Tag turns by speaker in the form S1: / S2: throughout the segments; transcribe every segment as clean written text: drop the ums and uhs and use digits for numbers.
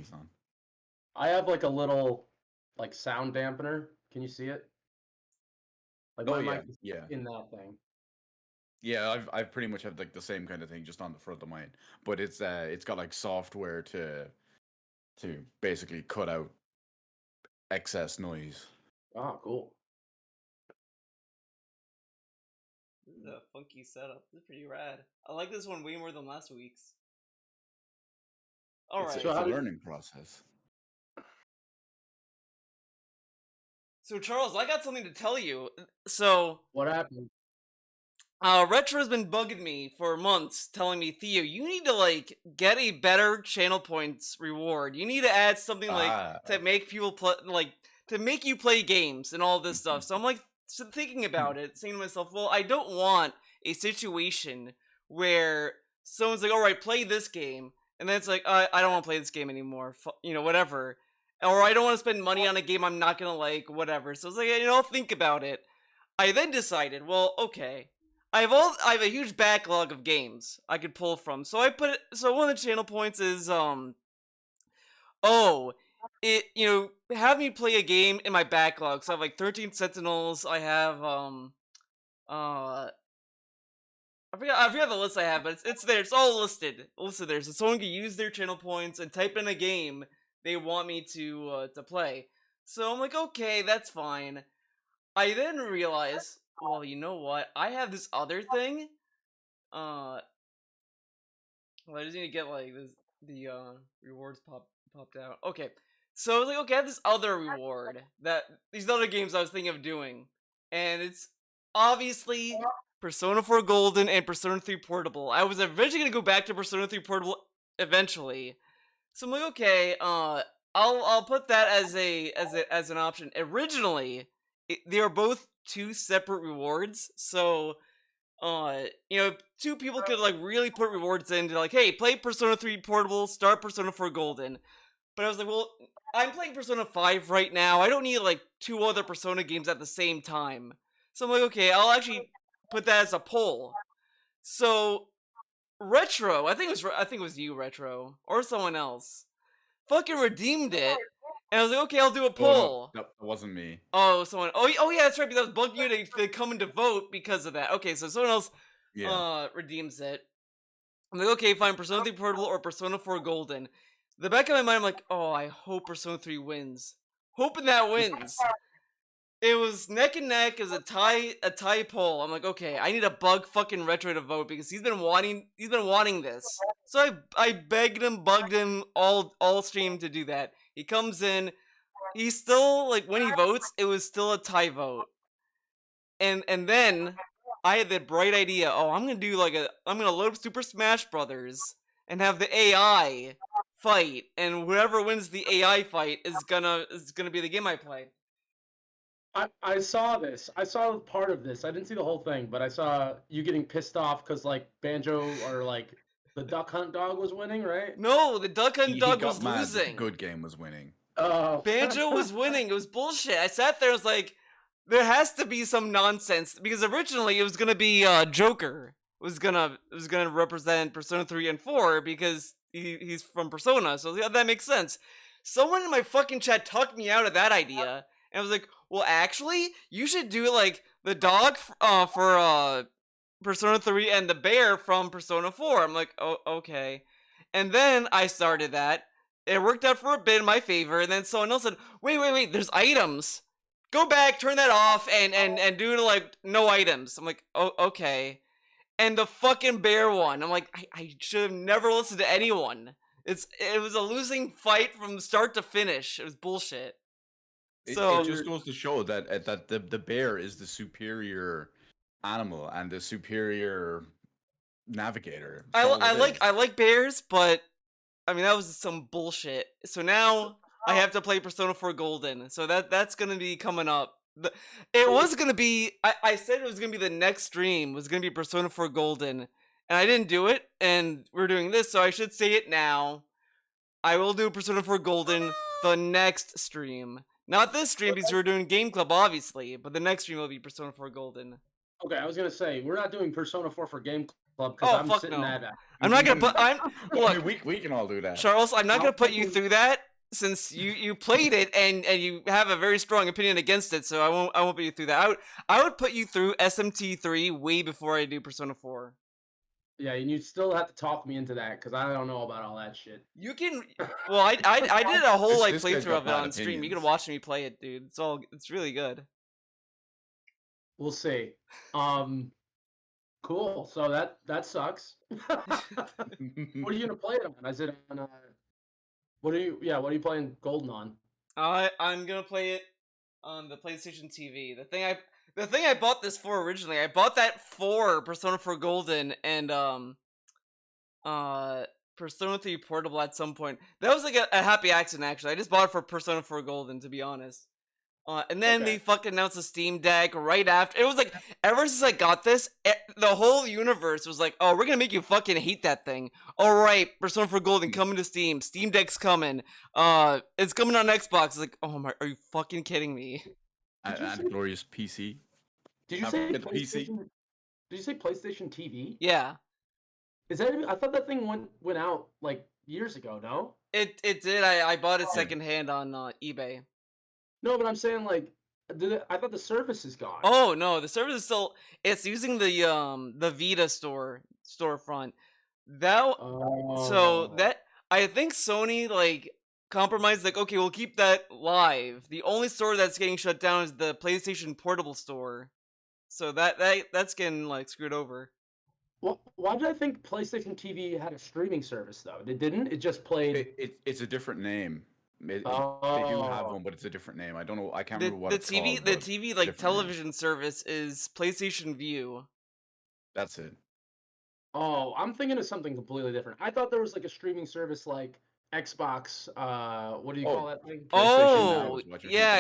S1: he's on.
S2: I have like a little like sound dampener. Can you see it? Like my mic is in that thing.
S1: Yeah, I've pretty much have like the same kind of thing just on the front of mine, but it's got like software to basically cut out excess noise.
S2: Oh, cool.
S3: This is a funky setup. This is pretty rad. I like this one way more than last week's. All right.
S1: It's a learning process.
S3: So Charles, I got something to tell you. So
S2: what happened?
S3: Retro's been bugging me for months, telling me, Theo, you need to like get a better channel points reward. You need to add something like to make people play, like to make you play games and all this stuff. So I'm like thinking about it, saying to myself, well, I don't want a situation where someone's like, all right, play this game, and then it's like, I don't want to play this game anymore. You know, whatever. Or I don't want to spend money on a game I'm not gonna like, whatever. So it's like, you know, I'll think about it. I then decided, well, okay. I have a huge backlog of games I could pull from. So so one of the channel points is have me play a game in my backlog. So I have like 13 Sentinels. I have I forgot the list I have, but it's there. It's all listed there. So someone can use their channel points and type in a game they want me to play. So I'm like, okay, that's fine. I then realize, well, you know what? I have this other thing. Well, I just need to get like the rewards popped out. Okay, so I was like, okay, I have this other reward that these other games I was thinking of doing, and it's obviously Persona 4 Golden and Persona 3 Portable. I was eventually gonna go back to Persona 3 Portable eventually, so I'm like, okay, I'll put that as an option. Originally, they were both 2 separate rewards, so two people could like really put rewards into like, hey, play Persona 3 Portable, start Persona 4 Golden. But I was like, well, I'm playing Persona 5 right now. I don't need like 2 other Persona games at the same time. So I'm like, okay, I'll actually put that as a poll. So Retro, I think it was you, Retro, or someone else, fucking redeemed it. And I was like, okay, I'll do a poll.
S1: No, that wasn't me.
S3: Oh, someone. Oh yeah, that's right. Because I was bugging you to come in to vote because of that. Okay, so someone else redeems it. I'm like, okay, fine. Persona 3 Portable or Persona 4 Golden. The back of my mind, I'm like, oh, I hope Persona 3 wins. Hoping that wins. It was neck and neck as a tie poll. I'm like, okay, I need to bug fucking Retro to vote because he's been wanting this. So I begged him, bugged him all stream to do that. He comes in. He's still like, when he votes, it was still a tie vote. And then I had the bright idea. Oh, I'm gonna load up Super Smash Brothers and have the AI fight, and whoever wins the AI fight is gonna be the game I play.
S2: I saw this. I saw part of this. I didn't see the whole thing, but I saw you getting pissed off because like Banjo or like the Duck Hunt Dog was winning, right?
S3: No, the Duck Hunt Dog was losing.
S1: The good game was winning.
S2: Oh.
S3: Banjo was winning. It was bullshit. I sat there. I was like, there has to be some nonsense because originally it was gonna be Joker. It was gonna represent Persona 3 and 4 because he's from Persona. So yeah, that makes sense. Someone in my fucking chat talked me out of that idea. And I was like, well, actually, you should do, like, the dog for Persona 3 and the bear from Persona 4. I'm like, oh, okay. And then I started that. It worked out for a bit in my favor. And then someone else said, wait, there's items. Go back, turn that off, and do, like, no items. I'm like, oh, okay. And the fucking bear one. I'm like, I should have never listened to anyone. It was a losing fight from start to finish. It was bullshit.
S1: It just goes to show that the bear is the superior animal and the superior navigator.
S3: I like bears, but I mean that was some bullshit. So now I have to play Persona 4 Golden. So that's gonna be coming up. It was gonna be. I said it was gonna be the next stream was gonna be Persona 4 Golden, and I didn't do it. And we're doing this, so I should say it now. I will do Persona 4 Golden the next stream. Not this stream because we're doing Game Club, obviously, but the next stream will be Persona 4 Golden.
S2: Okay, I was gonna say we're not doing Persona 4 for Game club because
S3: Oh
S2: I'm
S3: fuck
S2: sitting
S3: no!
S2: at.
S3: I'm not gonna put.
S1: I
S3: Look,
S1: mean, we can all do that.
S3: Charles. I'm not
S2: I'll
S3: gonna put you
S2: fucking-
S3: through that since you played it and you have a very strong opinion against it. So I won't put you through that. I would put you through SMT3 way before I do Persona 4.
S2: Yeah, and you still have to talk me into that because I don't know about all that shit.
S3: You can. Well, I did a whole like
S1: This guy's
S3: playthrough
S1: got
S3: of it
S1: bad
S3: on stream. You can
S1: opinions.
S3: watch me play it, dude. It's really good.
S2: We'll see. Cool. So that sucks. What are you gonna play it on? Is it on? What are you playing Golden on?
S3: I'm gonna play it on the PlayStation TV. The thing I bought this for originally, I bought that for Persona 4 Golden and Persona 3 Portable at some point. That was like a happy accident actually. I just bought it for Persona 4 Golden, to be honest. And then
S2: Okay.
S3: they fucking announced the Steam Deck right after. It was like, ever since I got this, the whole universe was like, oh, we're gonna make you fucking hate that thing. Alright, Persona 4 Golden coming to Steam. Steam Deck's coming. It's coming on Xbox. It's like, oh my, are you fucking kidding me?
S1: And glorious PC.
S2: Did you
S1: Have
S2: say
S1: to get the PC?
S2: PlayStation? Did you say PlayStation TV?
S3: Yeah.
S2: Is that? I thought that thing went out like years ago. No.
S3: It did. I bought it
S2: Oh.
S3: secondhand on eBay.
S2: No, but I'm saying like, I thought the service is gone.
S3: Oh no, the service is still. It's using the Vita storefront. That so
S2: Oh.
S3: that I think Sony like compromised. Like, okay, we'll keep that live. The only store that's getting shut down is the PlayStation Portable store. So that's getting like screwed over.
S2: Why did I think PlayStation TV had a streaming service though? It didn't. It just played.
S1: It's a different name. They do have
S2: Oh.
S1: one, but it's a different name. I don't know. I can't
S3: The
S1: remember what
S3: the
S1: it's
S3: TV
S1: called.
S3: the
S1: but
S3: TV
S1: it's a
S3: like
S1: different name.
S3: television service is PlayStation View.
S1: That's it.
S2: Oh, I'm thinking of something completely different. I thought there was like a streaming service like Xbox. What do you call that thing?
S1: PlayStation Now
S3: Oh
S1: is what you're
S3: yeah,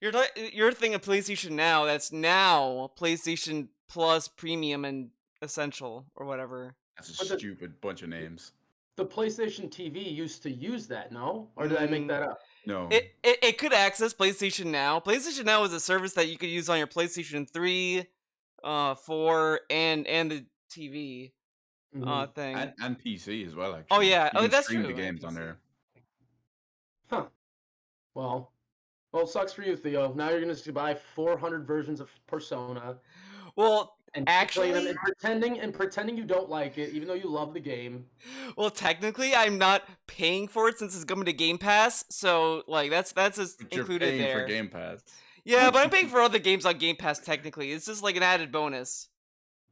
S1: thinking
S3: you're thinking of PlayStation Now. That's now PlayStation Plus, Premium, and Essential or whatever.
S1: That's
S2: But
S1: a stupid bunch of names.
S2: The PlayStation TV used to use that, no? Or did I make that up?
S1: No.
S3: It could access PlayStation Now. PlayStation Now is a service that you could use on your PlayStation 3, 4, and the TV
S2: Mhm.
S3: thing.
S1: and PC as well. Actually.
S3: Oh yeah,
S1: You can
S3: that's
S1: stream
S3: true.
S1: the games on
S3: PC.
S1: there.
S2: Huh. Well, it sucks for you, Theo. Now you're gonna buy 400 versions of Persona
S3: Well,
S2: and play them
S3: actually,
S2: and pretending you don't like it, even though you love the game.
S3: well, technically, I'm not paying for it since it's coming to Game Pass. So like that's just
S1: But you're
S3: included
S1: paying
S3: there.
S1: for Game Pass.
S3: Yeah, but I'm paying for other games on Game Pass. Technically, it's just like an added bonus.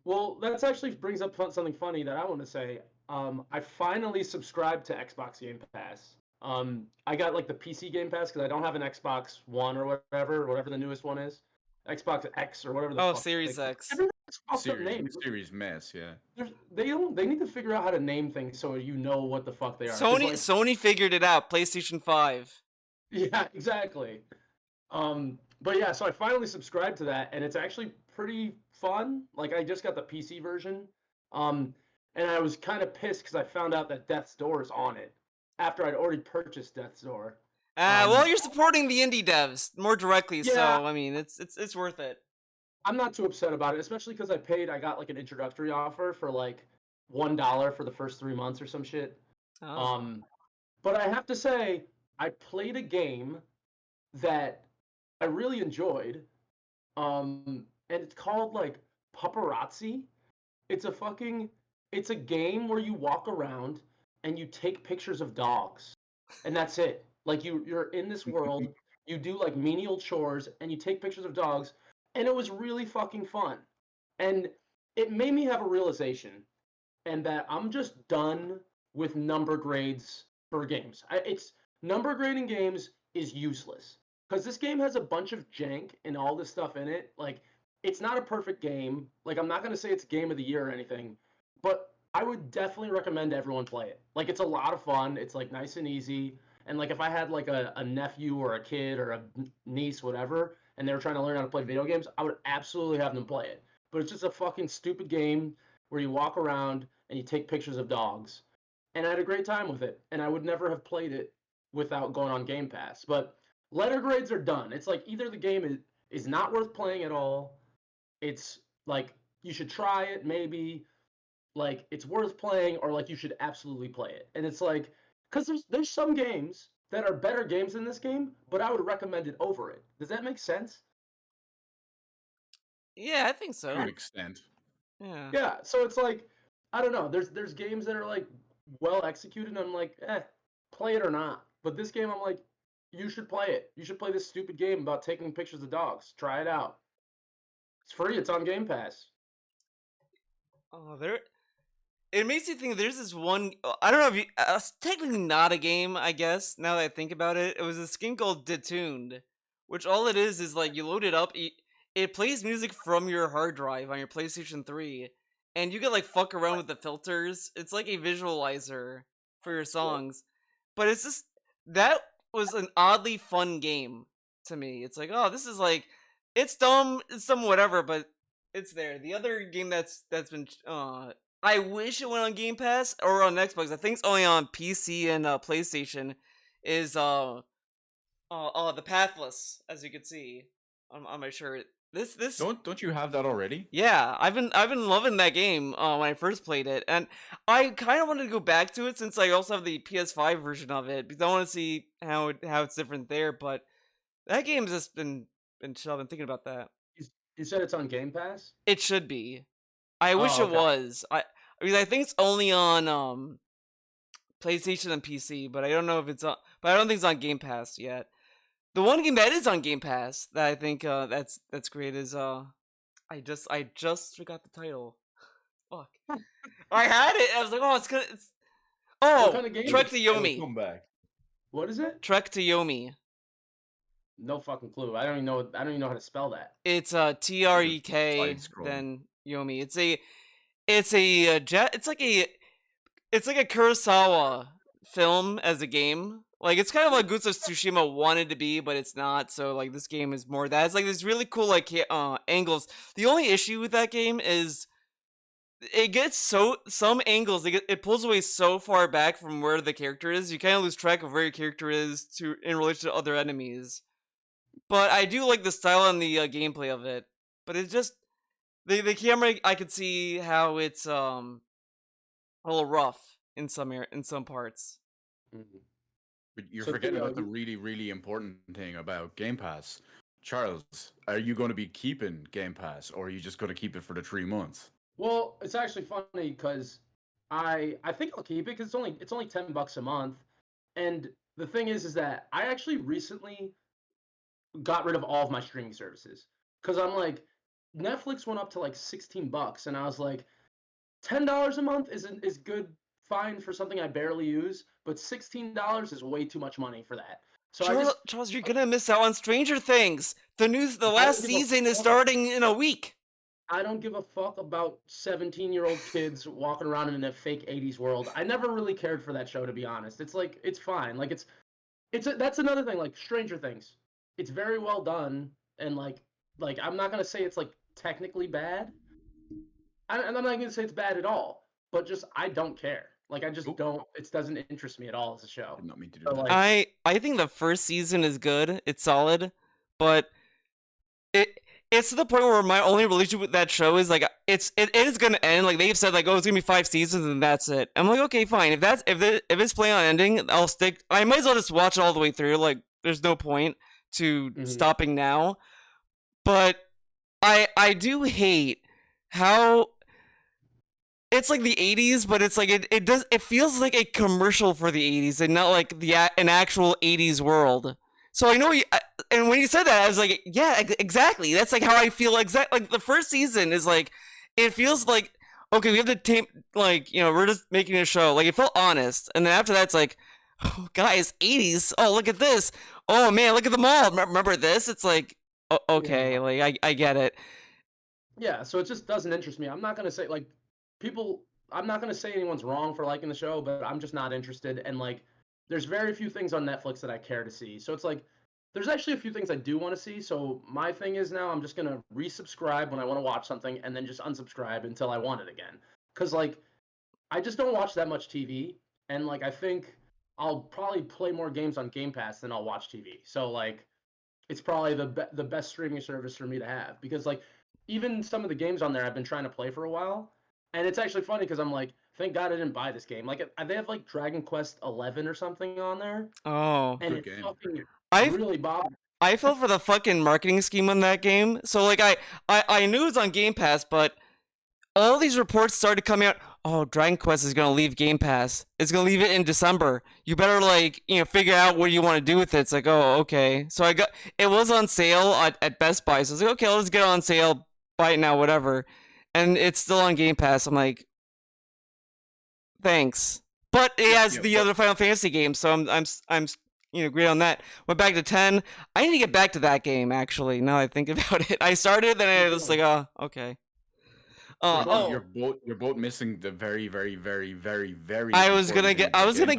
S2: Well, that's actually brings up something funny that I want to say. I finally subscribed to Xbox Game Pass. I got like the PC Game Pass because I don't have an Xbox One or whatever the newest one is, Xbox X or whatever the
S3: Oh,
S2: fuck.
S3: Series X.
S2: Everyone's fucked up names.
S1: Series mess, yeah.
S2: They need to figure out how to name things so you know what the fuck they are. 'Cause,
S3: Sony figured it out. PlayStation 5.
S2: Yeah, exactly. But yeah, so I finally subscribed to that, and it's actually pretty fun. Like I just got the PC version, and I was kind of pissed because I found out that Death's Door is on it after I'd already purchased Death's Door.
S3: Well, you're supporting the indie devs more directly, so
S2: Yeah.
S3: I mean, it's worth it.
S2: I'm not too upset about it, especially because I got like an introductory offer for like $1 for the first 3 months or some shit.
S3: Oh.
S2: But I have to say, I played a game that I really enjoyed. And it's called like Paparazzi. It's a game where you walk around and you take pictures of dogs. And that's it. Like you're in this world, you do like menial chores and you take pictures of dogs, and it was really fucking fun. And it made me have a realization, and that I'm just done with number grades for games. It's number grading games is useless because this game has a bunch of jank and all this stuff in it. Like, it's not a perfect game. Like, I'm not gonna say it's game of the year or anything, but I would definitely recommend everyone play it. Like, it's a lot of fun. It's like nice and easy. And like, if I had like a nephew or a kid or a niece, whatever, and they were trying to learn how to play video games, I would absolutely have them play it. But it's just a fucking stupid game where you walk around and you take pictures of dogs. And I had a great time with it. And I would never have played it without going on Game Pass. But letter grades are done. It's like either the game is not worth playing at all. It's like you should try it maybe, like it's worth playing or like you should absolutely play it. And it's like because there's some games that are better games than this game, but I would recommend it over it. Does that make sense?
S3: Yeah, I think
S1: To
S3: so.
S1: an extent.
S3: Yeah.
S2: Yeah. So it's like I don't know. There's games that are like well executed, and I'm like, play it or not. But this game, I'm like, you should play it. You should play this stupid game about taking pictures of dogs. Try it out. It's free. It's on Game Pass.
S3: Oh, there. It makes you think there's this one. I don't know if you. It's technically not a game, I guess. Now that I think about it, it was this game called Detuned, which all it is like you load it up. It plays music from your hard drive on your PlayStation 3, and you can like fuck around with the filters. It's like a visualizer for your songs, but it's just that was an oddly fun game to me. It's like, oh, this is like, it's dumb, whatever, but it's there. The other game that's been I wish it went on Game Pass or on Xbox. I think it's only on PC and PlayStation. Is the Pathless, as you can see on my shirt. This
S1: Don't you have that already?
S3: yeah, I've been loving that game when I first played it, and I kind of wanted to go back to it since I also have the PS5 version of it because I want to see how it's different there. But that game's just been chill. I've been thinking about that.
S2: You said it's on Game Pass?
S3: It should be. I wish
S2: Oh,
S3: it
S2: okay.
S3: was. I mean, I think it's only on PlayStation and PC, but I don't know if it's on. But I don't think it's on Game Pass yet. The one game that is on Game Pass that I think that's great is I just forgot the title. Fuck. I had it. I was like, oh, it's gonna. It's... Oh,
S2: What kind of game
S3: Trek
S2: is
S3: to
S2: it?
S1: It'll
S3: Yomi.
S1: come back.
S2: What is it?
S3: Trek to Yomi.
S2: No fucking clue. I don't even know how to spell that.
S3: It's TREK
S1: Side-scrolling.
S3: then Yomi. It's like a Kurosawa film as a game. Like it's kind of like Ghost of Tsushima wanted to be, but it's not. So like this game is more that. It's like this really cool like angles. The only issue with that game is it gets some angles it pulls away so far back from where the character is. You kind of lose track of where your character is in relation to other enemies. But I do like the style and the gameplay of it. But it's just the camera. I could see how it's a little rough in some parts.
S2: Mhm.
S1: But you're
S2: So,
S1: forgetting
S2: you know,
S1: about the really, really important thing about Game Pass. Charles, are you going to be keeping Game Pass, or are you just going to keep it for the 3 months?
S2: Well, it's actually funny because I think I'll keep it because it's only $10 a month, and the thing is that I actually recently got rid of all of my streaming services because I'm like Netflix went up to like $16, and I was like $10 a month is good, fine for something I barely use, but $16 is way too much money for that. So
S3: Charles, you're gonna miss out on Stranger Things. The last
S2: give a
S3: season is
S2: fuck.
S3: starting in a week.
S2: I don't give a fuck about 17-year-old kids walking around in a fake 80s world. I never really cared for that show, to be honest. It's like it's fine. Like that's another thing. Like Stranger Things, it's very well done, and like I'm not gonna say it's like technically bad. I'm not gonna say it's bad at all. But just I don't care. Like I just
S1: Oop.
S2: don't. It doesn't interest me at all as a show.
S1: Did not mean to do
S2: So,
S1: that.
S2: like,
S3: I think the first season is good. It's solid, but it's to the point where my only relationship with that show is like it is gonna end. Like they've said, like, oh, it's gonna be 5 seasons and that's it. I'm like, okay, fine. If it's planning on ending, I'll stick. I might as well just watch it all the way through. Like, there's no point to stopping now. But I do hate how it's like the 80s, but it's like it feels like a commercial for the 80s and not like an actual 80s world. So I know and when you said that, I was like, yeah, exactly. That's like how I feel. Exactly. Like the first season is like, it feels like, okay, we have to tape, like, we're just making a show. Like it felt honest, and then after that, it's like, oh, guys, 80s. Oh, look at this. Oh man, look at the mall. Remember this? It's like, okay, like I get it.
S2: Yeah, so it just doesn't interest me. I'm not gonna say like I'm not gonna say anyone's wrong for liking the show, but I'm just not interested. And like, there's very few things on Netflix that I care to see. So it's like, there's actually a few things I do want to see. So my thing is now I'm just gonna resubscribe when I want to watch something, and then just unsubscribe until I want it again. Cause like, I just don't watch that much TV, and like I think I'll probably play more games on Game Pass than I'll watch TV. So like, it's probably the best streaming service for me to have because like even some of the games on there I've been trying to play for a while. And it's actually funny because I'm like, thank God I didn't buy this game. Like, they have like Dragon Quest 11 or something on there,
S3: Oh,
S2: and
S1: Good
S2: it
S1: game.
S2: fucking
S3: I
S2: really bothered.
S3: I fell for the fucking marketing scheme on that game. So like I knew it was on Game Pass, but all these reports started coming out. Oh, Dragon Quest is gonna leave Game Pass. It's gonna leave it in December. You better figure out what you want to do with it. It's like, oh, okay. So it was on sale at Best Buy. So I was like, okay, let's get it on sale, buy it now, whatever. And it's still on Game Pass. I'm like, thanks. But it has the other Final Fantasy games, so I'm great on that. Went back to 10. I need to get back to that game actually. Now that I think about it, I started, then I was like, oh, okay.
S1: You're both missing the very, very, very, very, very.
S3: I was gonna
S1: important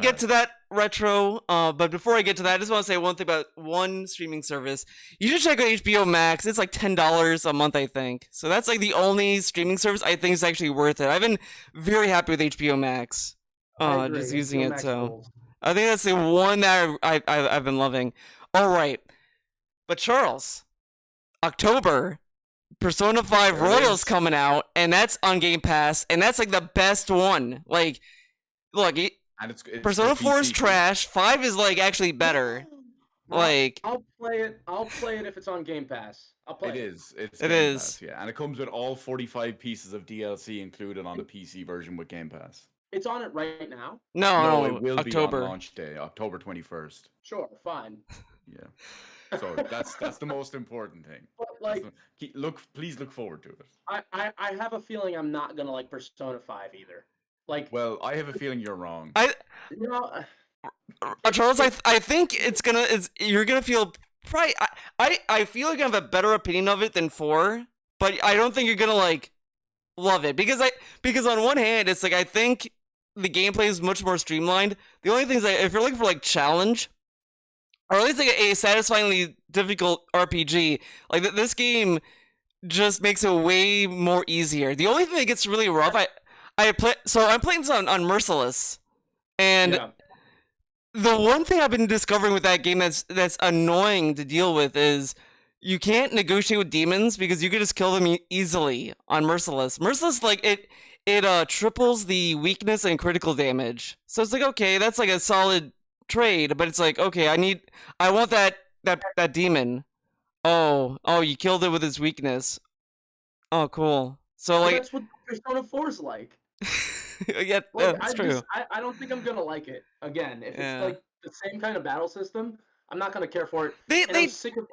S3: get
S1: Game Pass.
S3: to that retro. But before I get to that, I just want to say one thing about one streaming service. You should check out HBO Max. It's like $10 a month, I think. So that's like the only streaming service I think is actually worth it. I've been very happy with HBO Max.
S2: I agree.
S3: Just using
S2: HBO
S3: it.
S2: Max
S3: So
S2: rules.
S3: I think that's the one that I've been loving. All right, but Charles, October. Persona 5
S1: There it
S3: Royals
S1: is.
S3: coming out, and that's on Game Pass, and that's like the best one. Like, look,
S1: And it's
S3: Persona
S1: for
S3: 4 is
S1: PC.
S3: trash. 5 is like actually better.
S2: Well,
S3: Like,
S2: I'll play it. I'll play it if it's on Game Pass. I'll play
S1: It
S2: it.
S1: is. It's
S3: It
S1: Game
S3: is.
S1: Pass, yeah, and it comes with all 45 pieces of DLC included on the PC version with Game Pass.
S2: It's on it right now.
S3: no,
S1: it will
S3: October.
S1: be on launch day, October 21st.
S2: Sure, fine.
S1: Yeah. So that's the most important thing.
S2: But like,
S1: Please look forward to it.
S2: I have a feeling I'm not gonna like Persona 5 either. Like,
S1: Well, I have a feeling you're wrong.
S2: you know,
S3: Charles, I think you're gonna feel probably. I feel like I have a better opinion of it than 4, but I don't think you're gonna like love it because on one hand it's like I think the gameplay is much more streamlined. The only thing is like if you're looking for like challenge, or at least like a satisfyingly difficult RPG, like this game just makes it way more easier. The only thing that gets really rough, I'm playing this on Merciless, and
S2: yeah.
S3: the one thing I've been discovering with that game that's annoying to deal with is you can't negotiate with demons because you can just kill them easily on Merciless. Merciless, like it triples the weakness and critical damage. So it's like, okay, that's like a solid trade, but it's like, okay, I want that demon. Oh, you killed it with its weakness. Oh, cool. So
S2: But
S3: like,
S2: that's what Persona 4 is like.
S3: yeah,
S2: Like,
S3: that's true.
S2: I don't think I'm gonna like it again. If
S3: Yeah.
S2: it's like the same kind of battle system, I'm not gonna care for it. And
S3: They
S2: I'm sick of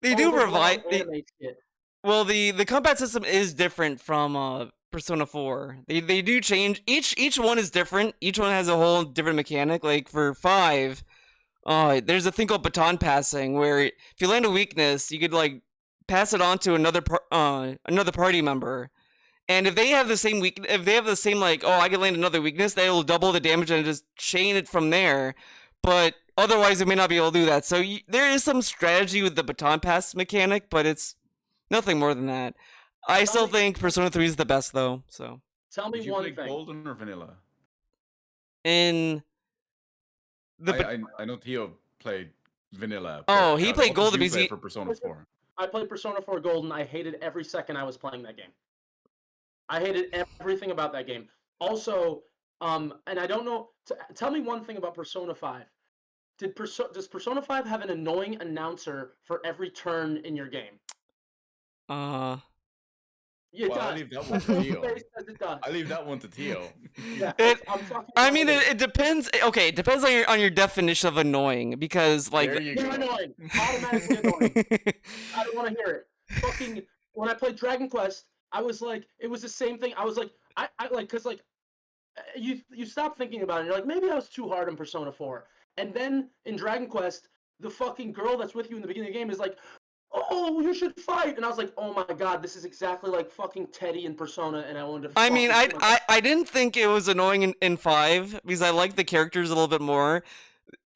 S3: they
S2: all
S3: do
S2: the long
S3: provide.
S2: anime shit.
S3: Well, the combat system is different from Persona 4. They do change. Each one is different. Each one has a whole different mechanic. Like for 5, there's a thing called baton passing where if you land a weakness, you could like pass it on to another party member. And if they have the same like, oh, I can land another weakness, they will double the damage and just chain it from there. But otherwise, they may not be able to do that. So there is some strategy with the baton pass mechanic, but it's nothing more than that. I still think Persona 3 is the best, though. So
S2: Tell
S1: Did
S2: me
S1: you
S2: one
S1: play
S2: thing.
S1: Golden or Vanilla?
S3: in the
S1: I know Theo played Vanilla.
S3: Oh,
S1: but,
S3: he played
S1: what did
S3: Golden
S1: you
S3: because
S1: play
S3: he-
S1: for Persona 4.
S2: I played Persona 4 Golden. I hated every second I was playing that game. I hated everything about that game. Also, and I don't know. Tell me one thing about Persona 5. Does Persona 5 have an annoying announcer for every turn in your game? Yeah, it
S1: Well, I
S2: does.
S1: leave that one to
S2: That's what
S1: Theo.
S2: the face says it does.
S1: I leave that one to Theo.
S2: Yeah,
S3: It-
S2: I'm fucking
S3: I mean,
S2: annoyed.
S3: it depends. Okay, it depends on your definition of annoying because like
S1: There you
S2: They're
S1: go.
S2: annoying. Automatically annoying. I don't want to hear it. Fucking when I played Dragon Quest, I was like, it was the same thing. I was like, I like, cause like, you stop thinking about it. And you're like, maybe I was too hard on Persona 4. And then in Dragon Quest, the fucking girl that's with you in the beginning of the game is like, oh, you should fight. And I was like, oh my god, this is exactly like fucking Teddy in Persona. And I wanted to.
S3: I mean,
S2: fucking kill myself.
S3: I didn't think it was annoying in 5 because I like the characters a little bit more.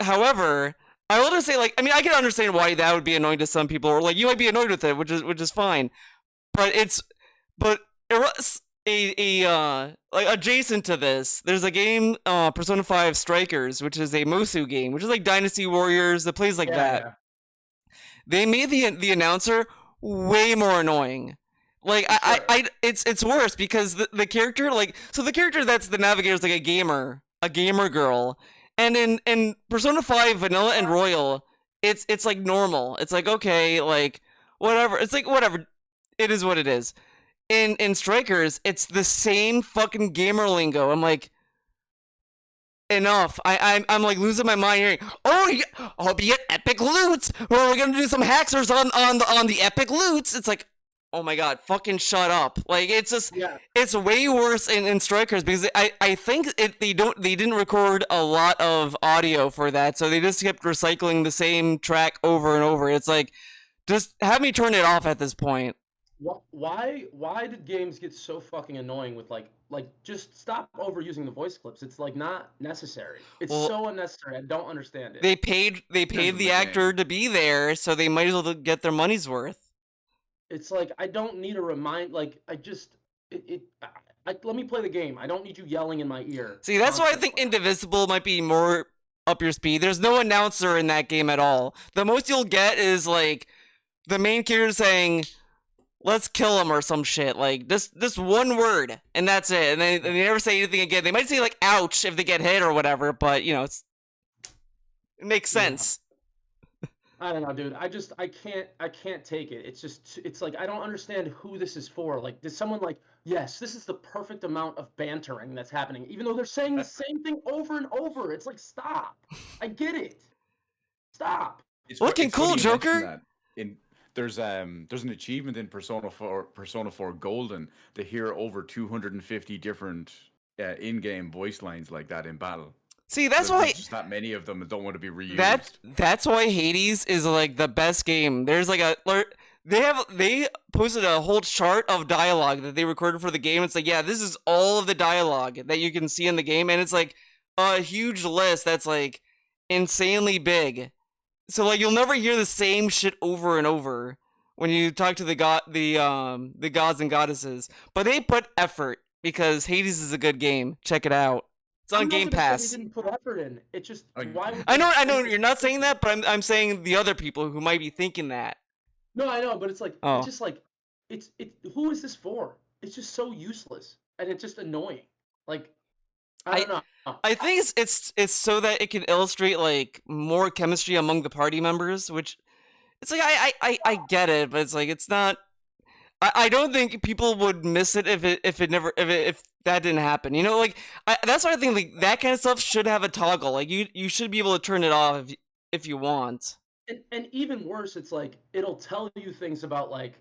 S3: However, I will just say like, I mean, I can understand why that would be annoying to some people, or like you might be annoyed with it, which is fine. But it was like adjacent to this. There's a game, Persona 5 Strikers, which is a Mosu game, which is like Dynasty Warriors that plays like that.
S2: Yeah.
S3: They made the announcer way more annoying. Like it's worse because the character the character that's the navigator is like a gamer girl, and in Persona 5 Vanilla and Royal, it's like normal. It's like okay, like whatever. It's like whatever. It is what it is. In Strikers, it's the same fucking gamer lingo. I'm like, enough. I'm like losing my mind hearing, oh, yeah, I'll be at Epic Loots. Well, we're gonna do some hackers on the Epic Loots. It's like, oh my god, fucking shut up. Like it's just it's way worse in Strikers because I think they didn't record a lot of audio for that, so they just kept recycling the same track over and over. It's like, just have me turn it off at this point.
S2: Why did games get so fucking annoying with like just stop overusing the voice clips? It's like not necessary. It's so unnecessary. I don't understand it.
S3: They paid the actor to be there, so they might as well get their money's worth.
S2: It's like I don't need a remind. Like I just let me play the game. I don't need you yelling in my ear.
S3: See, that's why I think Indivisible might be more up your speed. There's no announcer in that game at all. The most you'll get is like the main character saying, let's kill him or some shit. Like, this one word, and that's it. And they never say anything again. They might say, like, ouch if they get hit or whatever, but, you know, it makes sense.
S2: I don't know, dude. I can't take it. It's like, I don't understand who this is for. Like, did someone like, yes, this is the perfect amount of bantering that's happening, even though they're saying the same thing over and over. It's like, stop. I get it. Stop.
S1: It's
S3: looking cool, Joker.
S1: There's an achievement in Persona 4 Golden to hear over 250 different in-game voice lines like that in battle.
S3: See, that's why
S1: there's just not many of them that don't want to be reused.
S3: That's why Hades is like the best game. There's like they posted a whole chart of dialogue that they recorded for the game. It's like, yeah, this is all of the dialogue that you can see in the game, and it's like a huge list that's like insanely big. So like you'll never hear the same shit over and over when you talk to the gods and goddesses. But they put effort because Hades is a good game. Check it out. It's on Game Pass.
S2: They didn't put effort in. It just why?
S3: I know. You're not saying that, but I'm saying the other people who might be thinking that.
S2: No, I know, but it's like it's just like it's who is this for? It's just so useless and it's just annoying. Like I don't know.
S3: I think it's so that it can illustrate like more chemistry among the party members, which it's like I get it, but it's like it's not. I don't think people would miss it if that didn't happen. You know, like that's why I think like that kind of stuff should have a toggle. Like you should be able to turn it off if you want.
S2: And even worse, it's like it'll tell you things about like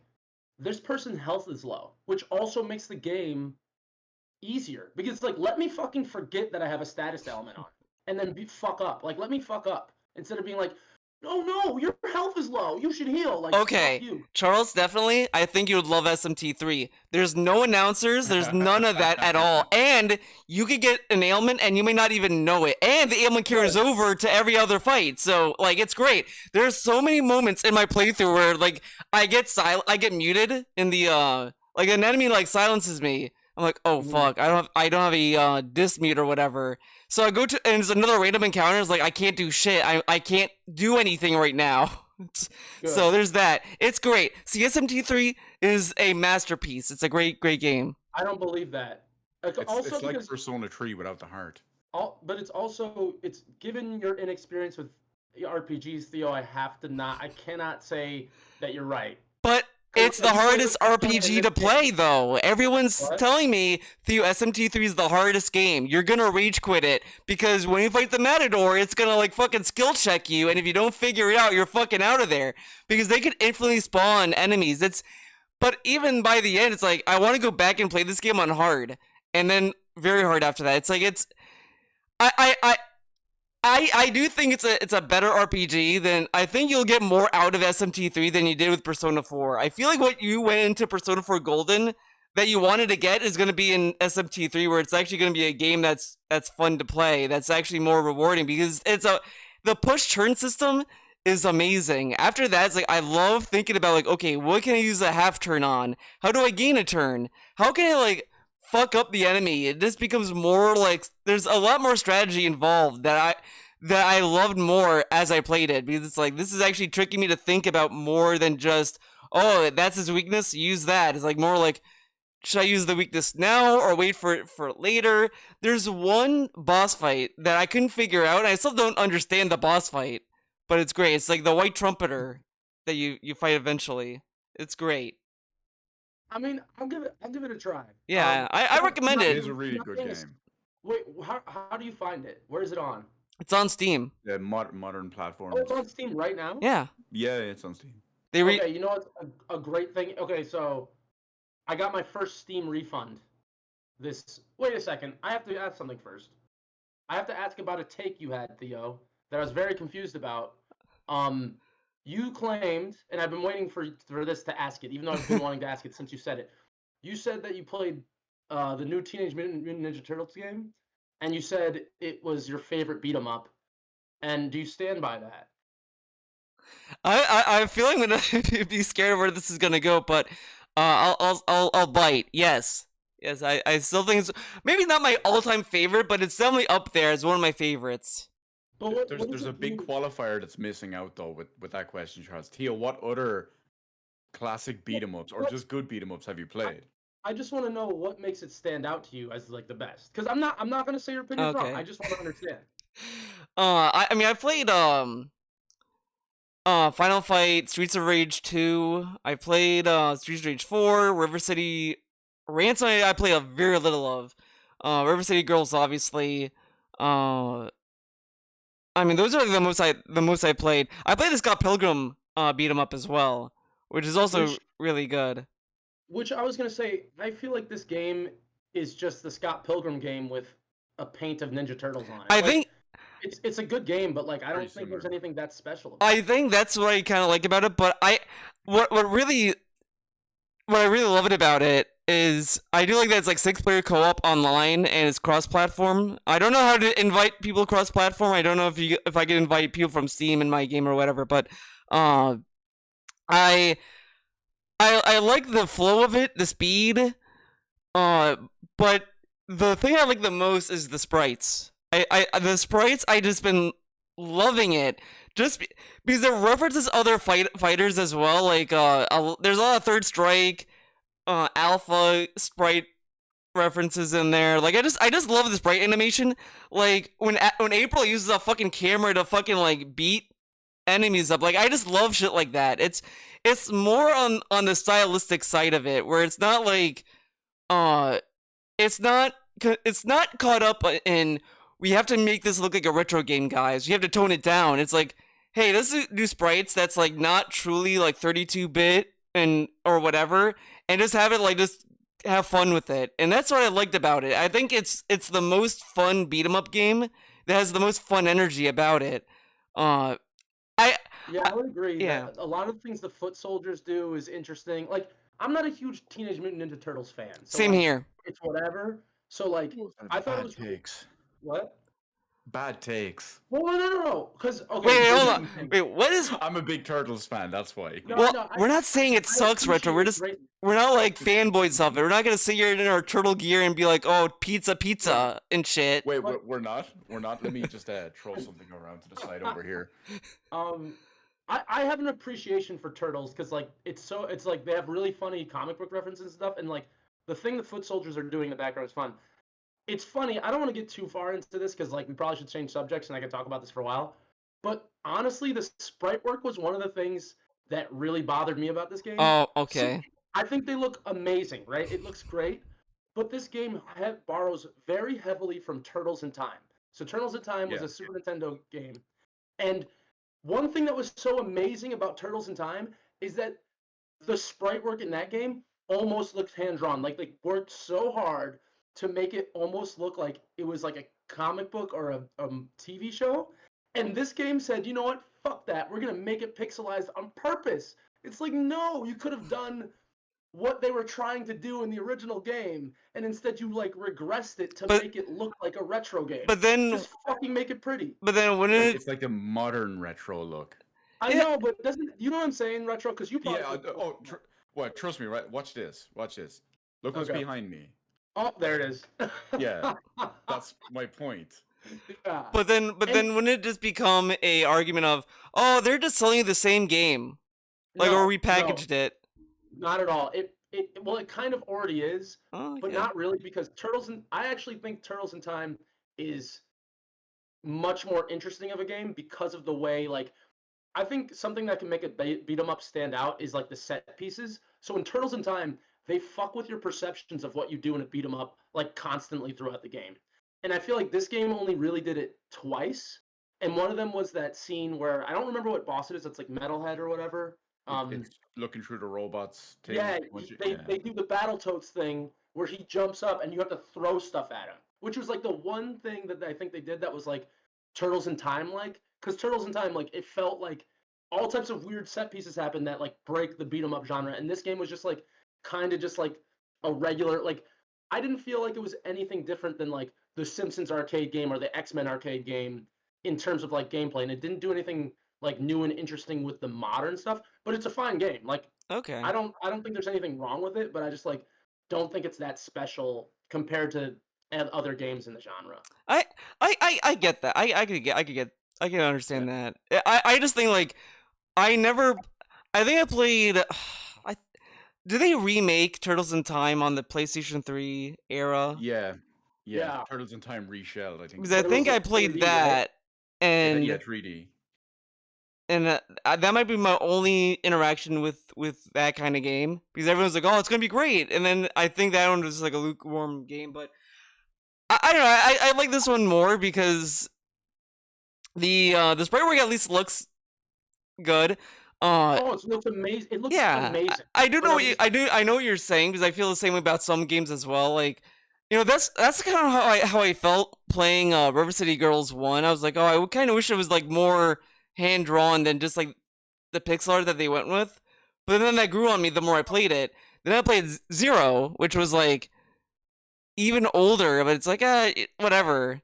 S2: this person's health is low, which also makes the game easier because it's like let me fucking forget that I have a status element on and then fuck up. Like let me fuck up instead of being like, no, your health is low. You should heal. Like,
S3: okay, Charles, definitely. I think you would love SMT3. There's no announcers. There's none of that at all. And you could get an ailment and you may not even know it. And the ailment carries over to every other fight. So, like, it's great. There's so many moments in my playthrough where, like, I get muted in the, like, an enemy, like, silences me. I'm like, oh, fuck. I don't have a disc mute or whatever. So I go to, and there's another random encounter. It's like, I can't do shit. I can't do anything right now. So there's that. It's great. CSMT3 is a masterpiece. It's a great game.
S2: I don't believe that.
S1: It's like Persona 3 without the heart.
S2: But it's given your inexperience with RPGs, Theo, I cannot say that you're right.
S3: But it's the hardest RPG to play, though. Everyone's telling me, Theo, SMT3 is the hardest game. You're gonna rage quit it, because when you fight the Matador, it's gonna, like, fucking skill check you, and if you don't figure it out, you're fucking out of there. Because they can infinitely spawn enemies. But even by the end, it's like, I want to go back and play this game on hard. And then very hard after that. It's like, I do think it's a better RPG than I think you'll get more out of SMT3 than you did with Persona 4. I feel like what you went into Persona 4 Golden that you wanted to get is going to be in SMT3, where it's actually going to be a game that's fun to play, that's actually more rewarding, because the push turn system is amazing. After that, it's like I love thinking about like, okay, what can I use a half turn on? How do I gain a turn? How can I like fuck up the enemy? It just becomes more like there's a lot more strategy involved that I loved more as I played it, because it's like this is actually tricking me to think about more than just, oh, that's his weakness, use that. It's like more like, should I use the weakness now or wait for it later? There's one boss fight that I couldn't figure out, and I still don't understand the boss fight, but it's great. It's like the white trumpeter that you fight eventually. It's great.
S2: I mean, I'll give it a try.
S3: Yeah, I recommend
S1: It
S3: it.
S1: is a really good game.
S2: Wait, how do you find it? Where is it on?
S3: It's on Steam.
S1: Yeah, modern platforms.
S2: Oh, it's on Steam right now?
S3: Yeah.
S1: Yeah, it's on Steam.
S2: Okay, you know what's a great thing? Okay, so I got my first Steam refund. Wait a second. I have to ask something first. I have to ask about a take you had, Theo, that I was very confused about. You claimed, and I've been waiting for this to ask it, even though I've been wanting to ask it since you said it. You said that you played the new Teenage Mutant Ninja Turtles game, and you said it was your favorite beat 'em up. And do you stand by that?
S3: I feel I'm gonna be scared of where this is gonna go, but I'll bite. Yes, I still think it's maybe not my all-time favorite, but it's definitely up there as one of my favorites.
S2: But
S1: There's a big qualifier that's missing out though with that question, Charles. Theo, what other classic beat 'em ups or just good beat 'em ups have you played?
S2: I just want to know what makes it stand out to you as like the best. Because I'm not gonna say your opinion's wrong.
S3: Okay.
S2: I just want to understand.
S3: I mean I played Final Fight, Streets of Rage 2. I played Streets of Rage 4, River City Ransom. I play a very little of. River City Girls, obviously. I mean, those are the most I played. I played the Scott Pilgrim beat 'em up as well, which is also really good.
S2: Which I was gonna say, I feel like this game is just the Scott Pilgrim game with a paint of Ninja Turtles on it.
S3: I think
S2: it's a good game, but like I don't
S1: Pretty
S2: think there's
S1: similar.
S2: anything that special about it.
S3: I think that's what I kind of like about it. But what I really love it about it is I do like that it's like 6-player co-op online and it's cross-platform. I don't know how to invite people cross-platform. I don't know if I can invite people from Steam in my game or whatever. But I like the flow of it, the speed. But the thing I like the most is the sprites. The sprites, I just been loving it. Just because it references other fighters as well. Like there's a lot of Third Strike, Alpha sprite references in there. Like I just love the sprite animation. Like when April uses a fucking camera to fucking like beat enemies up. Like I just love shit like that. It's more on the stylistic side of it, where it's not like it's not caught up in we have to make this look like a retro game, guys. You have to tone it down. It's like, hey, let's do sprites that's like not truly like 32-bit and or whatever, and just have it like just have fun with it. And that's what I liked about it. I think it's the most fun beat 'em up game that has the most fun energy about it.
S2: Yeah, I would agree.
S3: Yeah.
S2: That a lot of the things the Foot Soldiers do is interesting. Like, I'm not a huge Teenage Mutant Ninja Turtles fan. So,
S3: Same
S2: like,
S3: here.
S2: It's whatever. So, like, I thought it was
S1: takes.
S2: what?
S1: Bad takes.
S2: Well, no. Because okay.
S3: Wait,
S2: here's
S3: hold
S2: the
S3: on.
S2: thing.
S3: Wait, what is?
S1: I'm a big Turtles fan, that's why.
S2: No,
S3: Well,
S2: no,
S3: we're not saying it
S2: I
S3: sucks, retro.
S2: appreciate
S3: We're
S2: it
S3: we're not like fanboys of it. We're not gonna sit here in our turtle gear and be like, oh, pizza and shit.
S1: Wait, we're not. Let me just throw something around to the side over here.
S2: I have an appreciation for Turtles because like it's like they have really funny comic book references and stuff, and like the thing the Foot Soldiers are doing in the background is fun. It's funny. I don't want to get too far into this because like we probably should change subjects, and I could talk about this for a while. But honestly, the sprite work was one of the things that really bothered me about this game.
S3: Oh, okay.
S2: See, I think they look amazing, right? It looks great, but this game borrows very heavily from Turtles in Time. So Turtles in Time was
S1: Yeah.
S2: a Super Nintendo game, and one thing that was so amazing about Turtles in Time is that the sprite work in that game almost looks hand-drawn. Like they worked so hard to make it almost look like it was like a comic book or a TV show. And this game said, you know what? Fuck that. We're going to make it pixelized on purpose. It's like, no, you could have done what they were trying to do in the original game, and instead you like regressed it to make it look like a retro game.
S3: But then,
S2: just fucking make it pretty.
S3: But then wouldn't it?
S1: It's like a modern retro look.
S2: I know, but doesn't you know what I'm saying? Retro, because you probably
S1: what? Trust me, right? Watch this. Look what's behind me.
S2: Oh, there it is.
S1: Yeah, that's my point.
S2: Yeah.
S3: But then wouldn't it just become a argument of, oh, they're just selling you the same game, like or repackaged it?
S2: Not at all. Well, it kind of already is,
S3: Oh,
S2: but
S3: okay.
S2: not really because I actually think Turtles in Time is much more interesting of a game because of the way like I think something that can make a beat 'em up stand out is like the set pieces. So in Turtles in Time, they fuck with your perceptions of what you do in a beat 'em up like constantly throughout the game. And I feel like this game only really did it twice. And one of them was that scene where I don't remember what boss it is. It's like Metalhead or whatever.
S1: It's looking through the robots
S2: Yeah,
S1: thing. Yeah.
S2: they do the Battletoads thing where he jumps up and you have to throw stuff at him, which was like the one thing that I think they did that was like Turtles in Time like, because Turtles in Time like it felt like all types of weird set pieces happen that like break the beat 'em up genre, and this game was just like kind of just like a regular like I didn't feel like it was anything different than like the Simpsons arcade game or the X-Men arcade game in terms of like gameplay, and it didn't do anything like new and interesting with the modern stuff, but it's a fine game. Like
S3: Okay.
S2: I don't think there's anything wrong with it, but I just like don't think it's that special compared to other games in the genre.
S3: I get that. I can understand that. I just think like I never. I think I played. I did they remake Turtles in Time on the PlayStation 3 era?
S1: Yeah.
S2: Yeah.
S1: Turtles in Time reshelled, I think
S3: Because
S1: it's
S3: I
S2: But it was
S3: think
S1: called.
S3: I
S2: like
S3: played
S2: 3D, right?
S3: that, and
S1: 3D.
S3: that might be my only interaction with that kind of game because everyone's like, "Oh, it's gonna be great," and then I think that one was like a lukewarm game. But I don't know. I like this one more because the sprite work at least looks good.
S2: Oh, it looks amazing. It looks
S3: Yeah,
S2: amazing.
S3: I do
S2: But
S3: know
S2: I'm
S3: what you
S2: just
S3: I know what you're saying because I feel the same way about some games as well. Like, that's kind of how I felt playing River City Girls 1. I was like, oh, I kind of wish it was like more hand drawn than just like the pixel art that they went with. But then that grew on me the more I played it. Then I played Zero, which was like even older, but it's like whatever.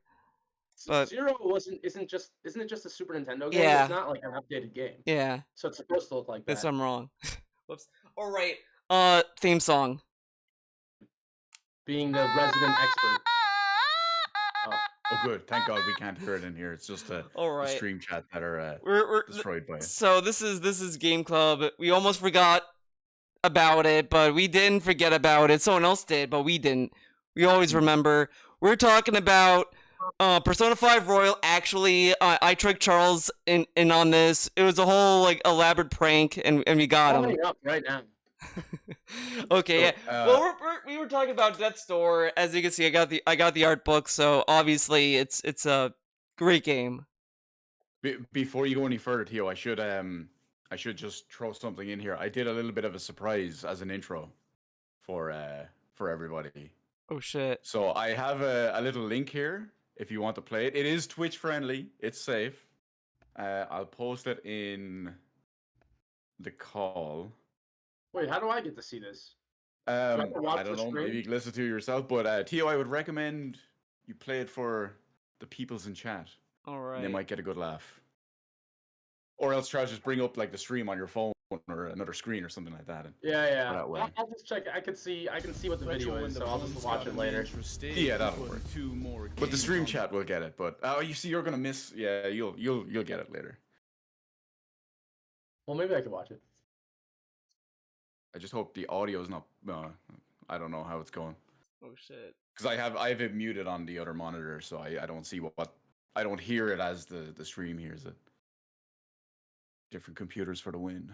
S3: But
S2: Zero isn't it just a Super Nintendo game? It's
S3: yeah,
S2: not like an updated game.
S3: yeah,
S2: So it's supposed to look like
S3: that's
S2: that.
S3: I'm wrong. Whoops. All right. Theme song.
S2: Being the resident expert. Oh.
S1: Oh, good. Thank God we can't hear it in here. It's just the
S3: Alright.
S1: stream chat that are
S3: We're
S1: destroyed by it.
S3: so this is Game Club. We almost forgot about it, but we didn't forget about it. Someone else did, but we didn't. We always remember. We're talking about Persona 5 Royal. Actually, I tricked Charles in on this. It was a whole like elaborate prank, and we got
S2: I'll
S3: him.
S2: hang up right now.
S3: Okay,
S1: So,
S3: yeah. Well, we were talking about Death's Door. As you can see, I got the art book, so obviously it's a great game.
S1: Before you go any further, Theo, I should just throw something in here. I did a little bit of a surprise as an intro for everybody.
S3: Oh shit.
S1: So I have a little link here if you want to play it. It is Twitch friendly. It's safe. I'll post it in the call.
S2: Wait, how do I get to see this? Do I have to watch
S1: I don't
S2: the
S1: know.
S2: screen?
S1: Maybe you can listen to it yourself. But Theo, I would recommend you play it for the peoples in chat.
S3: All right.
S1: And they might get a good laugh. Or else try to just bring up like the stream on your phone or another screen or something like that.
S2: Yeah.
S1: That way.
S2: I'll just check. I can see what the video is, so I'll just watch it later.
S1: Yeah, that'll work. But the stream chat will get it. But you see, you're gonna miss. Yeah, you'll get it later.
S2: Well, maybe I can watch it.
S1: I just hope the audio is not. I don't know how it's going.
S3: Oh shit.
S1: Because I have it muted on the other monitor, so I don't see what I don't hear it as the stream hears it. Different computers for the win.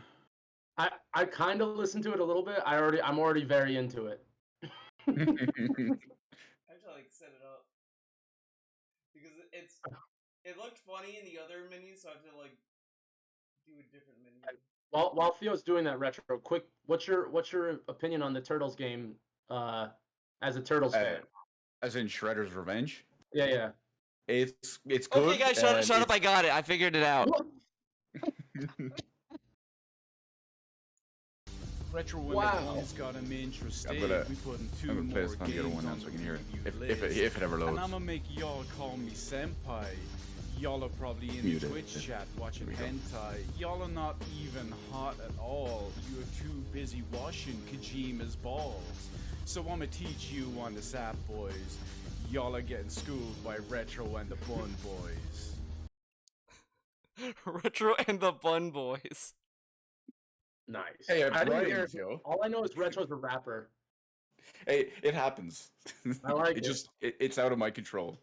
S2: I kind of listened to it a little bit. I'm already very into it.
S3: I have to like set it up because it looked funny in the other menu, so I have to like do a different menu.
S2: While Theo's doing that retro, quick, what's your opinion on the Turtles game? As a Turtles fan.
S1: As in Shredder's Revenge.
S2: Yeah.
S1: It's good.
S3: Okay, guys, shut up! I got it. I figured it out.
S4: Retro
S2: Wow.
S4: has got him interested.
S1: I'm gonna
S4: I'm
S1: play this on the other one now so I can hear it. If it ever loads.
S4: And I'ma make y'all call me senpai. Y'all are probably in
S1: Muted.
S4: the Twitch chat watching
S1: Here we go.
S4: hentai. Y'all are not even hot at all. You are too busy washing Kojima's balls. So I'ma teach you on the sap boys. Y'all are getting schooled by Retro and the Bun Boys.
S3: Retro and the Bun Boys.
S2: Nice.
S1: Hey,
S2: I didn't
S1: right
S2: even-
S1: here, yo.
S2: all I know is Retro's a rapper.
S1: Hey, it happens.
S2: I like
S1: it.
S2: it.
S1: Just it's out of my control.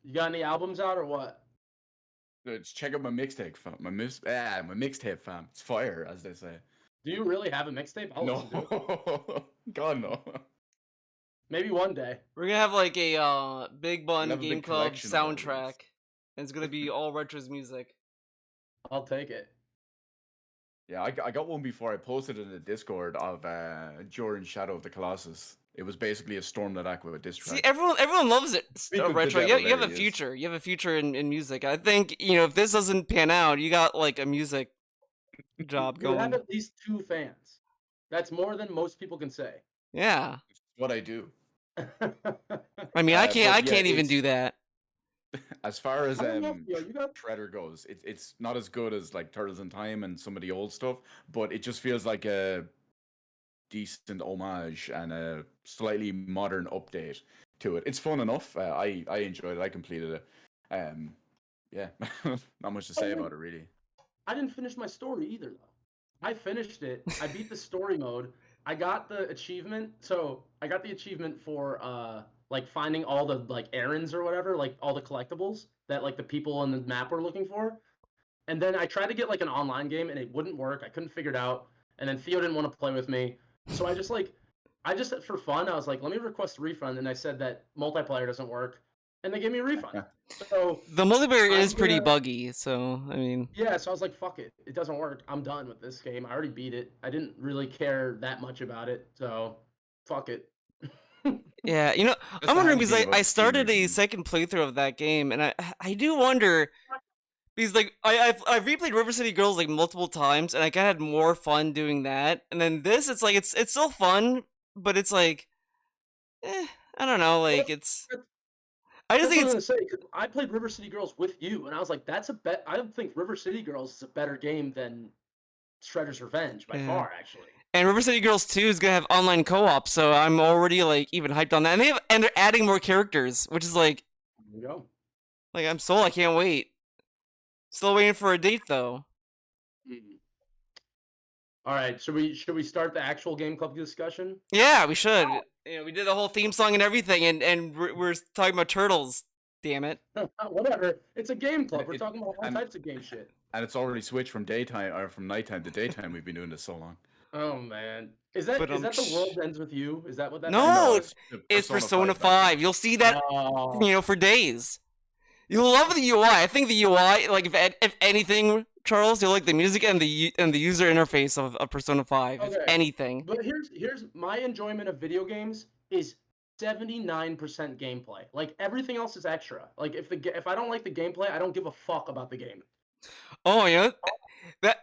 S2: You got any albums out or what?
S1: Just check out my mixtape, fam. My mixtape, fam. It's fire, as they say.
S2: Do you really have a mixtape? I'll listen to it.
S1: No, God no.
S2: Maybe one day.
S3: We're gonna have like a Big Bun
S1: have a
S3: Game
S1: big
S3: Club
S1: collection of all these.
S3: soundtrack, and it's gonna be all Retro's music.
S2: I'll take it.
S1: Yeah, I got one before. I posted it in the Discord of during Shadow of the Colossus. It was basically a Storm That Aqua diss track.
S3: See, everyone loves it.
S1: Speak of the
S3: Retro,
S1: devil,
S3: you have
S1: there
S3: a
S1: he is.
S3: future. You have a future in music. I think if this doesn't pan out, you got like a music job
S2: You have
S3: going.
S2: at least 2 fans. That's more than most people can say.
S3: Yeah,
S1: It's what I do.
S3: I mean, I
S1: but
S3: can't
S1: yeah,
S3: even
S1: it's-
S3: do that.
S1: As far as
S2: I don't know, yo, you got
S1: Shredder goes, it's not as good as like Turtles in Time and some of the old stuff, but it just feels like a decent homage and a slightly modern update to it. It's fun enough. I enjoyed it. I completed it. Yeah, not much to say about it really.
S2: I didn't finish my story either though. I finished it. I beat the story mode. I got the achievement. So I got the achievement for like finding all the like errands or whatever, like all the collectibles that like the people on the map were looking for. And then I tried to get like an online game and it wouldn't work. I couldn't figure it out. And then Theo didn't want to play with me. So I just for fun, I was like, let me request a refund. And I said that multiplayer doesn't work. And they gave me a refund. So
S3: The multiplayer
S2: I'm
S3: is pretty
S2: gonna-
S3: buggy, so I mean,
S2: yeah, so I was like, fuck it. It doesn't work. I'm done with this game. I already beat it. I didn't really care that much about it. So fuck it.
S3: yeah.
S1: That's
S3: I'm
S1: the
S3: wondering
S1: handy
S3: because
S1: thing
S3: I
S1: about Steam
S3: started a
S1: recently.
S3: second playthrough of that game, and I do wonder because like I've replayed River City Girls like multiple times, and I kind of had more fun doing that. And then this, it's like it's still fun, but it's like, I don't know, like it's. I just
S2: That's
S3: think
S2: what I
S3: it's
S2: was gonna say. 'Cause I played River City Girls with you, and I was like, that's a bet. I don't think River City Girls is a better game than Shredder's Revenge by
S3: Yeah.
S2: far, actually.
S3: and River City Girls 2 is gonna have online co-op, so I'm already like even hyped on that. And they're adding more characters, which is like
S2: There you go.
S3: I'm sold. I can't wait. Still waiting for a date though.
S2: All right, should we start the actual game club discussion?
S3: Yeah, we should. We did the whole theme song and everything, and we're talking about turtles. Damn it.
S2: Whatever. It's a game club. We're
S1: It-
S2: talking about all
S1: and-
S2: types of game shit.
S1: And it's already switched from daytime or from nighttime to daytime. We've been doing this so long.
S2: Oh man, is that
S3: But,
S2: the world ends with you? Is that what that?
S3: No,
S2: means?
S3: It's Persona 5.
S1: back
S3: You'll see that
S2: Oh.
S3: for days. You'll love the UI. I think the UI, like if anything, Charles, you'll like the music and the user interface of Persona 5. If
S2: Okay.
S3: anything.
S2: But here's my enjoyment of video games is 79% gameplay. Like everything else is extra. Like if I don't like the gameplay, I don't give a fuck about the game.
S3: Oh, that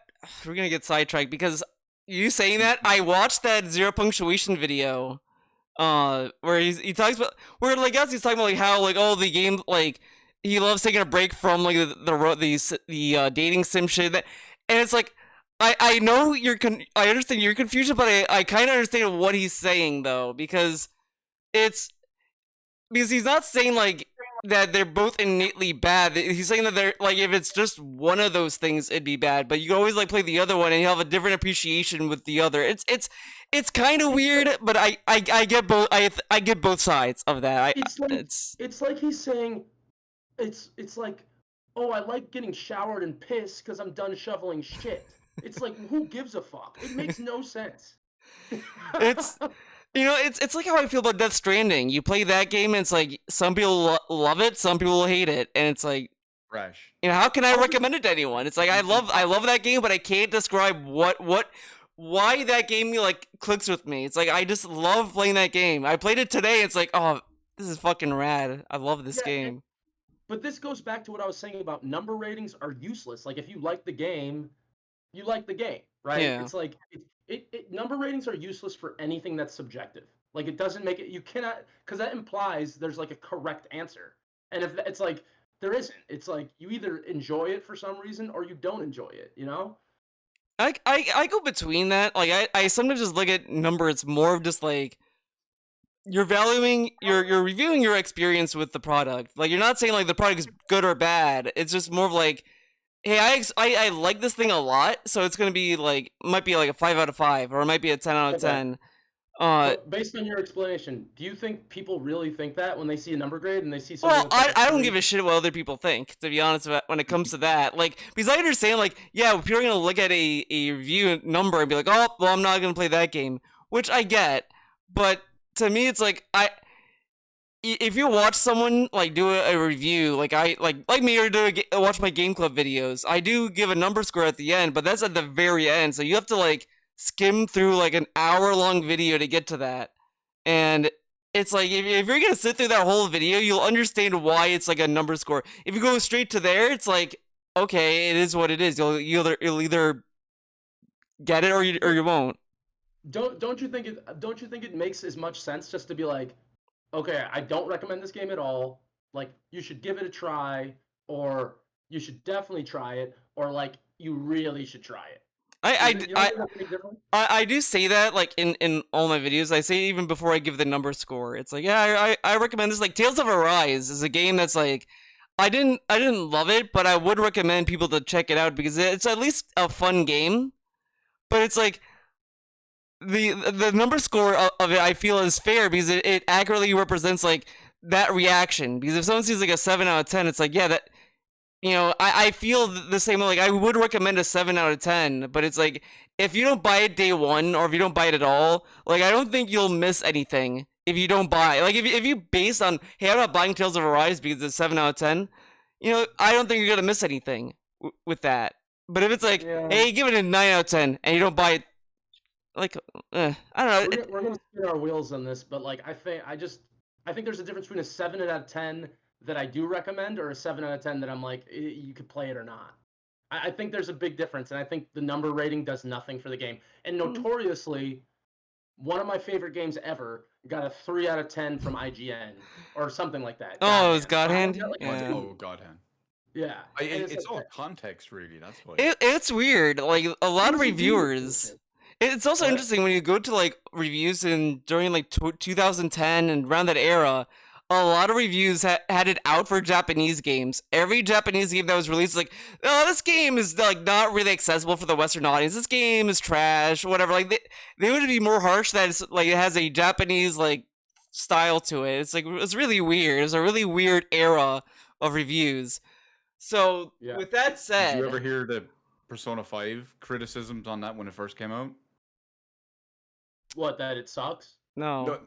S3: we're gonna get sidetracked because you saying that I watched that Zero Punctuation video, where he talks about where like he's talking about like how like the game like he loves taking a break from like the dating sim shit and it's like I know I understand your confusion, but I kind of understand what he's saying though because he's not saying like that they're both innately bad. He's saying that they're like if it's just one of those things, it'd be bad. But you can always like play the other one, and you have a different appreciation with the other. It's kind of weird, but I get both. I get both sides of that.
S2: It's like he's saying, it's like, oh, I like getting showered and pissed because I'm done shoveling shit. It's like who gives a fuck? It makes no sense.
S3: It's it's like how I feel about Death Stranding. You play that game, and it's like some people love it, some people hate it, and it's like,
S1: Fresh.
S3: how can I recommend it to anyone? It's like I love that game, but I can't describe why that game like clicks with me. It's like I just love playing that game. I played it today. It's like, oh, this is fucking rad. I love this game.
S2: But this goes back to what I was saying about number ratings are useless. Like if you like the game, you like the game, right?
S3: Yeah.
S2: It's like number ratings are useless for anything that's subjective. Like it doesn't make it. You cannot because that implies there's like a correct answer. And if it's like there isn't, it's like you either enjoy it for some reason or you don't enjoy it. You know?
S3: I go between that. Like I sometimes just look at numbers more of just like you're reviewing your experience with the product. Like you're not saying like the product is good or bad. It's just more of like hey, I like this thing a lot, so it's gonna be like might be like a 5 out of 5, or it might be a 10 out of
S2: Okay.
S3: 10.
S2: But based on your explanation, do you think people really think that when they see a number grade and they see something?
S3: Well, I don't give a shit what other people think, to be honest, when it comes to that. Like, because I understand, like, yeah, people are gonna look at a review number and be like, oh, well, I'm not gonna play that game, which I get. But to me, it's like if you watch someone like do a review, like me, or watch my game club videos, I do give a number score at the end, but that's at the very end, so you have to like skim through like an hour-long video to get to that, and it's like if you're gonna sit through that whole video, you'll understand why it's like a number score. If you go straight to there, it's like, okay, it is what it is. You'll either get it or you won't.
S2: Don't you think it makes as much sense just to be like, okay, I don't recommend this game at all. Like, you should give it a try, or you should definitely try it, or like you really should try it.
S3: I do say that, like, in all my videos. I say even before I give the number score. It's like, yeah, I recommend this. Like, Tales of Arise is a game that's like, I didn't love it, but I would recommend people to check it out because it's at least a fun game. But it's like the number score of it, I feel, is fair because it accurately represents like that reaction. Because if someone sees like a 7 out of 10, it's like, yeah, that. You know, I feel the same way. Like, I would recommend a 7 out of 10, but it's like, if you don't buy it day one, or if you don't buy it at all, like, I don't think you'll miss anything if you don't buy. Like, if you base on, hey, I'm not buying Tales of Arise because it's 7 out of 10, you know, I don't think you're gonna miss anything with that. But if it's like, hey, give it a 9 out of 10, and you don't buy it, like, I don't know.
S2: We're gonna spin our wheels on this, but like, I think there's a difference between a 7 out of 10 that I do recommend, or a 7 out of 10 that I'm like, you could play it or not. I think there's a big difference, and I think the number rating does nothing for the game. And notoriously, one of my favorite games ever got a 3 out of 10 from IGN, or something like that.
S3: Oh, it was God Hand?
S1: Yeah. Oh, God Hand.
S2: Yeah.
S1: It's all context, really. That's why.
S3: It's weird. Like, a lot of reviewers. It's also interesting when you go to like reviews during like 2010 and around that era. A lot of reviews had it out for Japanese games. Every Japanese game that was released is like, oh, this game is like not really accessible for the Western audience. This game is trash, whatever. Like, they would be more harsh that it's like it has a Japanese like style to it. It's like, it's really weird. It was a really weird era of reviews. So with that said,
S1: did you ever hear the Persona 5 criticisms on that when it first came out?
S2: What, that it sucks?
S3: No.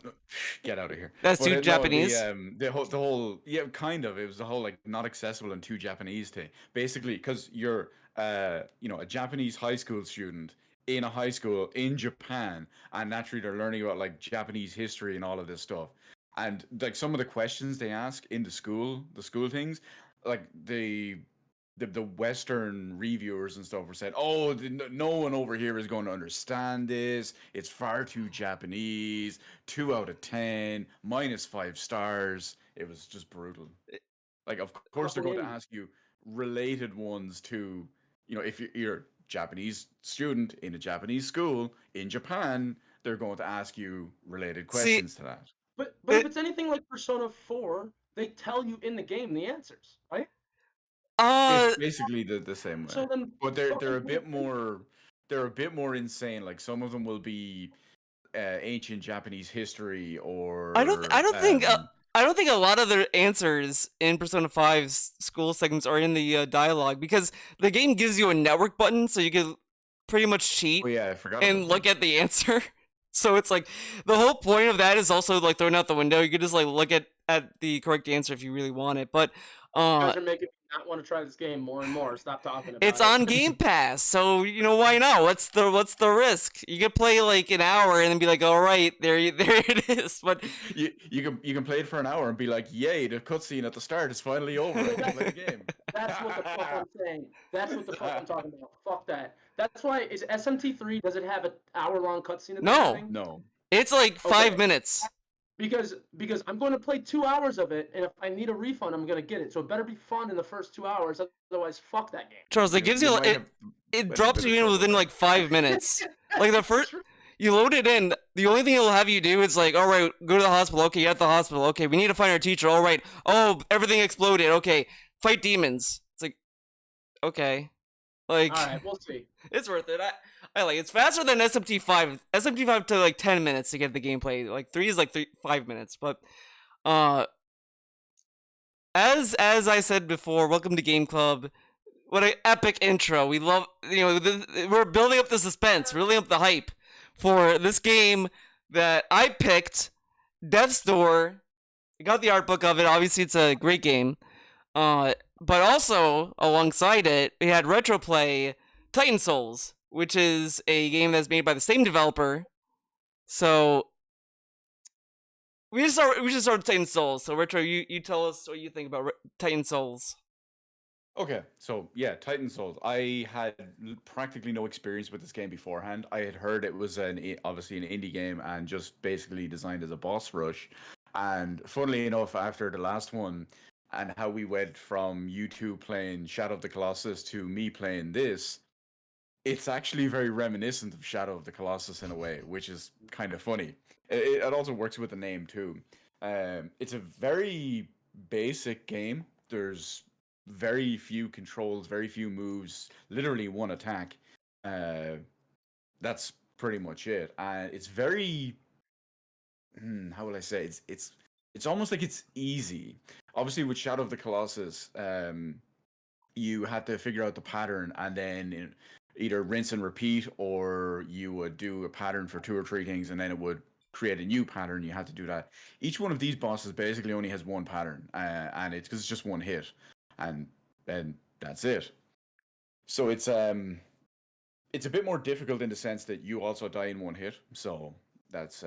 S1: Get out of here.
S3: That's too Japanese.
S1: The whole kind of. It was the whole like not accessible and too Japanese thing. Basically, because you're a Japanese high school student in a high school in Japan, and naturally they're learning about like Japanese history and all of this stuff. And like some of the questions they ask in the school things, like the Western reviewers and stuff were saying, oh, no one over here is going to understand this. It's far too Japanese. 2 out of 10, -5 stars. It was just brutal. Like, of course, they're going to ask you related ones to, if you're a Japanese student in a Japanese school in Japan, they're going to ask you related questions to that.
S2: But if it's anything like Persona 4, they tell you in the game the answers, right?
S1: It's basically the same way.
S2: So then,
S1: but they're a bit more insane. Like, some of them will be ancient Japanese history, or
S3: I don't think a lot of the answers in Persona 5's school segments are in the dialogue, because the game gives you a network button so you can pretty much cheat
S1: I forgot
S3: and look at the answer. So it's like the whole point of that is also like thrown out the window. You could just like look at the correct answer if you really want it. But
S2: you guys are making me not want to try this game more and more. Stop talking about it.
S3: It's on Game Pass, so why not? What's the risk? You can play like an hour and then be like, all right, there it is. But
S1: you can play it for an hour and be like, yay, the cutscene at the start is finally over. I can play the game.
S2: That's what the fuck I'm saying. That's what the fuck I'm talking about. Fuck that. That's why is SMT3, does it have an hour-long cutscene at the beginning?
S1: No.
S3: It's like 5 minutes.
S2: Because I'm going to play 2 hours of it, and if I need a refund, I'm going to get it. So it better be fun in the first 2 hours, otherwise fuck that game.
S3: Charles, it gives you it drops you in within like 5 minutes. Like the first, you load it in. The only thing it'll have you do is like, all right, go to the hospital. Okay, you're at the hospital. Okay, we need to find our teacher. All right. Oh, everything exploded. Okay, fight demons. It's like, okay. Like,
S2: All right, we'll see.
S3: it's worth it. I like it's faster than SMT5. SMT5 took like 10 minutes to get the gameplay. Like 3 is like 5 minutes. But uh, as I said before, welcome to Game Club. What an epic intro. We love, we're building up the suspense, building up the hype for this game that I picked, Death's Door. I got the art book of it. Obviously, it's a great game. But also, alongside it, we had Retroplay Titan Souls, which is a game that's made by the same developer. So, we should start with Titan Souls. So, Retro, you tell us what you think about Titan Souls.
S1: Okay, so yeah, Titan Souls. I had practically no experience with this game beforehand. I had heard it was obviously an indie game and just basically designed as a boss rush. And funnily enough, after the last one and how we went from you two playing Shadow of the Colossus to me playing this, it's actually very reminiscent of Shadow of the Colossus in a way, which is kind of funny. It also works with the name too. It's a very basic game. There's very few controls, very few moves, literally one attack. That's pretty much it. And it's very, how will I say? It's almost like it's easy. Obviously, with Shadow of the Colossus, you had to figure out the pattern and then either rinse and repeat, or you would do a pattern for 2 or 3 things and then it would create a new pattern. You had to do that. Each one of these bosses basically only has one pattern, and it's because it's just one hit, and that's it. So it's a bit more difficult in the sense that you also die in one hit. So that's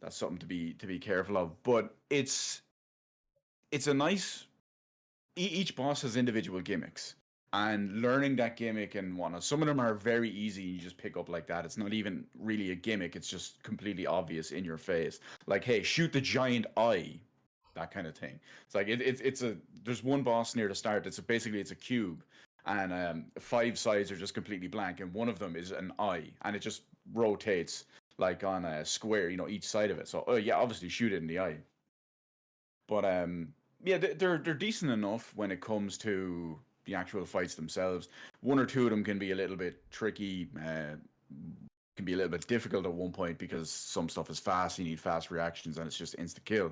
S1: something to be careful of. But it's a nice. Each boss has individual gimmicks, and learning that gimmick and whatnot. Some of them are very easy. You just pick up like that. It's not even really a gimmick. It's just completely obvious in your face. Like, hey, shoot the giant eye. That kind of thing. It's like there's one boss near the start. It's a cube, and 5 sides are just completely blank, and one of them is an eye, and it just rotates like on a square, each side of it. So, oh yeah, obviously shoot it in the eye. But yeah, they're decent enough when it comes to the actual fights themselves. 1 or 2 of them can be a little bit tricky. Can be a little bit difficult at one point because some stuff is fast. You need fast reactions, and it's just insta kill.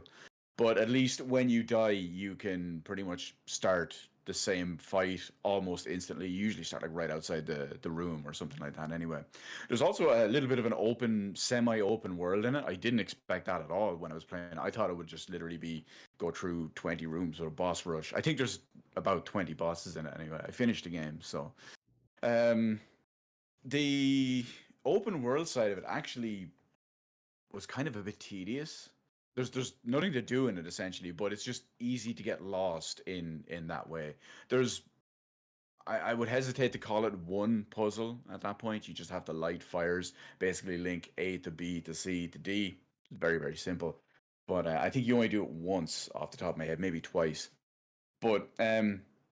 S1: But at least when you die, you can pretty much start the same fight almost instantly. You usually start like right outside the room or something like that anyway. There's also a little bit of an semi-open world in it. I didn't expect that at all when I was playing. I thought it would just literally be go through 20 rooms with a boss rush. I think there's about 20 bosses in it anyway. I finished the game, so the open world side of it actually was kind of a bit tedious. There's nothing to do in it essentially, but it's just easy to get lost in that way. I would hesitate to call it one puzzle at that point. You just have to light fires, basically link A to B to C to D. It's very, very simple. But I think you only do it once off the top of my head, maybe twice. But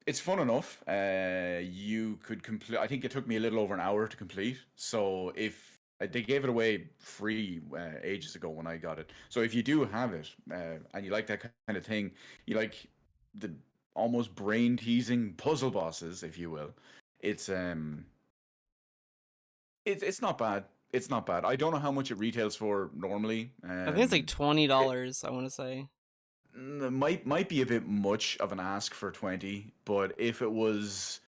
S1: it's fun enough. You could complete. I think it took me a little over an hour to complete. So if they gave it away free ages ago when I got it. So if you do have it and you like that kind of thing, you like the almost brain teasing puzzle bosses, if you will, it's not bad. It's not bad. I don't know how much it retails for normally.
S3: I think it's like $20. I want to say.
S1: Might be a bit much of an ask for 20, but if it was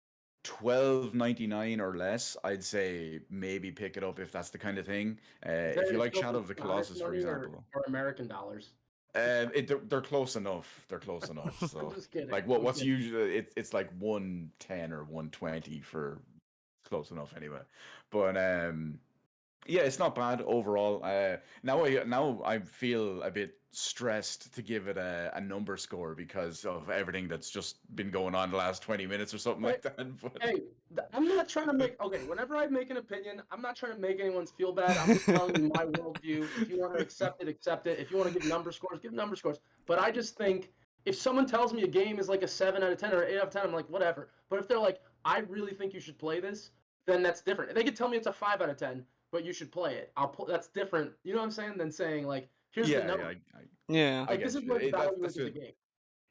S1: $12.99 or less, I'd say maybe pick it up if that's the kind of thing. If you like Shadow of the Colossus, for example,
S2: or American dollars.
S1: They're close enough. They're close enough. So,
S2: I'm just kidding.
S1: like, what's usually it's like 110 or 120 for close enough anyway. But yeah, it's not bad overall. Now I feel a bit stressed to give it a number score because of everything that's just been going on the last 20 minutes or something like that. But...
S2: Hey, I'm not trying to make... Okay, whenever I make an opinion, I'm not trying to make anyone's feel bad. I'm just telling you my worldview. If you want to accept it, accept it. If you want to give number scores, give number scores. But I just think if someone tells me a game is like a 7 out of 10 or 8 out of 10, I'm like, whatever. But if they're like, I really think you should play this, then that's different. They could tell me it's a 5 out of 10, but you should play it. That's different. You know what I'm saying? Than saying, like, here's the number.
S3: Yeah.
S2: Like, this is what value is in the game.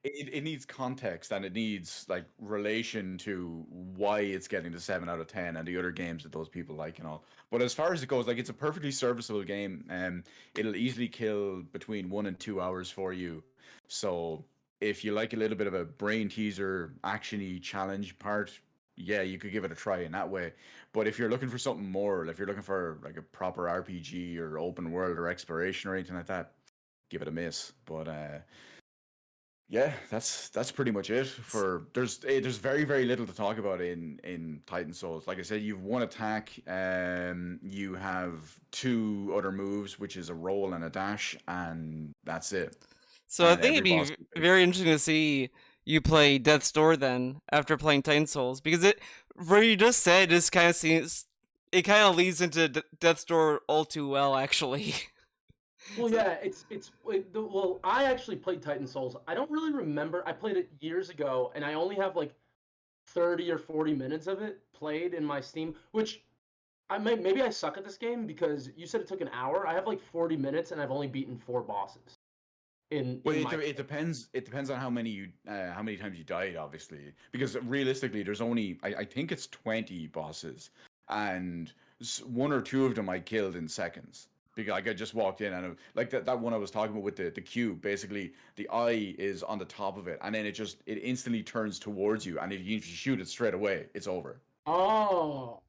S1: it needs context and it needs like relation to why it's getting the 7 out of 10 and the other games that those people like and all. But as far as it goes, like it's a perfectly serviceable game, and it'll easily kill between 1 and 2 hours for you. So if you like a little bit of a brain teaser, actiony challenge part, yeah, you could give it a try in that way. But if you're looking for something more, if you're looking for like a proper RPG or open world or exploration or anything like that, give it a miss. But yeah, that's pretty much it. For there's very very little to talk about in Titan Souls. Like I said, you've one attack, you have two other moves, which is a roll and a dash, and that's it.
S3: So I
S1: And
S3: think it'd
S1: every
S3: be
S1: boss.
S3: very interesting to see you play Death's Door then after playing Titan Souls, because it, what you just said, just kind of seems, it kind of leads into Death's Door all too well, actually.
S2: Well, yeah, well, I actually played Titan Souls. I don't really remember. I played it years ago, and I only have like 30 or 40 minutes of it played in my Steam, which maybe I suck at this game because you said it took an hour. I have like 40 minutes, and I've only beaten 4 bosses.
S1: Well,
S2: In my
S1: it depends. It depends on how many times you died, obviously. Because realistically, there's only I think it's 20 bosses, and one or two of them I killed in seconds. Because like I just walked in and like that one I was talking about with the cube. Basically, the eye is on the top of it, and then it instantly turns towards you, and if you shoot it straight away, it's over.
S2: Oh.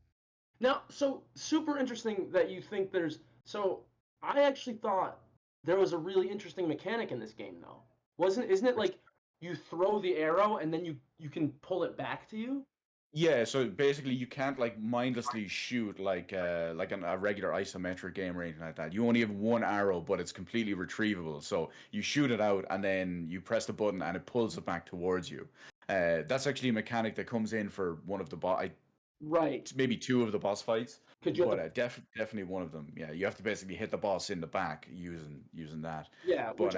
S2: Now, so super interesting that you think there's. So I actually thought there was a really interesting mechanic in this game, though. Isn't it like you throw the arrow and then you can pull it back to you?
S1: Yeah, so basically you can't like mindlessly shoot like a regular isometric game or anything like that. You only have one arrow, but it's completely retrievable. So you shoot it out and then you press the button and it pulls it back towards you. That's actually a mechanic that comes in for one of the
S2: Right.
S1: maybe two of the boss fights,
S2: Could you have
S1: but definitely one of them. Yeah, you have to basically hit the boss in the back using that.
S2: yeah,
S1: But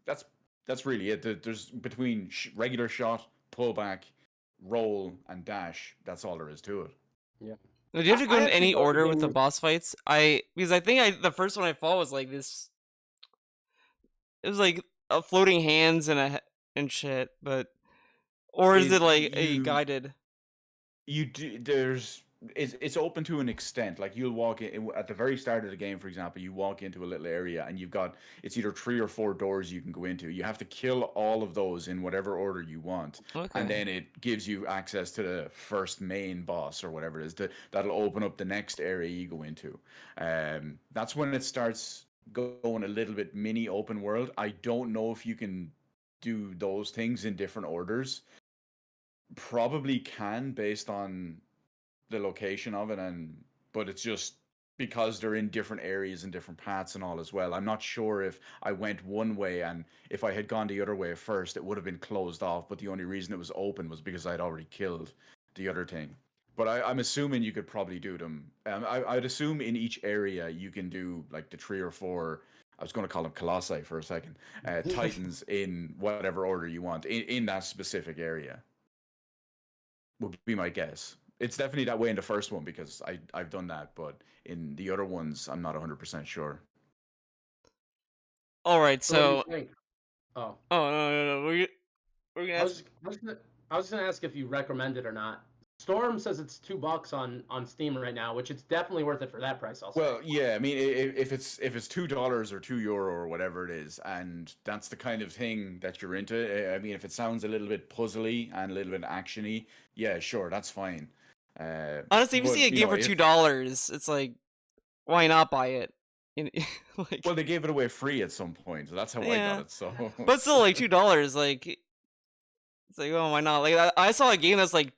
S1: that's that's really it. There's between regular shot, pullback, roll, and dash. That's all there is to it.
S2: yeah.
S3: Do you have to go
S2: I
S3: in
S2: actually
S3: any
S2: thought the
S3: order
S2: game
S3: with the
S2: was-
S3: boss fights? Because I think the first one I fought was like this. It was like a floating hands and shit, but or is it like a guided?
S1: You do it's open to an extent. Like you'll walk in at the very start of the game, for example, you walk into a little area and you've got it's either 3 or 4 doors you can go into. You have to kill all of those in whatever order you want,
S3: Okay.
S1: and then it gives you access to the first main boss or whatever it is. That'll open up the next area you go into. That's when it starts going a little bit mini open world. I don't know if you can do those things in different orders. Probably can based on the location of it, and but it's just because they're in different areas and different paths and all as well. I'm not sure if I went one way and if I had gone the other way first, it would have been closed off. But the only reason it was open was because I'd already killed the other thing. But I'm assuming you could probably do them. I'd assume in each area you can do like the 3 or 4. I was going to call them colossi for a second. Titans in whatever order you want in that specific area. Would be my guess. It's definitely that way in the first one because I've done that, but in the other ones, I'm not 100% sure.
S3: All right,
S2: So what do
S3: so
S2: you think? Oh,
S3: no. We're gonna ask.
S2: I was gonna ask if you recommend it or not. Storm says it's $2 on Steam right now, which it's definitely worth it for that price. Also.
S1: Well, yeah, I mean, if it's $2 or €2 or whatever it is, and that's the kind of thing that you're into. I mean, if it sounds a little bit puzzly and a little bit actiony, yeah, sure, that's fine.
S3: Honestly, if you
S1: but,
S3: see a
S1: you
S3: game
S1: know,
S3: for $2, it's like, why not buy it? Like,
S1: well, they gave it away free at some point, so that's how I
S3: Yeah.
S1: got it. So,
S3: but still, like $2, like, it's like, oh, why not? Like, I saw a game that's like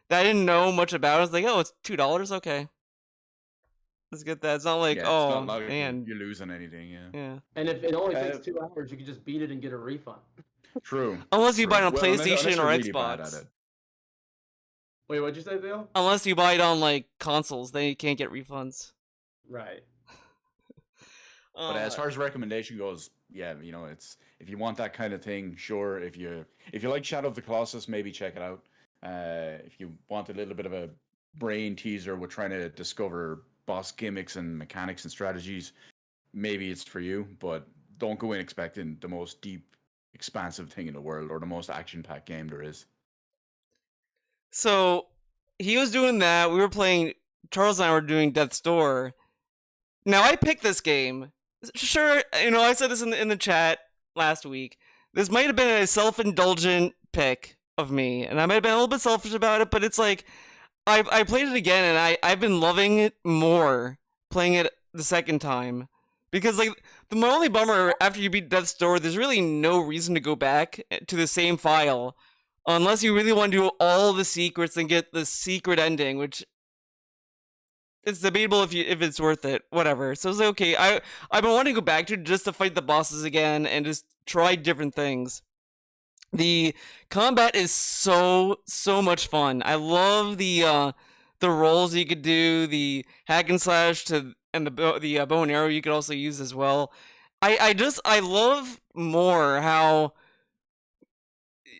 S3: that I didn't know much about. I was like, oh, it's $2, okay, let's get that. It's not like,
S1: yeah, it's
S3: oh
S1: not like
S3: man,
S1: you're losing anything. Yeah,
S3: yeah.
S2: And if it only takes 2 hours, you can just beat it and get a refund.
S1: true.
S3: Unless you buy it on
S1: Well,
S3: PlayStation
S1: unless
S3: or
S1: you're really bad
S3: Xbox.
S1: at it.
S2: Wait, what'd you say, Theo?
S3: Unless you buy it on like consoles, then you can't get refunds.
S2: Right.
S1: But as far as recommendation goes, yeah, you know, it's if you want that kind of thing, sure. If you like Shadow of the Colossus, maybe check it out. If you want a little bit of a brain teaser with trying to discover boss gimmicks and mechanics and strategies, maybe it's for you. But don't go in expecting the most deep expansive thing in the world, or the most action-packed game there is.
S3: So he was doing that. We were playing. Charles and I were doing Death's Door. Now I picked this game. Sure, I said this in the chat last week. This might have been a self-indulgent pick of me, and I might have been a little bit selfish about it. But it's like I played it again, and I've been loving it more playing it the second time, because like my only bummer after you beat Death's Door, there's really no reason to go back to the same file unless you really want to do all the secrets and get the secret ending, which it's debatable if it's worth it. Whatever. So it's like, okay, I've been wanting to go back to just to fight the bosses again and just try different things. The combat is so much fun. I love the rolls you could do, the hack and slash and the bow and arrow you could also use as well. I love more how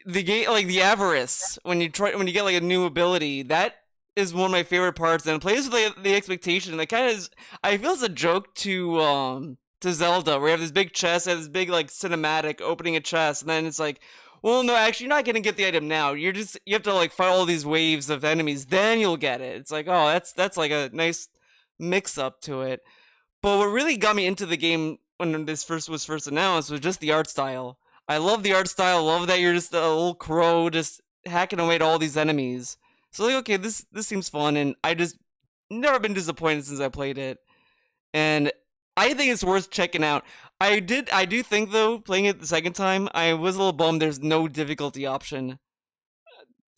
S3: the game, like the avarice, when you get like a new ability, that is one of my favorite parts, and it plays with the expectation. That kind of is, I feel it's a joke to Zelda, where you have this big chest, and this big like cinematic opening a chest, and then it's like, well, no, actually, you're not gonna get the item now. You have to like fight all these waves of enemies, then you'll get it. It's like, oh, that's like a nice mix up to it. But what really got me into the game when this was first announced was just the art style. I love the art style. Love that you're just a little crow just hacking away at all these enemies. So like, okay, this seems fun, and I just never been disappointed since I played it, and I think it's worth checking out. I do think though, playing it the second time, I was a little bummed there's no difficulty option,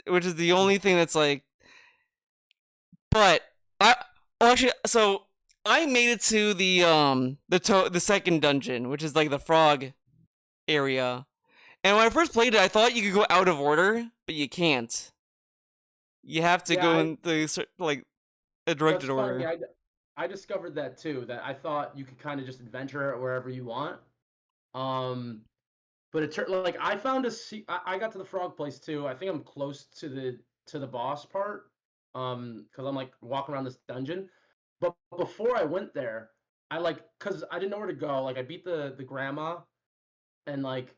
S3: which is the only thing that's like. But so I made it to the second dungeon, which is like the frog area, and when I first played it, I thought you could go out of order, but you can't. You have to go in the like a directed order.
S2: Funny. I discovered that too. That I thought you could kind of just adventure it wherever you want. But it turned like I found I got to the frog place too. I think I'm close to the boss part. Because I'm like walking around this dungeon. But before I went there, because I didn't know where to go. Like I beat the grandma, and like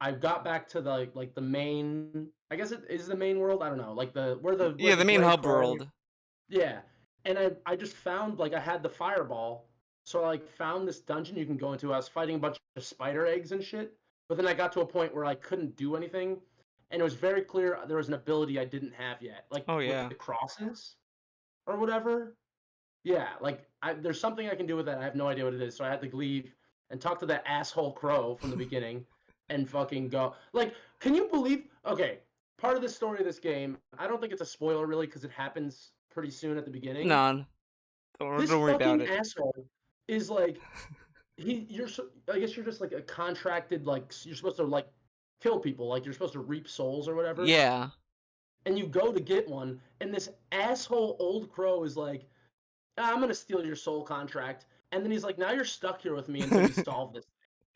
S2: I got back to the main. I guess it is the main world. I don't know. Like the
S3: main hub world.
S2: Yeah, and I just found like I had the fireball, so I like found this dungeon you can go into. I was fighting a bunch of spider eggs and shit, but then I got to a point where I couldn't do anything, and it was very clear there was an ability I didn't have yet, like with the crosses or whatever. Yeah, like there's something I can do with that. I have no idea what it is, so I had to leave and talk to that asshole crow from the beginning. And fucking go. Like, can you believe? Okay, part of the story of this game, I don't think it's a spoiler really, because it happens pretty soon at the beginning.
S3: None. Don't worry about it.
S2: This asshole is like, I guess you're just like a contracted, like you're supposed to like kill people, like you're supposed to reap souls or whatever.
S3: Yeah.
S2: And you go to get one, and this asshole old crow is like, I'm gonna steal your soul contract, and then he's like, now you're stuck here with me until we solve this.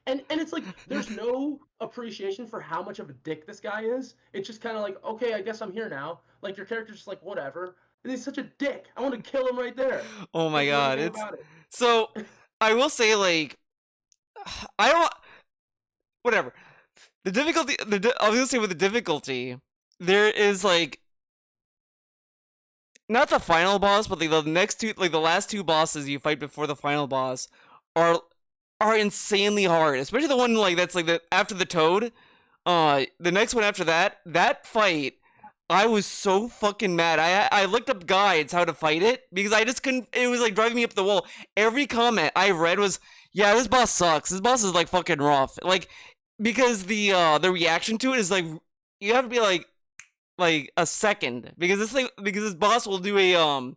S2: And it's like, there's no appreciation for how much of a dick this guy is. It's just kind of like, okay, I guess I'm here now. Like, your character's just like, whatever. And he's such a dick. I want to kill him right there.
S3: Oh my god. So, I will say, like, I don't... Whatever. The difficulty... I was going to say with the difficulty, there is, like... Not the final boss, but the next two... Like, the last two bosses you fight before the final boss are insanely hard, especially the one like that's like after the toad. The next one after that fight, I was so fucking mad. I looked up guides how to fight it because I just couldn't. It was like driving me up the wall. Every comment I read was, "Yeah, this boss sucks. This boss is like fucking rough." Like because the reaction to it is like you have to be like a second because this boss will do the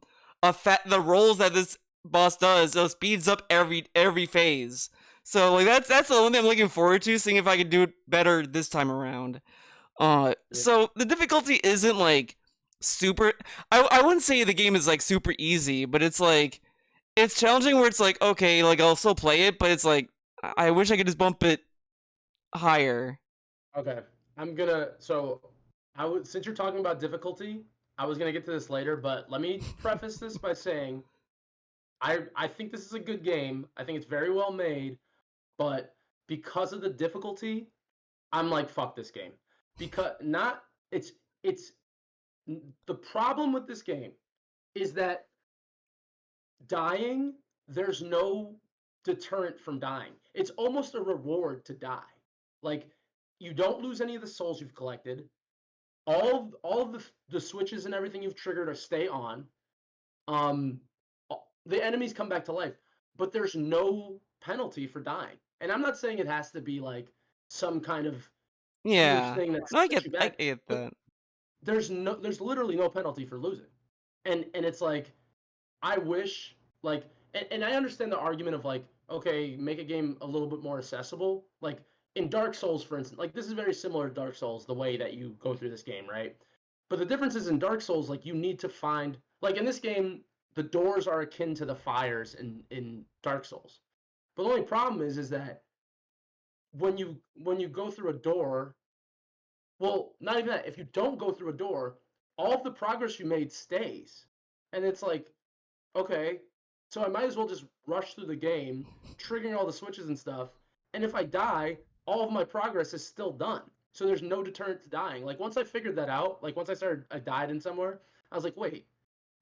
S3: rolls that this boss does, so it speeds up every phase. So like that's the only thing I'm looking forward to, seeing if I can do it better this time around. So the difficulty isn't like super. I wouldn't say the game is like super easy, but it's like it's challenging where it's like, okay, like I'll still play it, but it's like I wish I could just bump it higher.
S2: Okay, since you're talking about difficulty, I was gonna get to this later, but let me preface this by saying I think this is a good game. I think it's very well made, but because of the difficulty, I'm like, fuck this game. Because not it's the problem with this game is that dying, there's no deterrent from dying. It's almost a reward to die. Like, you don't lose any of the souls you've collected. All of the switches and everything you've triggered are stay on. The enemies come back to life, but there's no penalty for dying. And I'm not saying it has to be like some kind of huge
S3: Yeah.
S2: thing that
S3: No, I
S2: sets you
S3: get
S2: back. But
S3: that.
S2: there's literally no penalty for losing. And it's like, I wish, like, and I understand the argument of like, okay, make a game a little bit more accessible. Like in Dark Souls, for instance, like this is very similar to Dark Souls, the way that you go through this game, right? But the difference is in Dark Souls, like you need to find, like in this game, the doors are akin to the fires in Dark Souls. But the only problem is that when you go through a door, well, not even that. If you don't go through a door, all of the progress you made stays, and it's like, okay, so I might as well just rush through the game, triggering all the switches and stuff. And if I die, all of my progress is still done. So there's no deterrent to dying. Like once I figured that out, like once I died in somewhere, I was like, wait,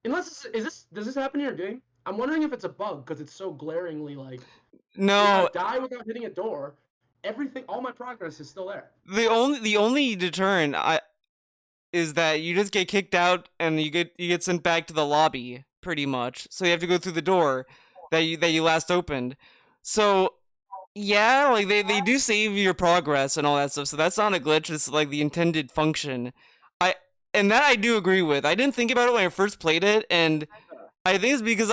S2: does this happen in your game? I'm wondering if it's a bug because it's so glaringly like, if
S3: No,
S2: I die without hitting a door, all my progress is still there.
S3: the only deterrent is that you just get kicked out and you get sent back to the lobby pretty much. So you have to go through the door that you last opened. So yeah, like they do save your progress and all that stuff. So that's not a glitch. It's like the intended function. And that I do agree with. I didn't think about it when I first played it, and I think it's because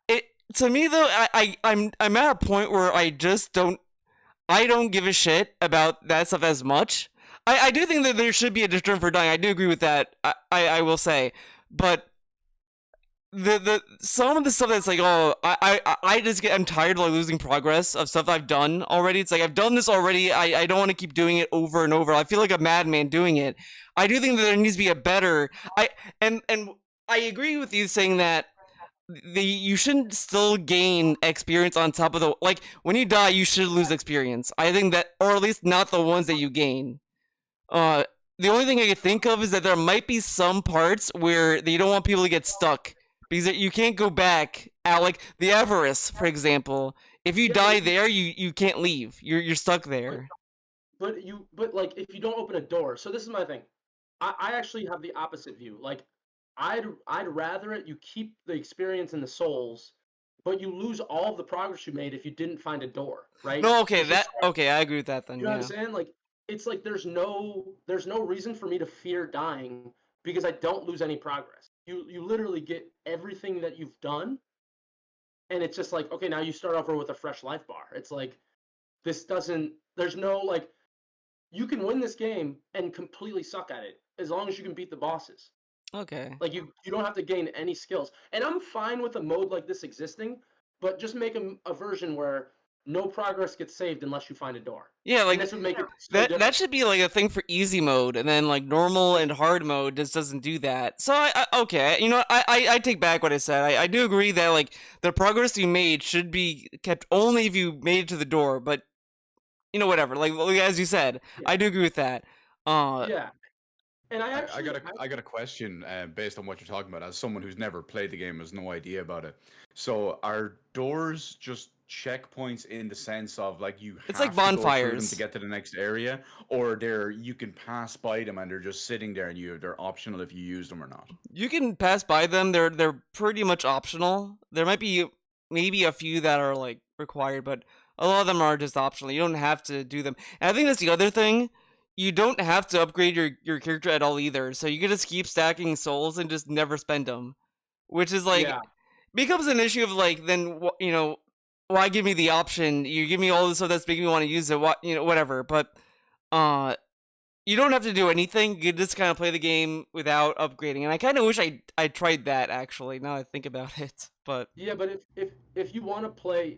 S3: it to me though I'm at a point where I don't give a shit about that stuff as much. I do think that there should be a deterrent for dying. I do agree with that. I will say, but the some of the stuff that's like, oh, I'm tired of like losing progress of stuff I've done already. It's like I've done this already. I don't want to keep doing it over and over. I feel like a madman doing it. I do think that there needs to be a better. And I agree with you saying that you shouldn't still gain experience on top of the, like, when you die you should lose experience. I think that, or at least not the ones that you gain. The only thing I can think of is that there might be some parts where they don't want people to get stuck because you can't go back at, like the Everest, for example. If you die there, you can't leave. You're stuck there.
S2: But like if you don't open a door, so this is my thing. I actually have the opposite view. Like I'd rather you keep the experience in the souls, but you lose all of the progress you made if you didn't find a door, right?
S3: No, okay, I agree with that then.
S2: You know what I'm saying? Like it's like there's no reason for me to fear dying because I don't lose any progress. You literally get everything that you've done, and it's just like, okay, now you start over with a fresh life bar. It's like there's no like, you can win this game and completely suck at it as long as you can beat the bosses.
S3: Okay.
S2: Like you don't have to gain any skills. And I'm fine with a mode like this existing, but just make a version where no progress gets saved unless you find a door.
S3: Yeah, like
S2: and this would make it so
S3: that should be like a thing for easy mode, and then like normal and hard mode just doesn't do that. So okay, you know, I take back what I said. I do agree that like the progress you made should be kept only if you made it to the door, but you know, whatever. Like as you said, I do agree with that.
S2: Yeah. And
S1: I got a question based on what you're talking about. As someone who's never played the game, has no idea about it. So are doors just checkpoints in the sense of like you
S3: It's
S1: have
S3: like
S1: to go through them
S3: bonfires
S1: to get to the next area, or you can pass by them and they're just sitting there and they're optional if you use them or not?
S3: You can pass by them. They're pretty much optional. There might be maybe a few that are like required, but a lot of them are just optional. You don't have to do them. And I think that's the other thing. You don't have to upgrade your character at all either. So you can just keep stacking souls and just never spend them, which is like becomes an issue of like, then you know, why give me the option? You give me all this stuff that's making me want to use it. What, you know, whatever. But you don't have to do anything. You can just kind of play the game without upgrading. And I kind of wish I tried that actually. Now I think about it, but
S2: yeah, but if you want to play,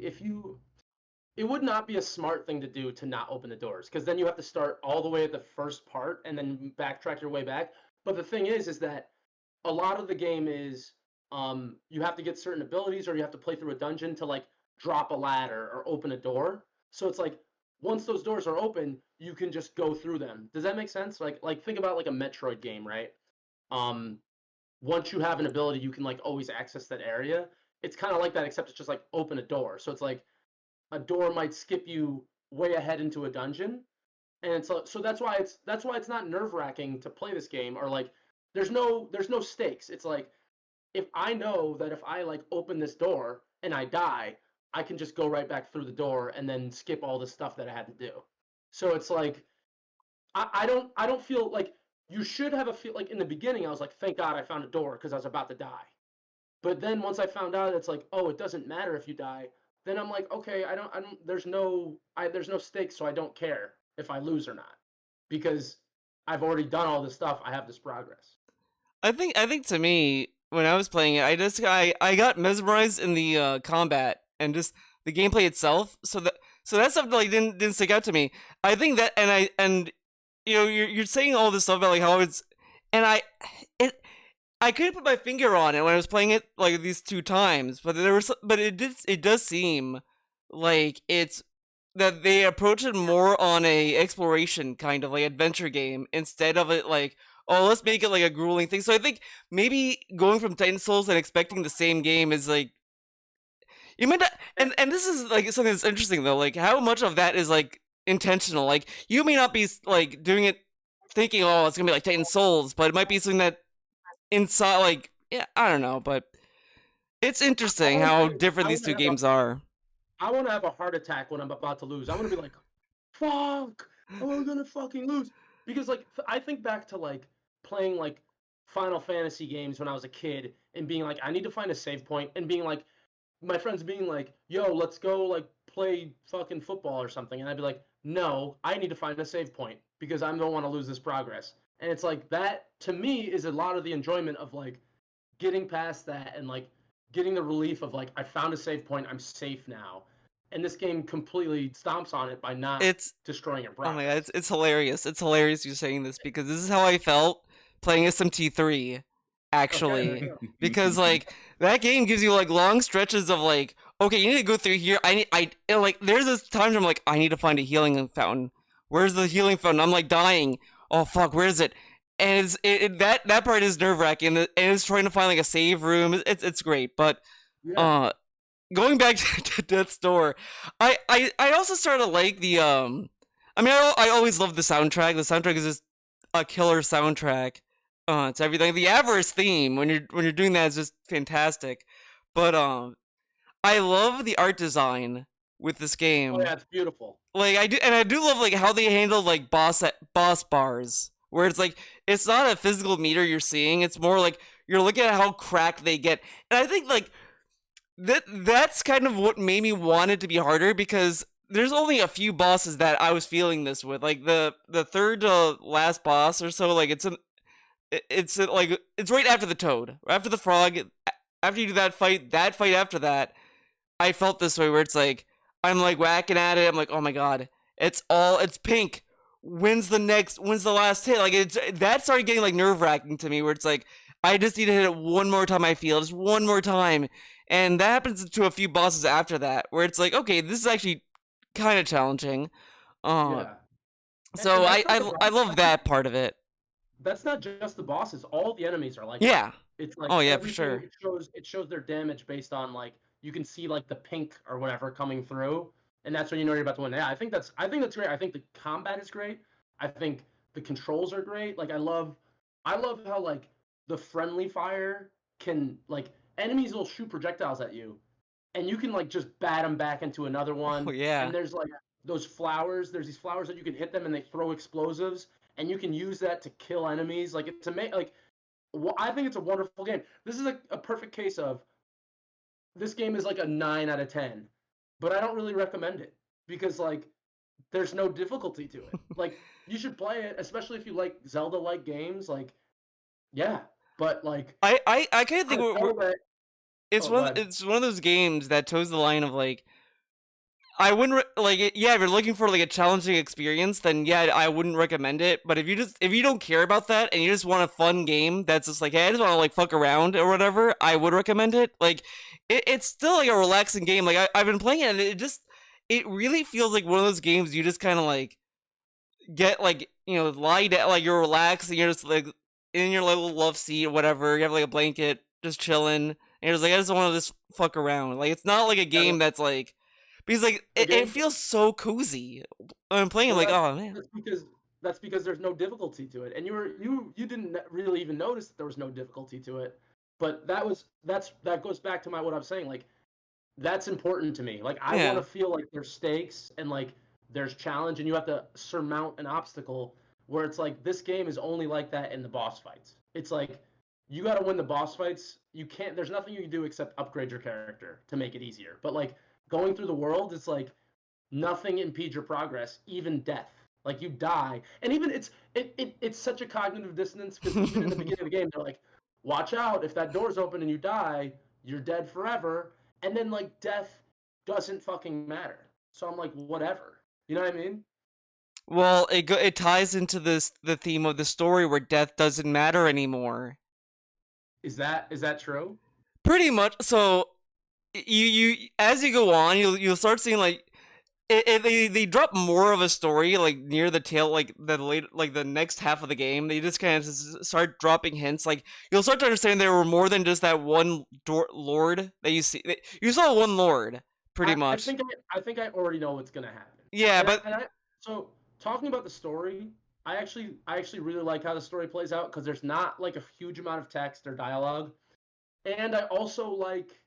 S2: it would not be a smart thing to do to not open the doors, because then you have to start all the way at the first part and then backtrack your way back. But the thing is that a lot of the game is you have to get certain abilities, or you have to play through a dungeon to like drop a ladder or open a door. So it's like, once those doors are open, you can just go through them. Does that make sense? Like think about like a Metroid game, right? Once you have an ability, you can like always access that area. It's kind of like that, except it's just like open a door. So it's like a door might skip you way ahead into a dungeon, and so that's why it's not nerve-wracking to play this game, or like there's no stakes. It's like if I know that if I like open this door and I die, I can just go right back through the door and then skip all the stuff that I had to do. So it's like I don't feel like you should have a feel like in the beginning I was like, thank God I found a door because I was about to die. But then once I found out it's like, oh, it doesn't matter if you die, then I'm like, okay, I don't there's no stakes, so I don't care if I lose or not. Because I've already done all this stuff, I have this progress.
S3: I think to me, when I was playing it, I got mesmerized in the combat and just the gameplay itself. So that stuff like didn't stick out to me. I think that, and you know, you're saying all this stuff about like how it's, and I couldn't put my finger on it when I was playing it like these 2 times, but it does seem like it's that they approach it more on a exploration kind of like adventure game instead of it like, oh, let's make it like a grueling thing. So I think maybe going from Titan Souls and expecting the same game is like, you might not, and this is like something that's interesting though, like how much of that is like intentional. Like you may not be like doing it thinking, oh, it's gonna be like Titan Souls, but it might be something that inside, like, yeah, I don't know, but it's interesting how different these 2 games are.
S2: I want to have a heart attack when I'm about to lose. I want to be like, fuck, I'm gonna fucking lose. Because like I think back to like playing like Final Fantasy games when I was a kid and being like, I need to find a save point, and being like, my friends being like, yo, let's go like play fucking football or something, and I'd be like, no, I need to find a save point because I don't want to lose this progress. And it's like that to me is a lot of the enjoyment of like getting past that and like getting the relief of like I found a save point, I'm safe now. And this game completely stomps on it by not destroying your progress.
S3: Oh my god, it's hilarious. It's hilarious you saying this because this is how I felt playing SMT3, actually. Okay. Because like that game gives you like long stretches of like, okay, you need to go through here. Like there's this times I'm like, I need to find a healing fountain. Where's the healing fountain? I'm like dying. Oh fuck, where is it? And that part is nerve-wracking, and it's trying to find like a save room. It's great, but going back to Death's Door, I also started to like the I mean, I always loved the soundtrack. The soundtrack is just a killer soundtrack. It's everything. The Avarice theme when you're doing that is just fantastic. But I love the art design with this game.
S2: Oh yeah, it's beautiful.
S3: Like I do love like how they handle like boss bars, where it's like it's not a physical meter you're seeing. It's more like you're looking at how cracked they get, and I think like that's kind of what made me want it to be harder, because there's only a few bosses that I was feeling this with. Like the third last boss or so, like it's like it's right after the toad, after the frog, after you do that fight after that, I felt this way where it's like I'm like whacking at it. I'm like, oh my god, it's pink. When's the last hit? Like that started getting like nerve-wracking to me, where it's like I just need to hit it one more time. I feel just one more time, and that happens to a few bosses after that, where it's like, okay, this is actually kind of challenging.
S2: Yeah.
S3: So I love that part of it.
S2: That's not just the bosses. All the enemies are like
S3: yeah.
S2: That. It's like
S3: oh yeah, for sure.
S2: It shows their damage based on like you can see like the pink or whatever coming through, and that's when you know you're about to win. Yeah, I think that's great. I think the combat is great. I think the controls are great. Like I love how like the friendly fire can like enemies will shoot projectiles at you, and you can like just bat them back into another one.
S3: Oh yeah.
S2: And there's like those flowers. There's these flowers that you can hit them and they throw explosives, and you can use that to kill enemies. Like it's amazing. Like I think it's a wonderful game. This is a perfect case of this game is like a 9 out of 10, but I don't really recommend it because like there's no difficulty to it. Like you should play it, especially if you like Zelda-like games. Like, yeah, but like
S3: I kind of think it's one of those games that toes the line of like I wouldn't like it. Yeah, if you're looking for like a challenging experience, then yeah, I wouldn't recommend it. But if you don't care about that and you just want a fun game that's just like, hey, I just want to like fuck around or whatever, I would recommend it. Like it's still like a relaxing game. Like I've been playing it and it really feels like one of those games you just kind of like get like, you know, lie down, like you're relaxing, you're just like in your little love seat or whatever, you have like a blanket, just chilling, and you're just like, I just want to just fuck around. Like it's not like a game that's like, because like it feels so cozy. I'm playing like, oh man.
S2: That's because there's no difficulty to it, and you didn't really even notice that there was no difficulty to it. But that goes back to what I'm saying. Like that's important to me. Like I want to feel like there's stakes and like there's challenge, and you have to surmount an obstacle. Where it's like this game is only like that in the boss fights. It's like you got to win the boss fights. You can't. There's nothing you can do except upgrade your character to make it easier. But like going through the world, it's like nothing impedes your progress, even death. Like you die, and even it's such a cognitive dissonance because even in the beginning of the game, they're like, "Watch out! If that door's open and you die, you're dead forever." And then like death doesn't fucking matter. So I'm like, whatever. You know what I mean?
S3: Well, it ties into the theme of the story where death doesn't matter anymore.
S2: Is that true?
S3: Pretty much. So you as you go on, you'll start seeing like they drop more of a story like near the tail, like the next half of the game. They just kind of start dropping hints. Like you'll start to understand there were more than just that one lord that you see. You saw one lord, pretty much.
S2: I think I already know what's gonna happen.
S3: Yeah,
S2: so talking about the story, I actually really like how the story plays out because there's not like a huge amount of text or dialogue, and I also like.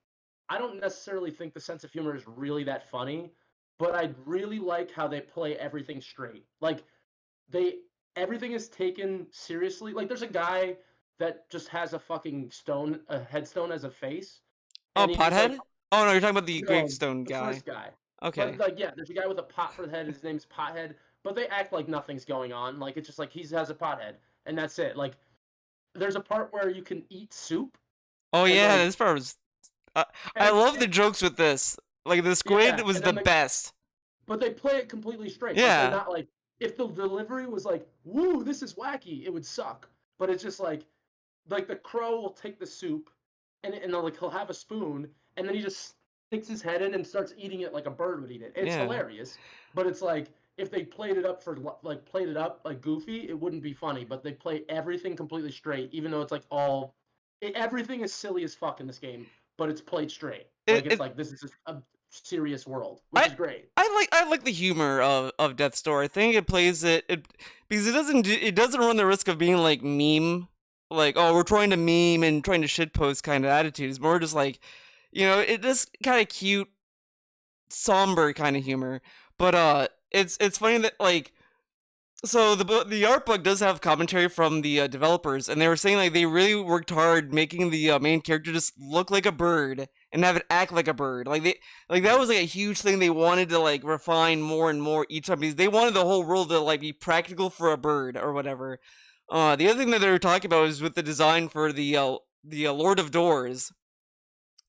S2: I don't necessarily think the sense of humor is really that funny. But I really like how they play everything straight. Like everything is taken seriously. Like there's a guy that just has a fucking headstone as a face.
S3: Oh, Pothead? Like, oh no, you're talking about the gravestone
S2: guy. The first guy.
S3: Okay.
S2: But like there's a guy with a pot for the head. His name's Pothead. But they act like nothing's going on. Like it's just like he has a pothead, and that's it. Like there's a part where you can eat soup.
S3: Oh yeah, this part was. I love the jokes with this. Like the squid was the best.
S2: But they play it completely straight.
S3: Yeah.
S2: Like, they're not like if the delivery was like, "Woo, this is wacky," it would suck. But it's just like the crow will take the soup, and like he'll have a spoon, and then he just sticks his head in and starts eating it like a bird would eat it. It's hilarious. But it's like if they played it up like Goofy, it wouldn't be funny. But they play everything completely straight, even though it's like everything is silly as fuck in this game. But it's played straight. Like this is just a serious world, which is great.
S3: I like the humor of Death's Door. I think it plays it because it doesn't run the risk of being like meme, like oh we're trying to meme and trying to shitpost kind of attitude. It's more just like, you know, it just kind of cute, somber kind of humor. But it's funny that like. So the art book does have commentary from the developers, and they were saying like they really worked hard making the main character just look like a bird and have it act like a bird. Like that was like a huge thing they wanted to like refine more and more each time because they wanted the whole world to like be practical for a bird or whatever. The other thing that they were talking about is with the design for the Lord of Doors.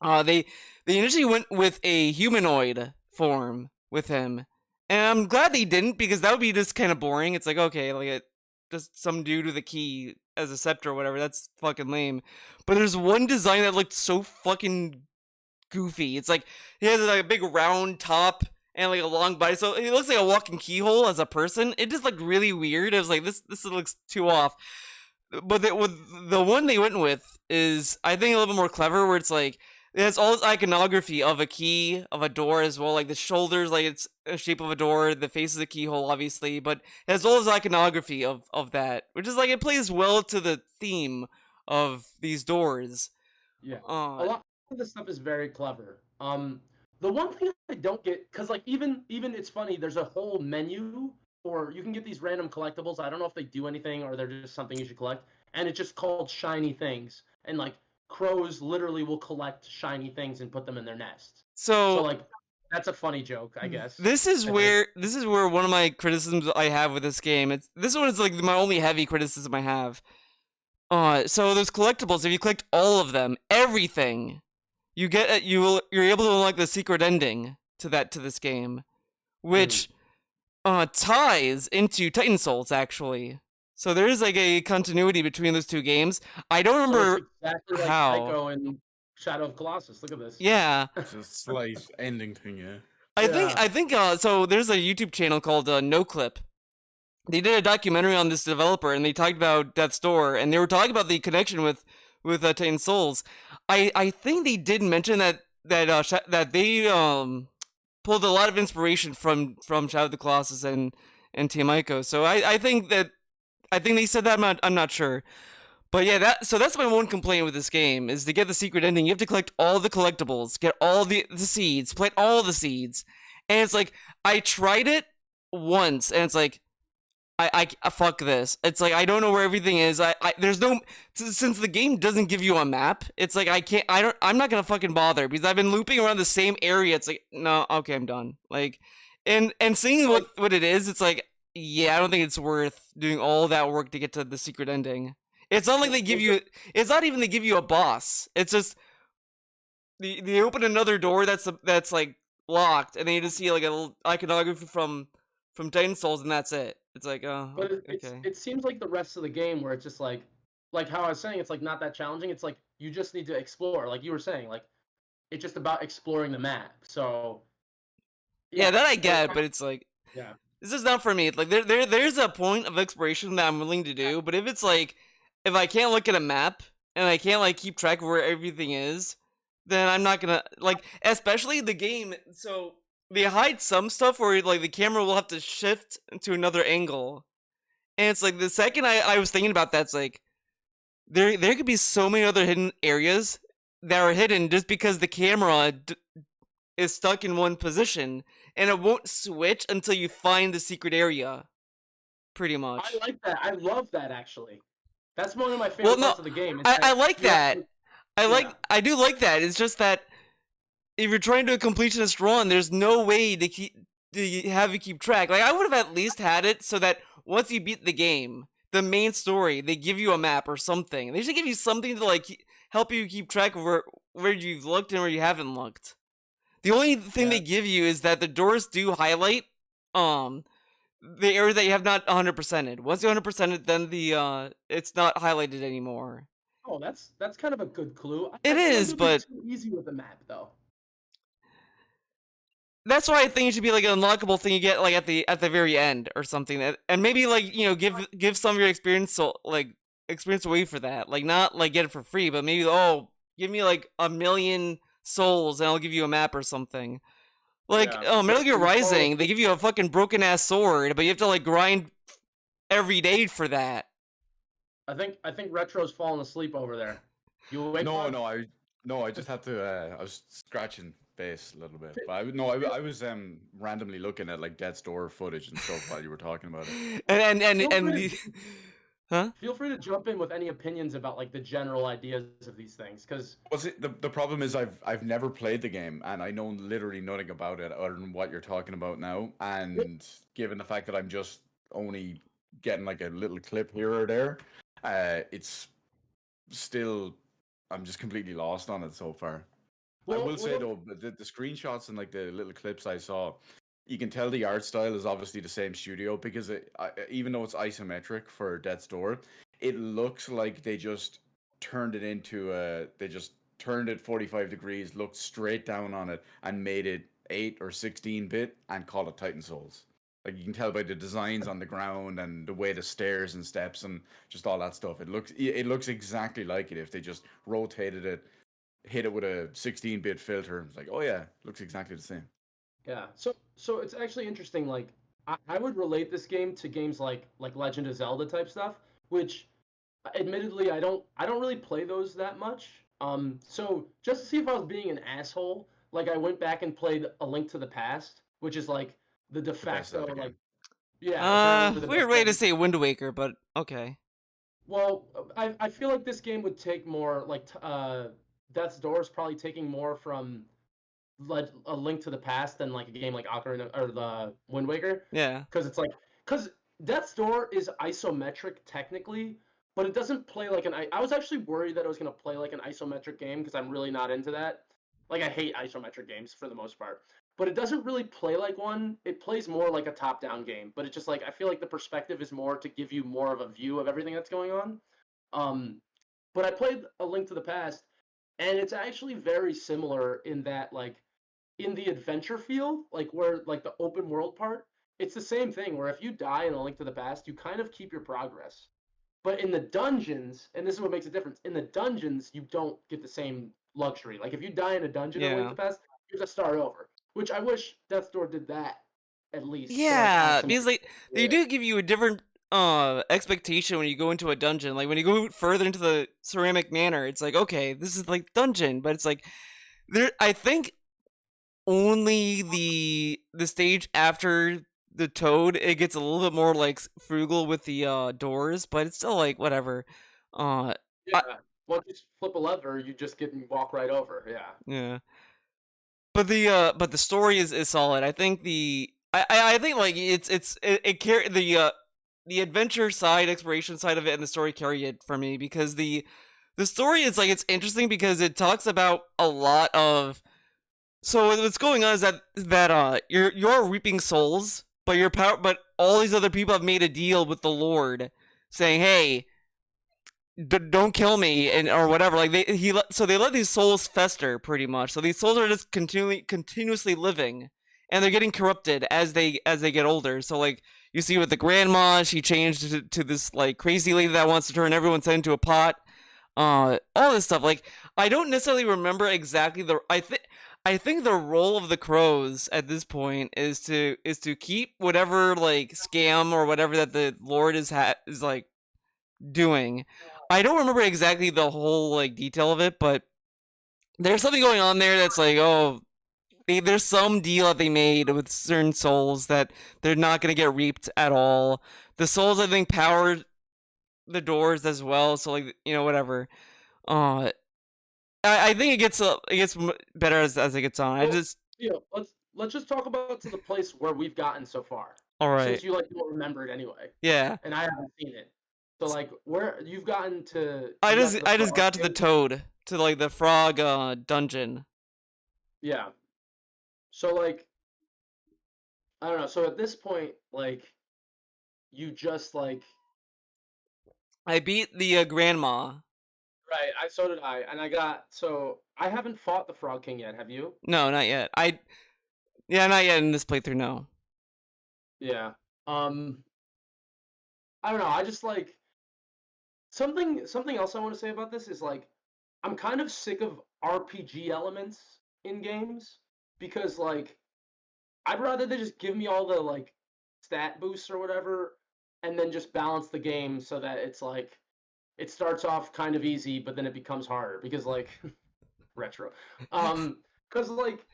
S3: They initially went with a humanoid form with him. And I'm glad they didn't because that would be just kind of boring. It's like, okay, like just some dude with a key as a scepter or whatever. That's fucking lame. But there's one design that looked so fucking goofy. It's like he has like a big round top and like a long body. So it looks like a walking keyhole as a person. It just looked really weird. I was like, this looks too off. But the one they went with is, I think, a little bit more clever where it's like, it has all this iconography of a key, of a door as well, like the shoulders, like it's a shape of a door, the face is a keyhole, obviously, but it has all this iconography of that, which is like, it plays well to the theme of these doors.
S2: Yeah, a lot of this stuff is very clever. The one thing I don't get, because like even it's funny, there's a whole menu, or you can get these random collectibles. I don't know if they do anything or they're just something you should collect, and it's just called shiny things, and like crows literally will collect shiny things and put them in their nests. So like that's a funny joke, I guess.
S3: This is where one of my criticisms I have with this game. This one is like my only heavy criticism I have. So those collectibles, if you collect all of them, everything, you're able to unlock the secret ending to this game, which ties into Titan Souls actually. So there is like a continuity between those two games. I don't remember
S2: exactly like
S3: how.
S2: Tycho and Shadow of Colossus. Look at this.
S3: Yeah.
S1: It's a slight ending thing, yeah.
S3: I think so there's a YouTube channel called No Clip. They did a documentary on this developer, and they talked about Death's Door, and they were talking about the connection with Titan Souls. I think they did mention that that they pulled a lot of inspiration from Shadow of the Colossus and Team Ico. So I think they said that. I'm not sure. But yeah, that's my one complaint with this game is to get the secret ending, you have to collect all the collectibles, get all the seeds, plant all the seeds. And it's like, I tried it once, and it's like, I fuck this. It's like, I don't know where everything is. There's no, since the game doesn't give you a map, it's like, I'm not gonna fucking bother, because I've been looping around the same area. It's like, no, okay, I'm done. Like, and seeing what it is, it's like, yeah, I don't think it's worth doing all that work to get to the secret ending. It's not like they give you. It's not even they give you a boss. It's just they open another door that's like locked, and then you just see like a little iconography from Titan Souls, and that's it. It's like, oh,
S2: But
S3: okay.
S2: it seems like the rest of the game where it's just like how I was saying, it's like not that challenging. It's like you just need to explore, like you were saying, like it's just about exploring the map. So
S3: Yeah, that I get, but it's like,
S2: yeah,
S3: this is not for me. Like there's a point of exploration that I'm willing to do, but if it's like, if I can't look at a map and I can't like keep track of where everything is, then I'm not gonna like, especially the game. So they hide some stuff where like the camera will have to shift to another angle, and it's like the second I was thinking about that, it's like there could be so many other hidden areas that are hidden just because the camera is stuck in one position, and it won't switch until you find the secret area. Pretty much.
S2: I like that. I love that actually. That's one of my favorite
S3: Well, no,
S2: parts of the game.
S3: I like that.
S2: Yeah.
S3: I do like that. It's just that if you're trying to do a completionist run, there's no way to have you keep track. Like, I would have at least had it so that once you beat the game, the main story, they give you a map or something. They should give you something to like help you keep track of where you've looked and where you haven't looked. The only thing they give you is that the doors do highlight the area that you have not 100%ed. Once you 100%ed, then the it's not highlighted anymore.
S2: Oh, that's kind of a good clue.
S3: It is, but
S2: too easy with the map though.
S3: That's why I think it should be like an unlockable thing you get like at the very end or something. And maybe like, you know, give some of your experience experience away for that. Like, not like get it for free, but maybe, oh, give me like 1,000,000 souls and I'll give you a map or something. Like, Metal Gear Rising, they give you a fucking broken ass sword, but you have to like grind every day for that.
S2: I think Retro's falling asleep over there. You awake?
S1: I just had to. I was scratching base a little bit, but I was randomly looking at like Death's Door footage and stuff while you were talking about it.
S3: And huh?
S2: Feel free to jump in with any opinions about like the general ideas of these things, because
S1: the problem is I've never played the game and I know literally nothing about it other than what you're talking about now. And given the fact that I'm just only getting like a little clip here or there, it's still, I'm just completely lost on it so far. I will say though, the screenshots and like the little clips I saw, you can tell the art style is obviously the same studio, because even though it's isometric for Death's Door, it looks like they just turned it into they just turned it 45 degrees, looked straight down on it, and made it 8 or 16-bit and called it Titan Souls. Like, you can tell by the designs on the ground and the way the stairs and steps and just all that stuff. It looks exactly like it if they just rotated it, hit it with a 16-bit filter. It's like, oh yeah, looks exactly the same.
S2: Yeah. So it's actually interesting. Like, I would relate this game to games like Legend of Zelda type stuff, which, admittedly, I don't really play those that much. So just to see if I was being an asshole, like I went back and played A Link to the Past, which is like the de facto like, yeah.
S3: Weird way to say Wind Waker, but okay.
S2: Well, I feel like this game would take more like Death's Door is probably taking more from A Link to the Past than like a game like Ocarina or the Wind Waker.
S3: Yeah.
S2: Because Death's Door is isometric technically, but it doesn't play like I was actually worried that it was gonna play like an isometric game, because I'm really not into that. Like, I hate isometric games for the most part. But it doesn't really play like one. It plays more like a top-down game. But it's just like, I feel like the perspective is more to give you more of a view of everything that's going on. But I played A Link to the Past, and it's actually very similar in that, like, in the adventure field, like where like the open world part, it's the same thing where if you die in A Link to the Past, you kind of keep your progress. But in the dungeons, and this is what makes a difference, in the dungeons you don't get the same luxury. Like if you die in a dungeon in A Link
S3: Yeah.
S2: to the Past, you have to start over. Which I wish Death's Door did that at least. To, like,
S3: Yeah,
S2: add some
S3: because they
S2: yeah.
S3: do give you a different expectation when you go into a dungeon. Like when you go further into the ceramic manor, it's like, okay, this is like dungeon, but it's like there I think only the stage after the toad it gets a little bit more like frugal with the doors, but it's still like whatever.
S2: Yeah. Well, just flip a lever, you just get and walk right over. Yeah.
S3: Yeah. But the story is solid. I think I think like it carry the adventure side, exploration side of it, and the story carry it for me because the story is like it's interesting because it talks about a lot of. So what's going on is that you're reaping souls, but but all these other people have made a deal with the Lord, saying, "Hey, don't kill me," and or whatever. Like so they let these souls fester pretty much. So these souls are just continuously living, and they're getting corrupted as they get older. So like you see with the grandma, she changed to this like crazy lady that wants to turn everyone's head into a pot. All this stuff. Like I don't necessarily remember exactly I think the role of the crows at this point is to keep whatever like scam or whatever that the Lord is like doing. I don't remember exactly the whole like detail of it, but there's something going on there that's like, oh, there's some deal that they made with certain souls that they're not gonna get reaped at all. The souls I think power the doors as well, so like whatever. Uh, I think it gets better as it gets on.
S2: Well, let's just talk about to the place where we've gotten so far.
S3: All right.
S2: Since you like don't remember it anyway.
S3: Yeah.
S2: And I haven't seen it. So like where you've gotten to
S3: I just got to the toad, to like the frog dungeon.
S2: Yeah. So like I don't know. So at this point, like you just like
S3: I beat the grandma.
S2: right. So did I, and I haven't fought the Frog King yet. Have you?
S3: No, not yet. Not yet in this playthrough. No.
S2: Yeah. I don't know. I just like something else I want to say about this is like I'm kind of sick of RPG elements in games because like I'd rather they just give me all the like stat boosts or whatever and then just balance the game so that it's like it starts off kind of easy but then it becomes harder because like retro. Cuz like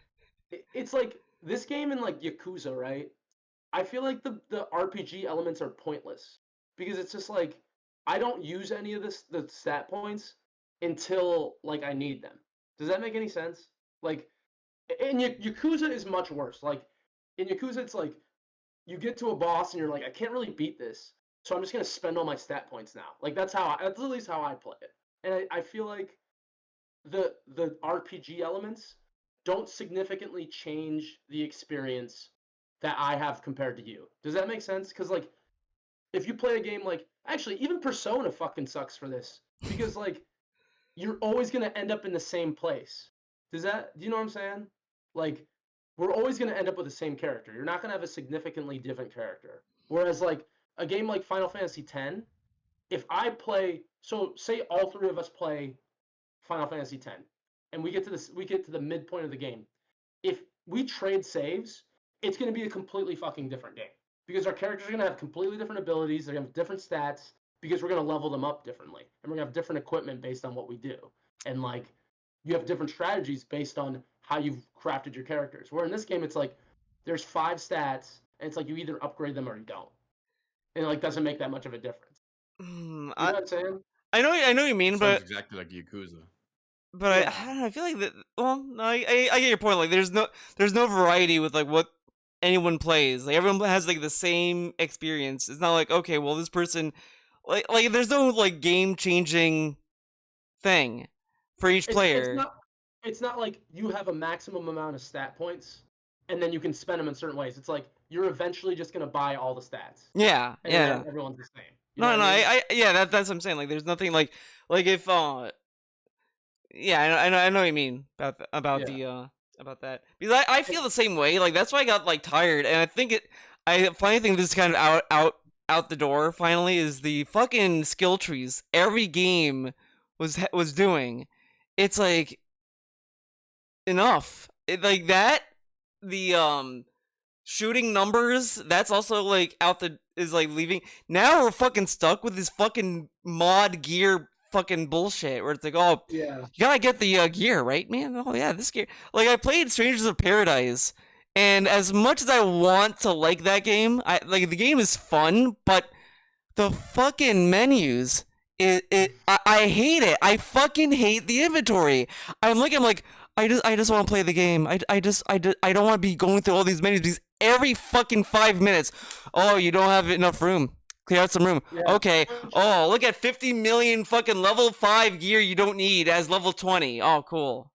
S2: it's like this game in like Yakuza, right? I feel like the RPG elements are pointless because it's just like I don't use any of the stat points until like I need them. Does that make any sense? Like in Yakuza is much worse. Like in Yakuza, it's like you get to a boss and you're like, I can't really beat this, so I'm just gonna spend all my stat points now. Like that's at least how I play it. And I feel like the RPG elements don't significantly change the experience that I have compared to you. Does that make sense? Because like if you play a game like actually even Persona fucking sucks for this because like you're always gonna end up in the same place. Do you know what I'm saying? Like we're always gonna end up with the same character. You're not gonna have a significantly different character. Whereas like a game like Final Fantasy X, if I play so say all three of us play Final Fantasy X and we get to the midpoint of the game. If we trade saves, it's gonna be a completely fucking different game. Because our characters are gonna have completely different abilities, they're gonna have different stats, because we're gonna level them up differently. And we're gonna have different equipment based on what we do. And like you have different strategies based on how you've crafted your characters. Where in this game it's like there's 5 stats and it's like you either upgrade them or you don't. And it like doesn't make that much of a difference. You know what I'm saying?
S3: I know what you mean,
S1: Sounds
S3: but
S1: exactly like Yakuza.
S3: but
S2: Yeah.
S3: I don't know, I feel like that. Well, no, I get your point. Like, there's no variety with like what anyone plays. Like, everyone has like the same experience. It's not like, okay, well, this person, like there's no like game changing thing for each player.
S2: It's not like you have a maximum amount of stat points and then you can spend them in certain ways. It's like you're eventually just gonna buy all the stats.
S3: Yeah,
S2: And
S3: yeah.
S2: then everyone's the same. You know
S3: No,
S2: what I mean?
S3: yeah, that's what I'm saying. Like, there's nothing like if yeah, I know what you mean about about that because I feel the same way. Like that's why I got like tired, and I think I finally think this is kind of out the door. Finally, is the fucking skill trees every game was doing. It's like enough. Like that. The shooting numbers. That's also like is like leaving. Now we're fucking stuck with this fucking mod gear fucking bullshit where it's like, oh,
S2: Yeah.
S3: you gotta get the gear, right, man? Oh yeah, this gear. Like I played Strangers of Paradise, and as much as I want to like that game, the game is fun, but the fucking menus, I hate it. I fucking hate the inventory. I'm like, I just want to play the game. I don't want to be going through all these menus because every fucking 5 minutes, oh, you don't have enough room. Clear out some room.
S2: Yeah.
S3: Okay. Oh, look at 50 million fucking level 5 gear you don't need as level 20. Oh, cool.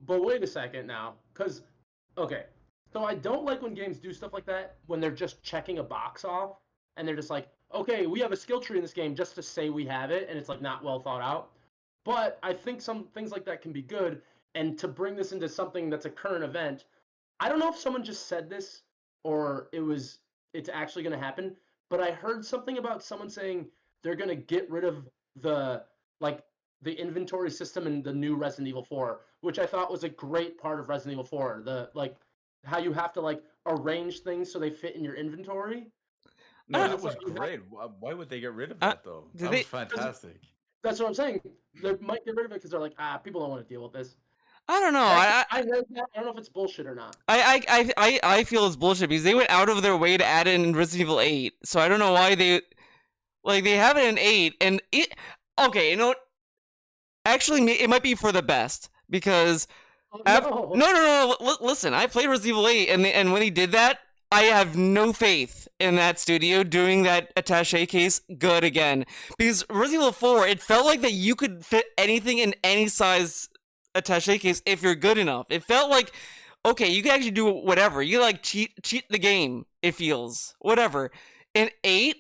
S2: But wait a second now, because, okay, so I don't like when games do stuff like that, when they're just checking a box off, and they're just like, okay, we have a skill tree in this game just to say we have it, and it's like not well thought out. But I think some things like that can be good, and to bring this into something that's a current event, I don't know if someone just said this, or it's actually going to happen, but I heard something about someone saying they're going to get rid of the inventory system in the new Resident Evil 4, which I thought was a great part of Resident Evil 4. How you have to arrange things so they fit in your inventory.
S1: No, that was great. Why would they get rid of that though? That was fantastic.
S2: That's what I'm saying. They might get rid of it because they're like, people don't want to deal with this.
S3: I don't know.
S2: I heard that. I don't know if it's bullshit or not.
S3: I feel it's bullshit because they went out of their way to add it in Resident Evil 8. So I don't know why they have it in 8 and it. Okay, you know what? Actually, it might be for the best because. No. Listen, I played Resident Evil 8 and when he did that, I have no faith in that studio doing that attaché case good again because Resident Evil 4, it felt like that you could fit anything in any size attaché case if you're good enough. It felt like, okay, you can actually do whatever. You cheat the game. It feels whatever. In 8,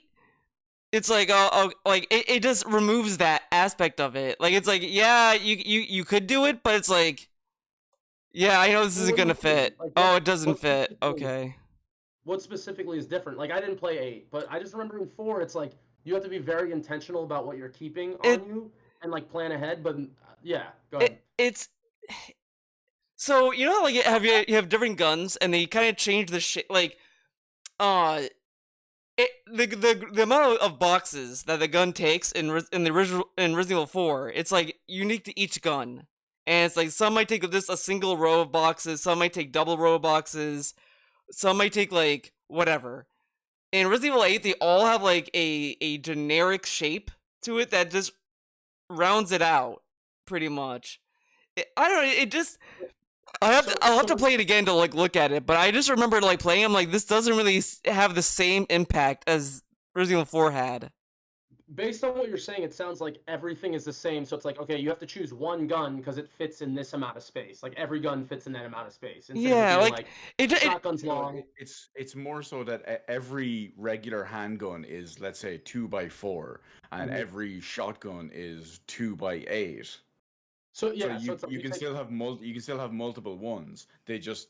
S3: it's like it just removes that aspect of it. Like it's like, yeah, you could do it, but it's like, yeah, I know this isn't gonna fit. Oh, it doesn't fit. Okay.
S2: What specifically is different? Like I didn't play 8, but I just remember in 4, it's like you have to be very intentional about what you're keeping on you and plan ahead. But yeah, go ahead.
S3: It's so you know you have different guns and they kind of change the shit the amount of boxes that the gun takes in Resident Evil 4, it's like unique to each gun, and it's like some might take just a single row of boxes, some might take double row of boxes, some might take whatever. In Resident Evil 8, they all have a generic shape to it that just rounds it out pretty much. I don't know. It just I'll have to play it again to look at it, but I just remember playing. I'm like, this doesn't really have the same impact as Resident Evil 4 had.
S2: Based on what you're saying, it sounds like everything is the same. So it's like, okay, you have to choose one gun because it fits in this amount of space. Like every gun fits in that amount of space.
S3: Yeah,
S2: shotgun's long.
S1: It's more so that every regular handgun is, let's say, 2x4, and every shotgun is 2x8.
S2: So yeah,
S1: so you can still have multiple ones. They just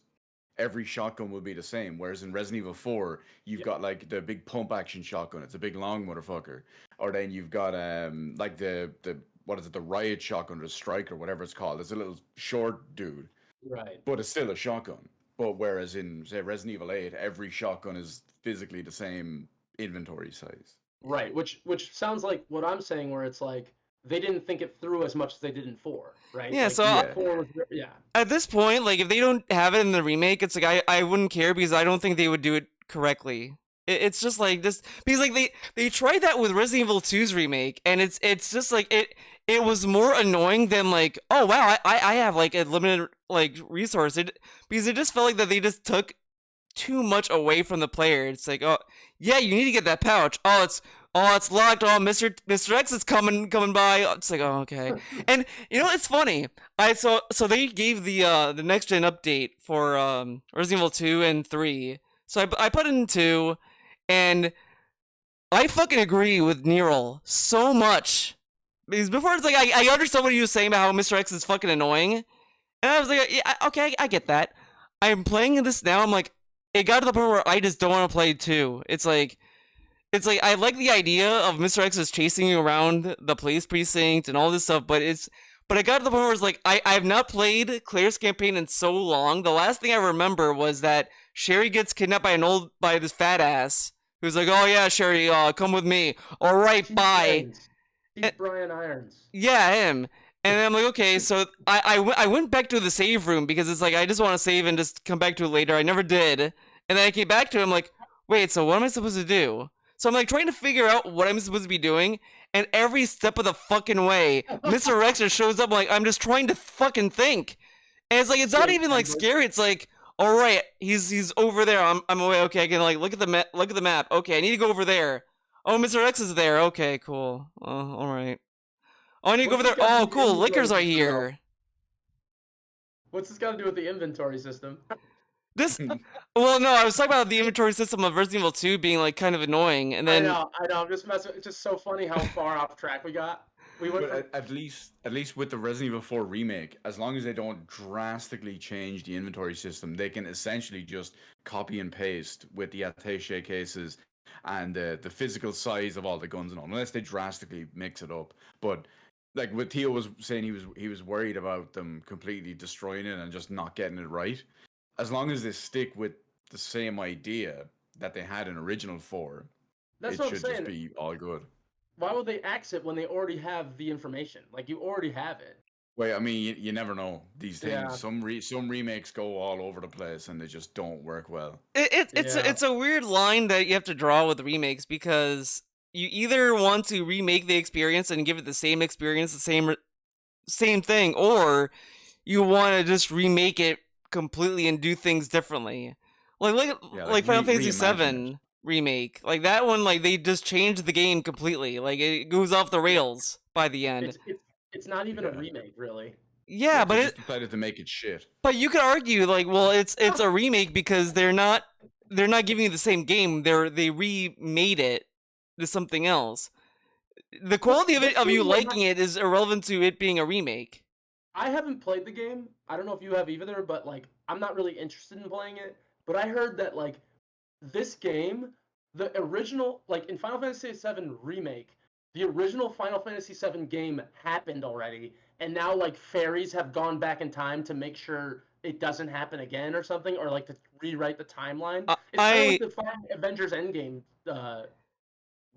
S1: every shotgun will be the same. Whereas in Resident Evil 4, you've got the big pump action shotgun. It's a big long motherfucker. Or then you've got the what is it, the riot shotgun or the strike or whatever it's called. It's a little short dude.
S2: Right.
S1: But it's still a shotgun. But whereas in say Resident Evil 8, every shotgun is physically the same inventory size.
S2: Right, which sounds like what I'm saying, where it's like they didn't think it through as much as they did in 4, right?
S3: Yeah,
S2: yeah.
S3: At this point, if they don't have it in the remake, it's like I wouldn't care because I don't think they would do it correctly. It's just this because they tried that with Resident Evil 2's remake, and it's just it was more annoying than oh wow, I have a limited resource. Because it just felt like that they just took too much away from the player. It's like, oh yeah, you need to get that pouch. Oh it's locked. Oh, Mr. X is coming by. It's like, oh, okay. And you know, it's funny. So they gave the next gen update for Resident Evil 2 and 3. So I put in 2, and I fucking agree with Neural so much. Because before it's like I understand what he was saying about how Mr. X is fucking annoying, And I was like, yeah, okay, I get that. I'm playing this now. I'm like, it got to the point where I just don't want to play 2. It's like I like the idea of Mr. X is chasing you around the police precinct and all this stuff, but I got to the point where it's like I've not played Claire's campaign in so long. The last thing I remember was that Sherry gets kidnapped by this fat ass who's like, "Oh yeah, Sherry, come with me." All right,
S2: Chief
S3: bye.
S2: Brian Irons.
S3: Yeah, him. And then I'm like, okay, so I went back to the save room because it's like I just want to save and just come back to it later. I never did. And then I came back to it, I'm like, wait, so what am I supposed to do? So I'm like trying to figure out what I'm supposed to be doing, and every step of the fucking way, Mr. Rexer shows up like I'm just trying to fucking think. And it's like it's not even like scary, it's like, alright, he's over there. I'm away, okay, I can like look at the map. Okay, I need to go over there. Oh, Mr. X is there. Okay, cool. Alright. Oh, I need to go over there. Oh, cool. Liquors are here.
S2: What's this got to do with the inventory system?
S3: This, well, no, I was talking about the inventory system of Resident Evil 2 being like kind of annoying, and then
S2: I know. I'm just messing. It's just so funny how far off track we got. We went.
S1: But at least with the Resident Evil 4 remake, as long as they don't drastically change the inventory system, they can essentially just copy and paste with the attaché cases and the physical size of all the guns and all, unless they drastically mix it up. But like what Theo was saying, he was worried about them completely destroying it and just not getting it right. As long as they stick with the same idea that they had in original 4,
S2: That's
S1: it
S2: what I'm
S1: should
S2: saying.
S1: just be all good.
S2: Why would they axe it when they already have the information? Like you already have it.
S1: Well, I mean, you never know these things.
S2: Yeah.
S1: Some remakes go all over the place and they just don't work well.
S3: it's a weird line that you have to draw with remakes because you either want to remake the experience and give it the same experience, the same thing, or you want to just remake it completely and do things differently. Like Final Fantasy VII remake, like that one, like they just changed the game completely. Like it goes off the rails by the end.
S2: It's not even a remake, really.
S3: Yeah, but
S1: just decided to make it shit.
S3: But you could argue like, well, it's a remake because they're not giving you the same game. They remade it to something else. The quality of it, of you liking it, is irrelevant to it being a remake.
S2: I haven't played the game. I don't know if you have either, but like I'm not really interested in playing it. But I heard that like this game, the original, like in Final Fantasy VII Remake, the original Final Fantasy VII game happened already, and now like fairies have gone back in time to make sure it doesn't happen again or something, or like to rewrite the timeline. It's kind of like the Final Avengers Endgame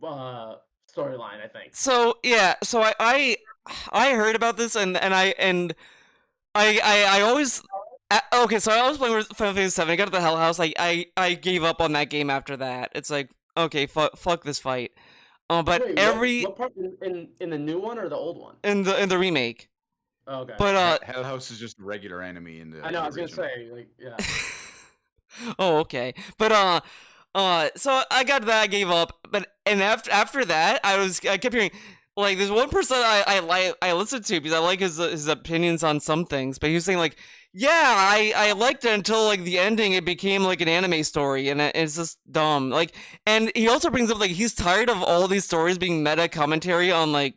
S2: storyline, I think.
S3: So yeah, so I heard about this and I always okay. So I was playing Final Fantasy VII. I got to the Hell House. I gave up on that game after that. It's like okay, fuck this fight. But
S2: wait, what part in the new one or the old one?
S3: In the remake.
S2: Oh, okay.
S3: But
S1: Hell House is just a regular enemy in the.
S2: I know. I was gonna say like yeah.
S3: Oh, okay. But so I got that. I gave up. But and after that, I kept hearing like there's one person I listened to because I like his opinions on some things. But he was saying like, yeah, I liked it until like the ending. It became like an anime story, and it's just dumb. Like, and he also brings up like he's tired of all these stories being meta commentary on like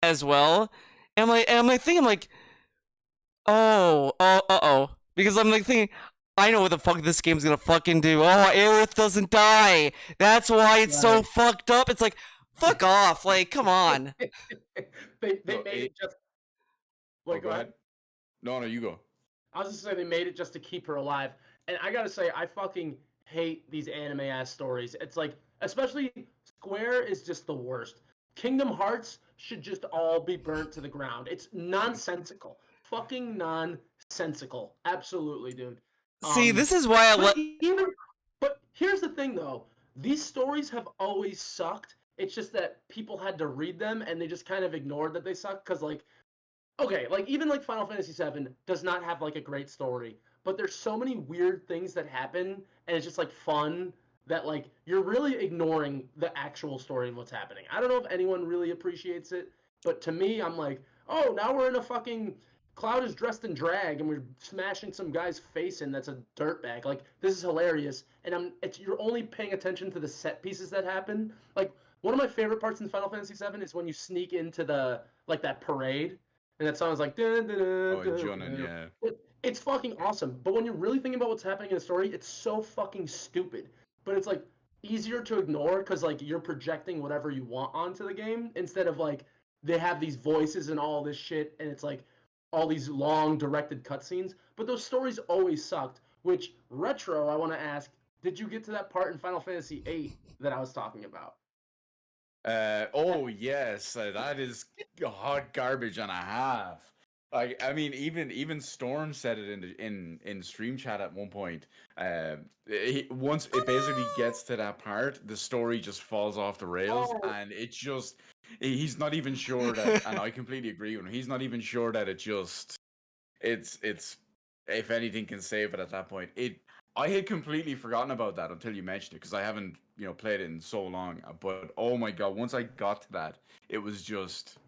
S3: as well. And I'm like thinking like, oh, because I'm like thinking. I know what the fuck this game's gonna fucking do. Oh, Aerith doesn't die. That's why it's so fucked up. It's like, fuck off. Like, come on.
S2: they made it just. Wait, go ahead.
S1: No, you go.
S2: I was just saying they made it just to keep her alive, and I gotta say I fucking hate these anime ass stories. It's like, especially Square is just the worst. Kingdom Hearts should just all be burnt to the ground. It's nonsensical. Fucking nonsensical. Absolutely, dude.
S3: See, this is why
S2: But here's the thing, though. These stories have always sucked. It's just that people had to read them, and they just kind of ignored that they suck. Because, like, okay, like, even, like, Final Fantasy VII does not have, like, a great story. But there's so many weird things that happen, and it's just, like, fun that, like, you're really ignoring the actual story and what's happening. I don't know if anyone really appreciates it, but to me, I'm like, oh, now we're in a fucking... Cloud is dressed in drag, and we're smashing some guy's face in that's a dirtbag. Like, this is hilarious, and you're only paying attention to the set pieces that happen. Like, one of my favorite parts in Final Fantasy VII is when you sneak into that parade, and that song is like dun, dun, dun,
S1: Oh,
S2: dun,
S1: Junin,
S2: dun.
S1: yeah.
S2: It's fucking awesome. But when you're really thinking about what's happening in the story, it's so fucking stupid. But it's like easier to ignore because like you're projecting whatever you want onto the game instead of like they have these voices and all this shit, and it's like all these long directed cutscenes. But those stories always sucked. Which Retro, I want to ask, did you get to that part in Final Fantasy VIII that I was talking about?
S1: Oh yes, that is hot garbage and a half. Like, I mean, even Storm said it in stream chat at one point. Once it basically gets to that part, the story just falls off the rails,
S2: Oh.
S1: and it just he's not even sure that, and I completely agree with him. He's not even sure that it's if anything can save it at that point. I had completely forgotten about that until you mentioned it because I haven't played it in so long. But oh my god, once I got to that, it was just,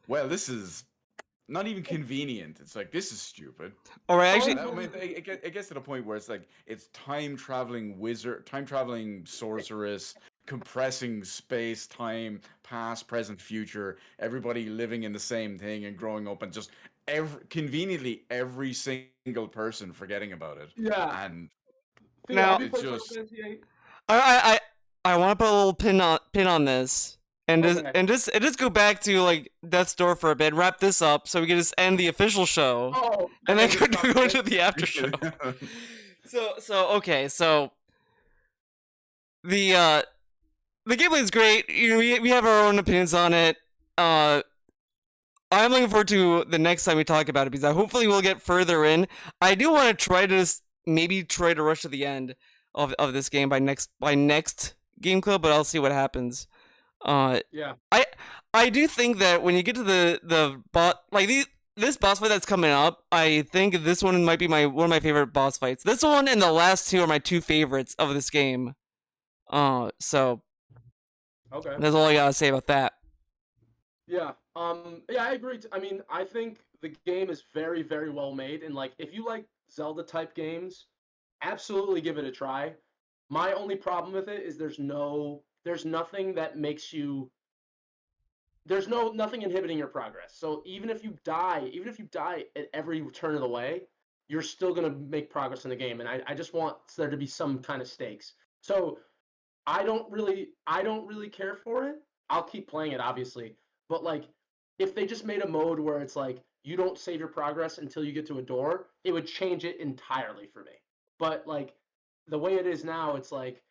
S1: well, this is not even convenient. It's like, this is stupid.
S3: Or actually,
S1: I mean, it gets to the point where it's like it's time traveling sorceress, compressing space, time, past, present, future. Everybody living in the same thing and growing up, and just conveniently every single person forgetting about it.
S2: Yeah.
S1: And
S2: Theo,
S3: Now-
S2: have you
S1: it's
S2: played Final
S1: just-
S2: Fantasy VIII?
S3: I want to put a little pin on this, and
S2: Okay.
S3: just go back to like Death's Door for a bit, wrap this up, so we can just end the official show,
S2: Oh,
S3: and then
S2: just talk
S3: go
S2: shit?
S3: into the after show. Okay, so the gameplay is great. We have our own opinions on it. I'm looking forward to the next time we talk about it because hopefully we'll get further in. I do want to try to maybe try to rush to the end of this game by next Game Club, but I'll see what happens.
S2: Yeah.
S3: I do think that when you get to the bot, like this boss fight that's coming up, I think this one might be one of my favorite boss fights. This one and the last two are my two favorites of this game. So
S2: Okay.
S3: that's all I gotta say about that.
S2: Yeah. Yeah, I agree. I mean, I think the game is very, very well made, and like, if you like Zelda type games, absolutely give it a try. My only problem with it is there's nothing that makes you. There's nothing inhibiting your progress. So even if you die at every turn of the way, you're still gonna make progress in the game. And I just want there to be some kind of stakes. So I don't really care for it. I'll keep playing it, obviously. But like, if they just made a mode where it's like you don't save your progress until you get to a door, it would change it entirely for me. But like the way it is now, it's like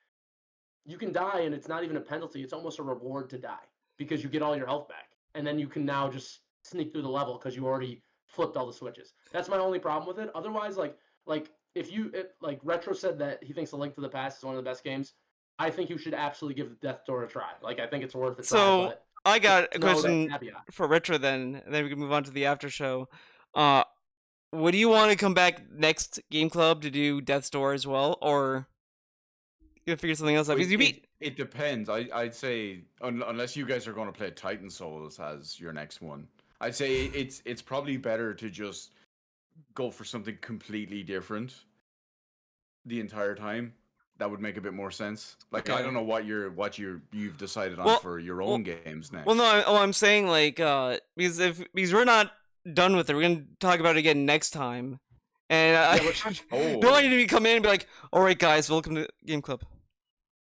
S2: you can die and it's not even a penalty. It's almost a reward to die because you get all your health back, and then you can now just sneak through the level because you already flipped all the switches. That's my only problem with it. Otherwise, like like Retro said that he thinks A Link to the Past is one of the best games. I think you should absolutely give Death Door a try. Like, I think it's worth a try.
S3: So
S2: But
S3: I got a
S2: know that
S3: question
S2: caveat.
S3: for Retro then, and then we can move on to the after show. Would you want to come back next Game Club to do Death's Door as well, or you figure something else out? Because you beat.
S1: It depends. I'd say unless you guys are going to play Titan Souls as your next one, I'd say it's probably better to just go for something completely different the entire time. That would make a bit more sense. Like,
S3: Okay.
S1: I don't know what you've decided on
S3: Well-
S1: for your own games next.
S3: Well, no, I'm saying like because we're not done with it, we're gonna talk about it again next time, and
S1: Oh.
S3: don't want you to come in and be like, "All right, guys, welcome to Game Club."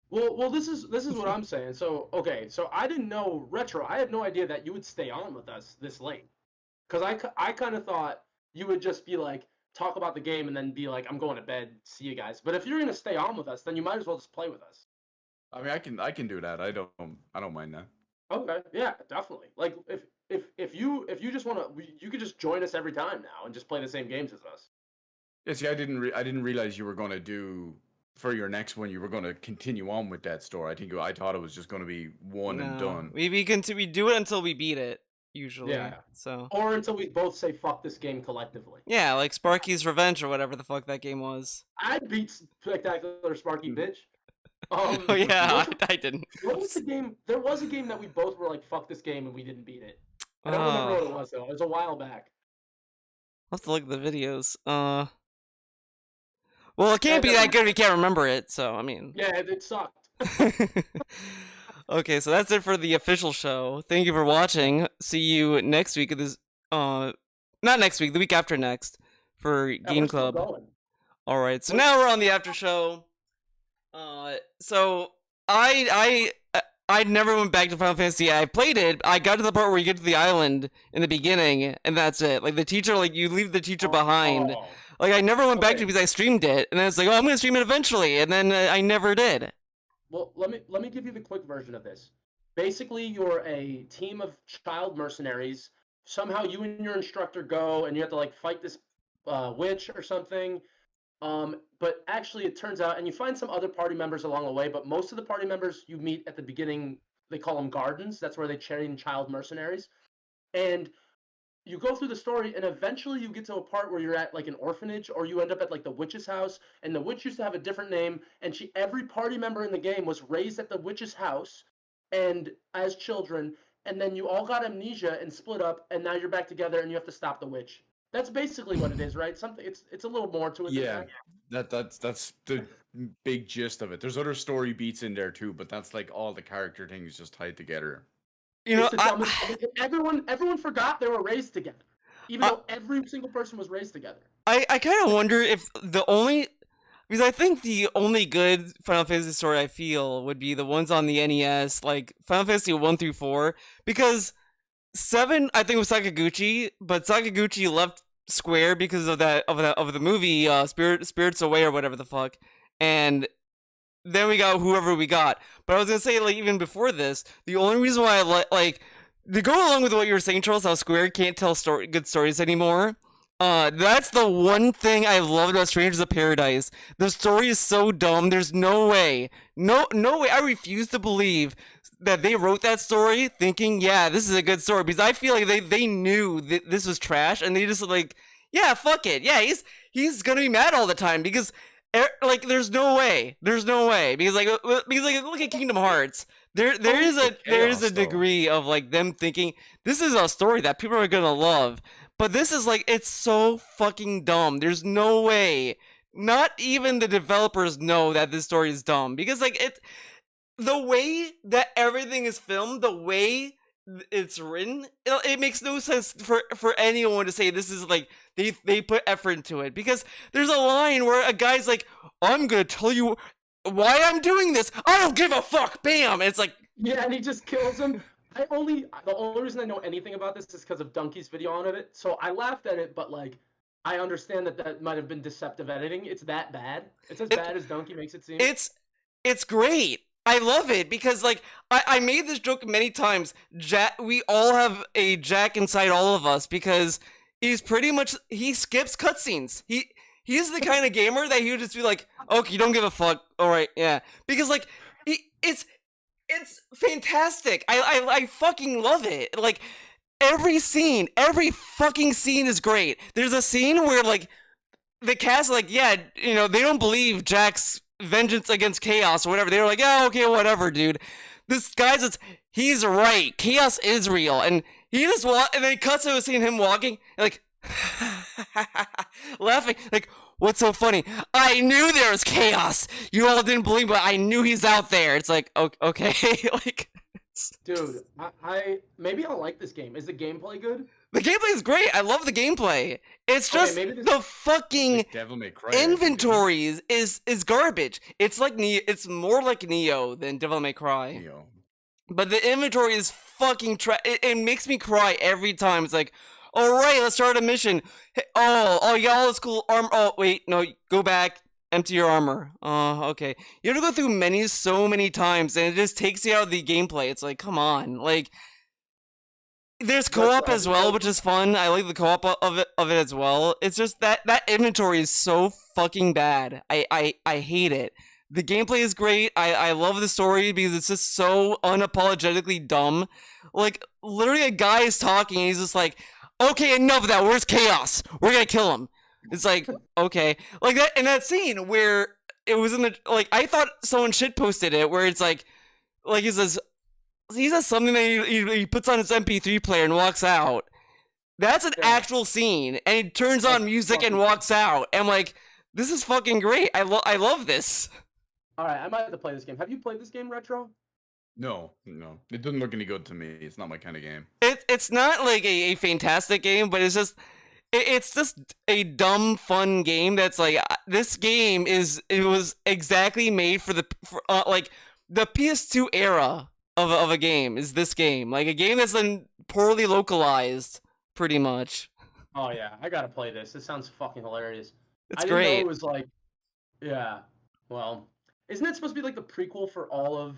S2: Well, this is what I'm saying. So okay, so I didn't know Retro. I had no idea that you would stay on with us this late, because I kind of thought you would just be like talk about the game and then be like, I'm going to bed. See you guys. But if you're gonna stay on with us, then you might as well just play with us.
S1: I mean, I can do that. I don't mind that.
S2: Okay, yeah, definitely. Like if you just want to, you could just join us every time now and just play the same games as us.
S1: Yeah, see, I didn't realize you were going to do for your next one. You were going to continue on with that story. I thought it was just going to be one and done.
S3: We do it until we beat it usually.
S2: Yeah.
S3: So.
S2: Or until we both say fuck this game collectively.
S3: Yeah, like Sparky's Revenge or whatever the fuck that game was.
S2: I beat Spectacular Sparky, bitch.
S3: Oh yeah, I didn't.
S2: What was the game? There was a game that we both were like, "Fuck this game," and we didn't beat it. I don't remember what it was though. It was a while back.
S3: I'll have to look at the videos. Well, it can't be that good if you can't remember it. So I mean.
S2: Yeah, it sucked.
S3: Okay, so that's it for the official show. Thank you for watching. See you next week. not next week, the week after next for
S2: Yeah,
S3: Game
S2: we're still
S3: Club.
S2: going.
S3: All right, so now we're on the after show. So I never went back to Final Fantasy. I played it. I got to the part where you get to the island in the beginning, and that's it. Like the teacher, like you leave the teacher behind.
S2: Oh.
S3: Like I never went back to
S2: Okay.
S3: it because I streamed it, and then it's like, oh, I'm gonna stream it eventually, and then I never did.
S2: Well, let me give you the quick version of this. Basically, you're a team of child mercenaries. Somehow, you and your instructor go, and you have to like fight this witch or something. But actually, it turns out, and you find some other party members along the way. But most of the party members you meet at the beginning, they call them gardens. That's where they train child mercenaries. And you go through the story, and eventually you get to a part where you're at like an orphanage, or you end up at like the witch's house. And the witch used to have a different name, and every party member in the game was raised at the witch's house, and as children. And then you all got amnesia and split up, and now you're back together, and you have to stop the witch. That's basically what it is, right? Something. It's a little more to it.
S1: Yeah,
S2: Than that.
S1: that's the big gist of it. There's other story beats in there too, but that's like all the character things just tied together.
S3: You know,
S2: It's the dumbest thing. Everyone forgot they were raised together, even though every single person was raised together.
S3: I kind of wonder if because I think the only good Final Fantasy story I feel would be the ones on the NES, like Final Fantasy 1 through 4, because 7 I think was Sakaguchi, but Sakaguchi left Square because of the movie Spirits Away or whatever the fuck, and then we got whoever we got. But I was gonna say, like, even before this, the only reason why I like to go along with what you were saying, Charles, how Square can't tell good stories anymore. That's the one thing I loved about Strangers of Paradise. The story is so dumb. There's no way. No way. I refuse to believe that they wrote that story thinking, yeah, this is a good story. Because I feel like they knew that this was trash, and they just like, yeah, fuck it. Yeah, he's gonna be mad all the time because, like, there's no way. Because look at Kingdom Hearts. There is a degree of like them thinking this is a story that people are gonna love. But this is like, it's so fucking dumb. There's no way. Not even the developers know that this story is dumb. Because, like, the way that everything is filmed, the way it's written, it makes no sense for anyone to say this is, like, they put effort into it. Because there's a line where a guy's like, I'm gonna tell you why I'm doing this. I don't give a fuck. Bam! And it's like...
S2: Yeah, and he just kills him. The only reason I know anything about this is because of Donkey's video on it. So I laughed at it, but like, I understand that might have been deceptive editing. It's that bad. It's as bad as Donkey makes it seem.
S3: It's great. I love it because like I made this joke many times. We all have a Jack inside all of us because he's pretty much he skips cutscenes. He's the kind of gamer that he would just be like, okay, you don't give a fuck. All right, yeah, because like it's fantastic. I fucking love it. Like, every fucking scene is great. There's a scene where, like, the cast, like, yeah, you know, they don't believe Jack's vengeance against Chaos or whatever. They were like, yeah, okay, whatever, dude. This guy's he's right. Chaos is real. And he just and then it cuts to seeing him walking, like, laughing, like, what's so funny? I knew there was chaos. You all didn't believe, but I knew he's out there. It's like, okay, like,
S2: dude, I maybe I'll like this game. Is the gameplay good?
S3: The gameplay is great. I love the gameplay. It's just the fucking
S1: Devil May Cry
S3: inventory is garbage. It's like it's more like Neo than Devil May Cry.
S1: Neo.
S3: But the inventory is fucking it makes me cry every time. It's like, all right, let's start a mission. Hey, oh, you got all this cool armor. Oh, wait, no, go back, empty your armor. Oh, okay. You have to go through menus so many times, and it just takes you out of the gameplay. It's like, come on, like, there's co-op as well, which is fun. I like the co-op of it as well. It's just that inventory is so fucking bad. I hate it. The gameplay is great. I love the story because it's just so unapologetically dumb. Like, literally a guy is talking, and he's just like, okay, enough of that. Where's Chaos? We're gonna kill him. It's like, okay. Like that in that scene where it was in the, like, I thought someone shitposted it, where it's like he says something that he puts on his MP3 player and walks out. That's an actual scene, and he turns on music and walks out. And I'm like, this is fucking great. I love this.
S2: All right, I might have to play this game. Have you played this game, Retro?
S1: No, it doesn't look any good to me. It's not my kind of game.
S3: It's not like a fantastic game, but it's just a dumb fun game that's like this game it was exactly made for like the PS2 era of a game is this game. Like a game that's been poorly localized pretty much.
S2: Oh yeah, I gotta play this. This sounds fucking hilarious.
S3: It's
S2: I didn't know
S3: great.
S2: it was like, yeah. Well, isn't it supposed to be like the prequel for all of?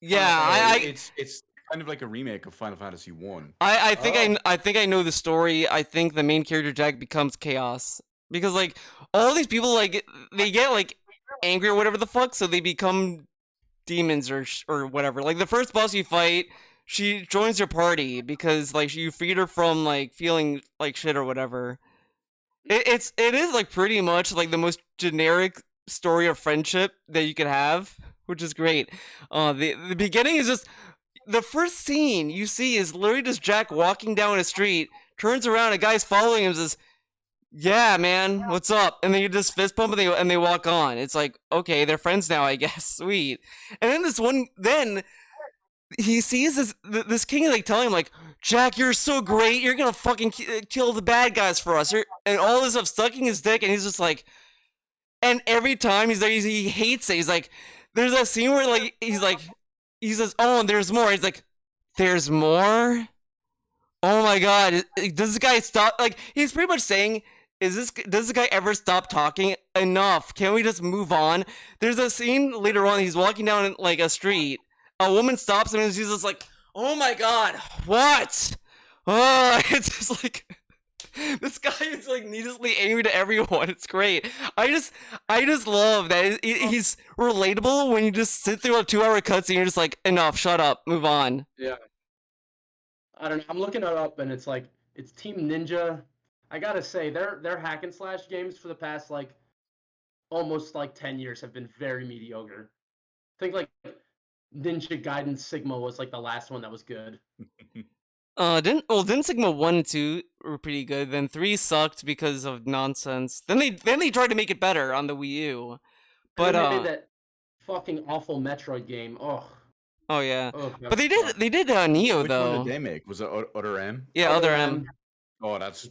S3: Yeah,
S1: It's kind of like a remake of Final Fantasy 1.
S3: I think
S2: Oh.
S3: I think I know the story. I think the main character Jack becomes chaos because like all these people like they get like angry or whatever the fuck, so they become demons or whatever. Like the first boss you fight, she joins your party because like you freed her from like feeling like shit or whatever. It is like pretty much like the most generic story of friendship that you could have, which is great. The beginning is just the first scene you see is literally just Jack walking down a street, turns around, a guy's following him, and says, "Yeah, man, what's up?" And then you just fist bump and they walk on. It's like, okay, they're friends now, I guess. Sweet. And then he sees this king like telling him like, "Jack, you're so great. You're gonna fucking kill the bad guys for us." And all this stuff sucking his dick, and he's just like, and every time he's like, he hates it. He's like, there's that scene where like he says, "Oh, and there's more." He's like, "There's more." Oh my god, does this guy stop? Like, he's pretty much saying, does this guy ever stop talking? Enough. Can we just move on? There's a scene later on, he's walking down like a street. A woman stops him and she's just like, "Oh my god, what?" Oh, it's just like, this guy is like needlessly angry to everyone. It's great. I just love that he's relatable when you just sit through a 2-hour cutscene and you're just like, enough, shut up, move on.
S2: Yeah. I don't know. I'm looking it up, and it's like it's Team Ninja. I gotta say, their hack and slash games for the past like almost like 10 years have been very mediocre. I think like Ninja Gaiden Sigma was like the last one that was good.
S3: Didn't Sigma 1 and 2 were pretty good. Then 3 sucked because of nonsense. Then they tried to make it better on the Wii U. But
S2: And they made that fucking awful Metroid game. Oh.
S3: Oh yeah.
S2: Oh,
S3: But they did Neo
S1: Which
S3: though.
S1: one did they make? Was it Other M?
S3: Yeah, Other M.
S1: Oh, that's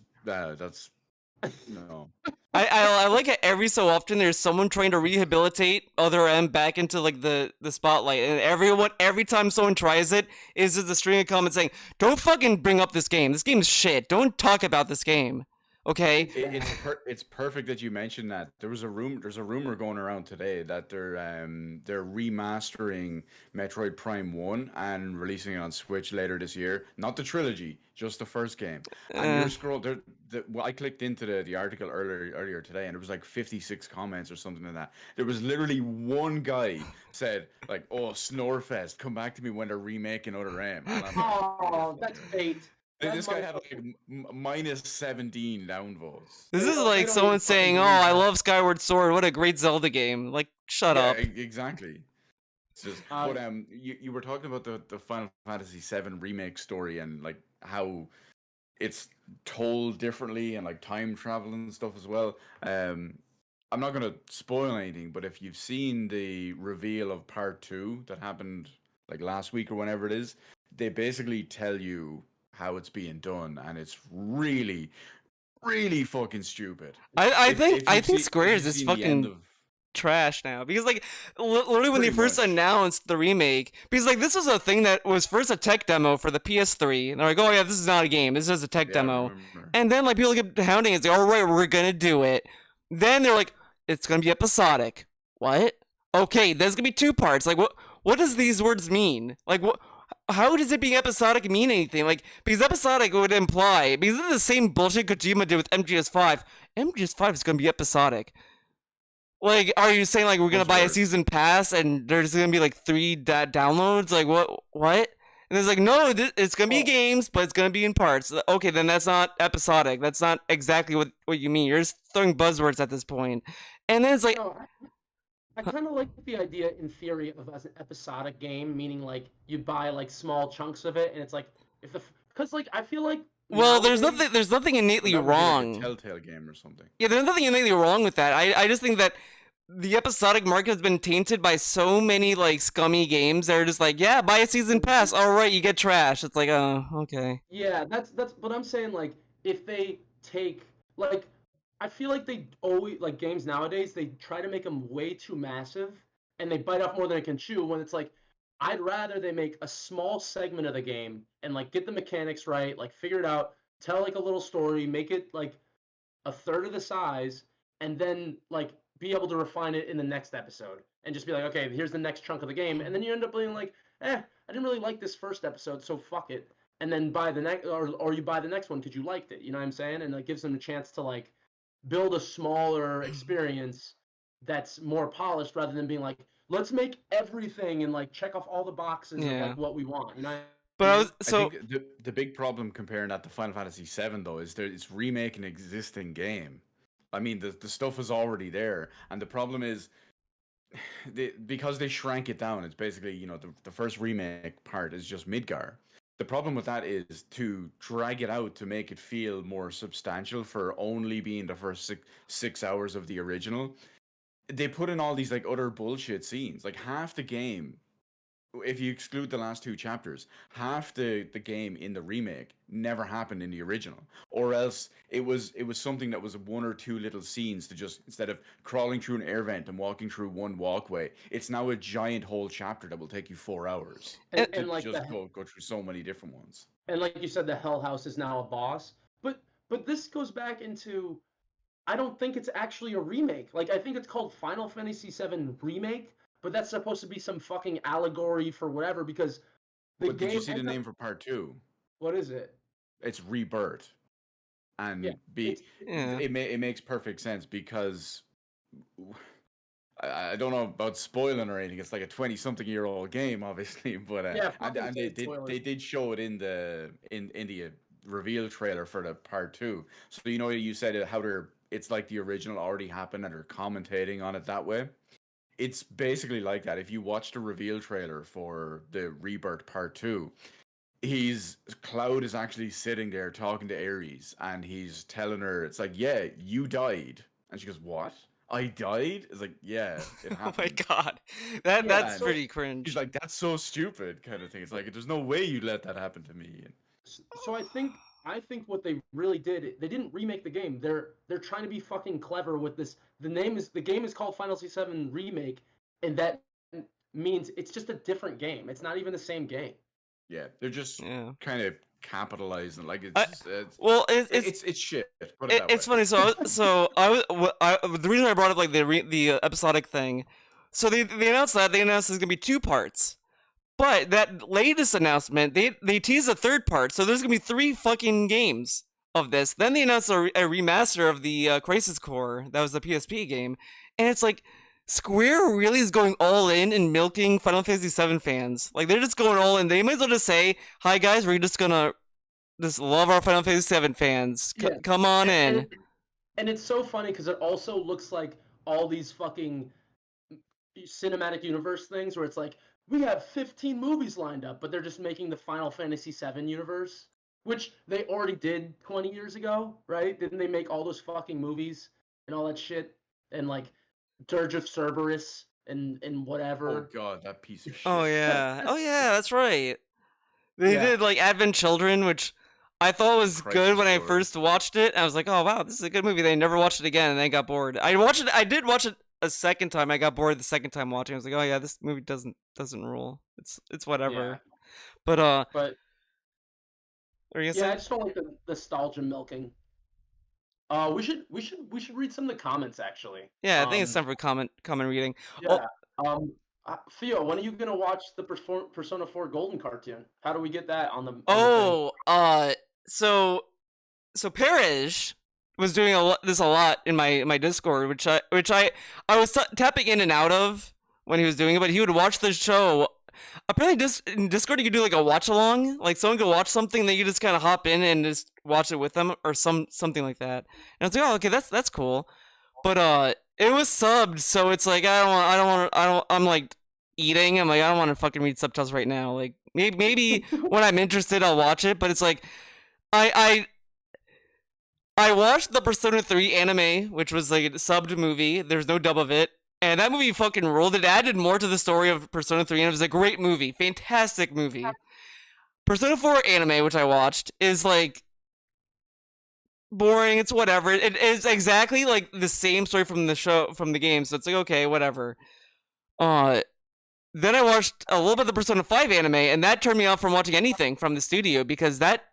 S1: no.
S3: I like it every so often there's someone trying to rehabilitate Other M back into like the spotlight, and every time someone tries it is just a string of comments saying, "Don't fucking bring up this game. This game's shit. Don't talk about this game." Okay?
S1: It's perfect that you mentioned that. There's a rumor going around today that they're remastering Metroid Prime 1 and releasing it on Switch later this year. Not the trilogy, just the first game. And I clicked into the article earlier today, and it was like 56 comments or something like that. There was literally one guy said like, "Oh, Snorefest, come back to me when they're remaking Other M." And I'm like,
S2: Oh, that's bait.
S1: this guy had like minus 17 downvotes.
S3: This is
S2: They
S3: like
S2: don't
S3: someone
S2: even
S3: saying,
S2: fucking
S3: "Oh,
S2: read
S3: I
S2: that."
S3: love Skyward Sword. What a great Zelda game." Like, shut up.
S1: Exactly. It's just, but you were talking about the Final Fantasy VII remake story and like how it's told differently and like time travel and stuff as well. I'm not gonna spoil anything, but if you've seen the reveal of Part 2 that happened like last week or whenever it is, they basically tell you how it's being done, and it's really, really fucking stupid.
S3: I think Square is just fucking
S1: of
S3: trash now, because like literally when they
S1: Pretty
S3: first
S1: much.
S3: announced the remake, because like this was a thing that was first a tech demo for the PS3, and they're like, "Oh yeah, this is not a game, this is a tech
S1: Yeah, I
S3: demo,"
S1: remember.
S3: and then like people kept hounding it, like, "All right, we're gonna do it." Then they're like, "It's gonna be episodic." What? Okay, there's gonna be 2 parts. Like what does these words mean? Like what? How does it being episodic mean anything? Like, because episodic would imply, because this is the same bullshit Kojima did with MGS5. MGS5 is gonna be episodic. Like, are you saying like we're gonna buy a
S1: Buzzword.
S3: season pass and there's gonna be like 3 downloads? Like what? And it's like, no, it's gonna be games, but it's gonna be in parts. Okay, then that's not episodic. That's not exactly what you mean. You're just throwing buzzwords at this point. And then it's like,
S2: No, I kind of like the idea in theory of as an episodic game, meaning like you buy like small chunks of it, and it's like because like I feel like
S3: well,
S2: nowadays-
S3: there's nothing innately
S1: That would be like a
S3: wrong.
S1: Telltale game or something.
S3: Yeah, there's nothing innately wrong with that. I just think that the episodic market has been tainted by so many like scummy games. They're just like, yeah, buy a season pass. All right, you get trash. It's like, oh, okay.
S2: Yeah, that's but I'm saying like if they take like I feel like they always like games nowadays they try to make them way too massive and they bite off more than they can chew when it's like I'd rather they make a small segment of the game and like get the mechanics right, like figure it out, tell like a little story, make it like a third of the size, and then like be able to refine it in the next episode and just be like, okay, here's the next chunk of the game, and then you end up being like, I didn't really like this first episode, so fuck it, and then buy the next, or you buy the next one because you liked it. You know what I'm saying? And it gives them a chance to like build a smaller experience that's more polished rather than being like, let's make everything and like check off all the boxes of like what we want. You know.
S3: But I was
S1: I think the big problem comparing that to Final Fantasy VII though is that it's remaking an existing game. I mean, the stuff is already there, and the problem is because they shrank it down. It's basically, you know, the first remake part is just Midgar. The problem with that is to drag it out to make it feel more substantial for only being the first 6 hours of the original. They put in all these like other bullshit scenes. Like half the game, if you exclude the last two chapters, half the game in the remake never happened in the original, or else it was something that was one or two little scenes to just, instead of crawling through an air vent and walking through one walkway, it's now a giant whole chapter that will take you 4 hours
S2: and like
S1: just go through so many different ones.
S2: And like you said, the Hell House is now a boss, but this goes back into, I don't think it's actually a remake. Like I think it's called Final Fantasy VII Remake, but that's supposed to be some fucking allegory for whatever because the
S1: But
S2: game.
S1: did you see the name for part 2?
S2: What is it?
S1: It's Rebirth, and it makes perfect sense because I don't know about spoiling or anything. It's like a 20-something-year-old game, obviously, but and they did show it in the reveal trailer for the part 2. So you know, you said how it's like the original already happened and they're commentating on it that way. It's basically like that. If you watch the reveal trailer for the Rebirth Part 2, Cloud is actually sitting there talking to Ares, and he's telling her, it's like, yeah, you died. And she goes, what? I died? It's like, yeah, it happened.
S3: Oh my god. That's pretty cringe.
S1: He's like, that's so stupid, kind of thing. It's like, there's no way you'd let that happen to me.
S2: So I think what they really did, they didn't remake the game. They're trying to be fucking clever with this. The game is called Final Fantasy VII Remake, and that means it's just a different game. It's not even the same game.
S1: Yeah, they're just kind of capitalizing. Like it's shit.
S3: It's funny. So the reason I brought up like the episodic thing. So they announced that there's gonna be 2 parts. But that latest announcement, they teased a 3rd part, so there's gonna be 3 fucking games of this. Then they announced a remaster of the Crisis Core, that was the PSP game, and it's like Square really is going all in and milking Final Fantasy VII fans. Like they're just going all in. They might as well just say, "Hi guys, we're just gonna just love our Final Fantasy VII fans. Come on in."
S2: And it's so funny because it also looks like all these fucking cinematic universe things where it's like, we have 15 movies lined up, but they're just making the Final Fantasy VII universe, which they already did 20 years ago, right? Didn't they make all those fucking movies and all that shit? And like Dirge of Cerberus and whatever.
S1: Oh god, that piece of shit.
S3: Oh yeah, that's right. They did like Advent Children, which I thought was good when I first watched it. I was like, oh wow, this is a good movie. They never watched it again, and then got bored. I did watch it a second time. I got bored the second time watching. I was like, oh yeah, this movie doesn't rule. It's whatever.
S2: Yeah.
S3: But
S2: I just don't like the nostalgia milking. We should read some of the comments actually.
S3: Yeah, I think it's time for comment reading.
S2: Yeah. Theo, when are you gonna watch the Persona 4 Golden cartoon? How do we get that on the?
S3: So Parrish was doing this a lot in my Discord, which I was tapping in and out of when he was doing it, but he would watch the show. Apparently, in Discord you could do like a watch along, like someone could watch something, then you just kind of hop in and just watch it with them or something like that. And I was like, oh, okay, that's cool. But it was subbed, so it's like I'm like eating. I'm like, I don't want to fucking read subtitles right now. Like maybe when I'm interested, I'll watch it. But it's like I watched the Persona 3 anime, which was like a subbed movie. There's no dub of it. And that movie fucking rolled. It added more to the story of Persona 3, and it was a great movie. Fantastic movie. Persona 4 anime, which I watched, is like boring. It's whatever. It is exactly like the same story from the game. So it's like, okay, whatever. Then I watched a little bit of the Persona 5 anime, and that turned me off from watching anything from the studio because that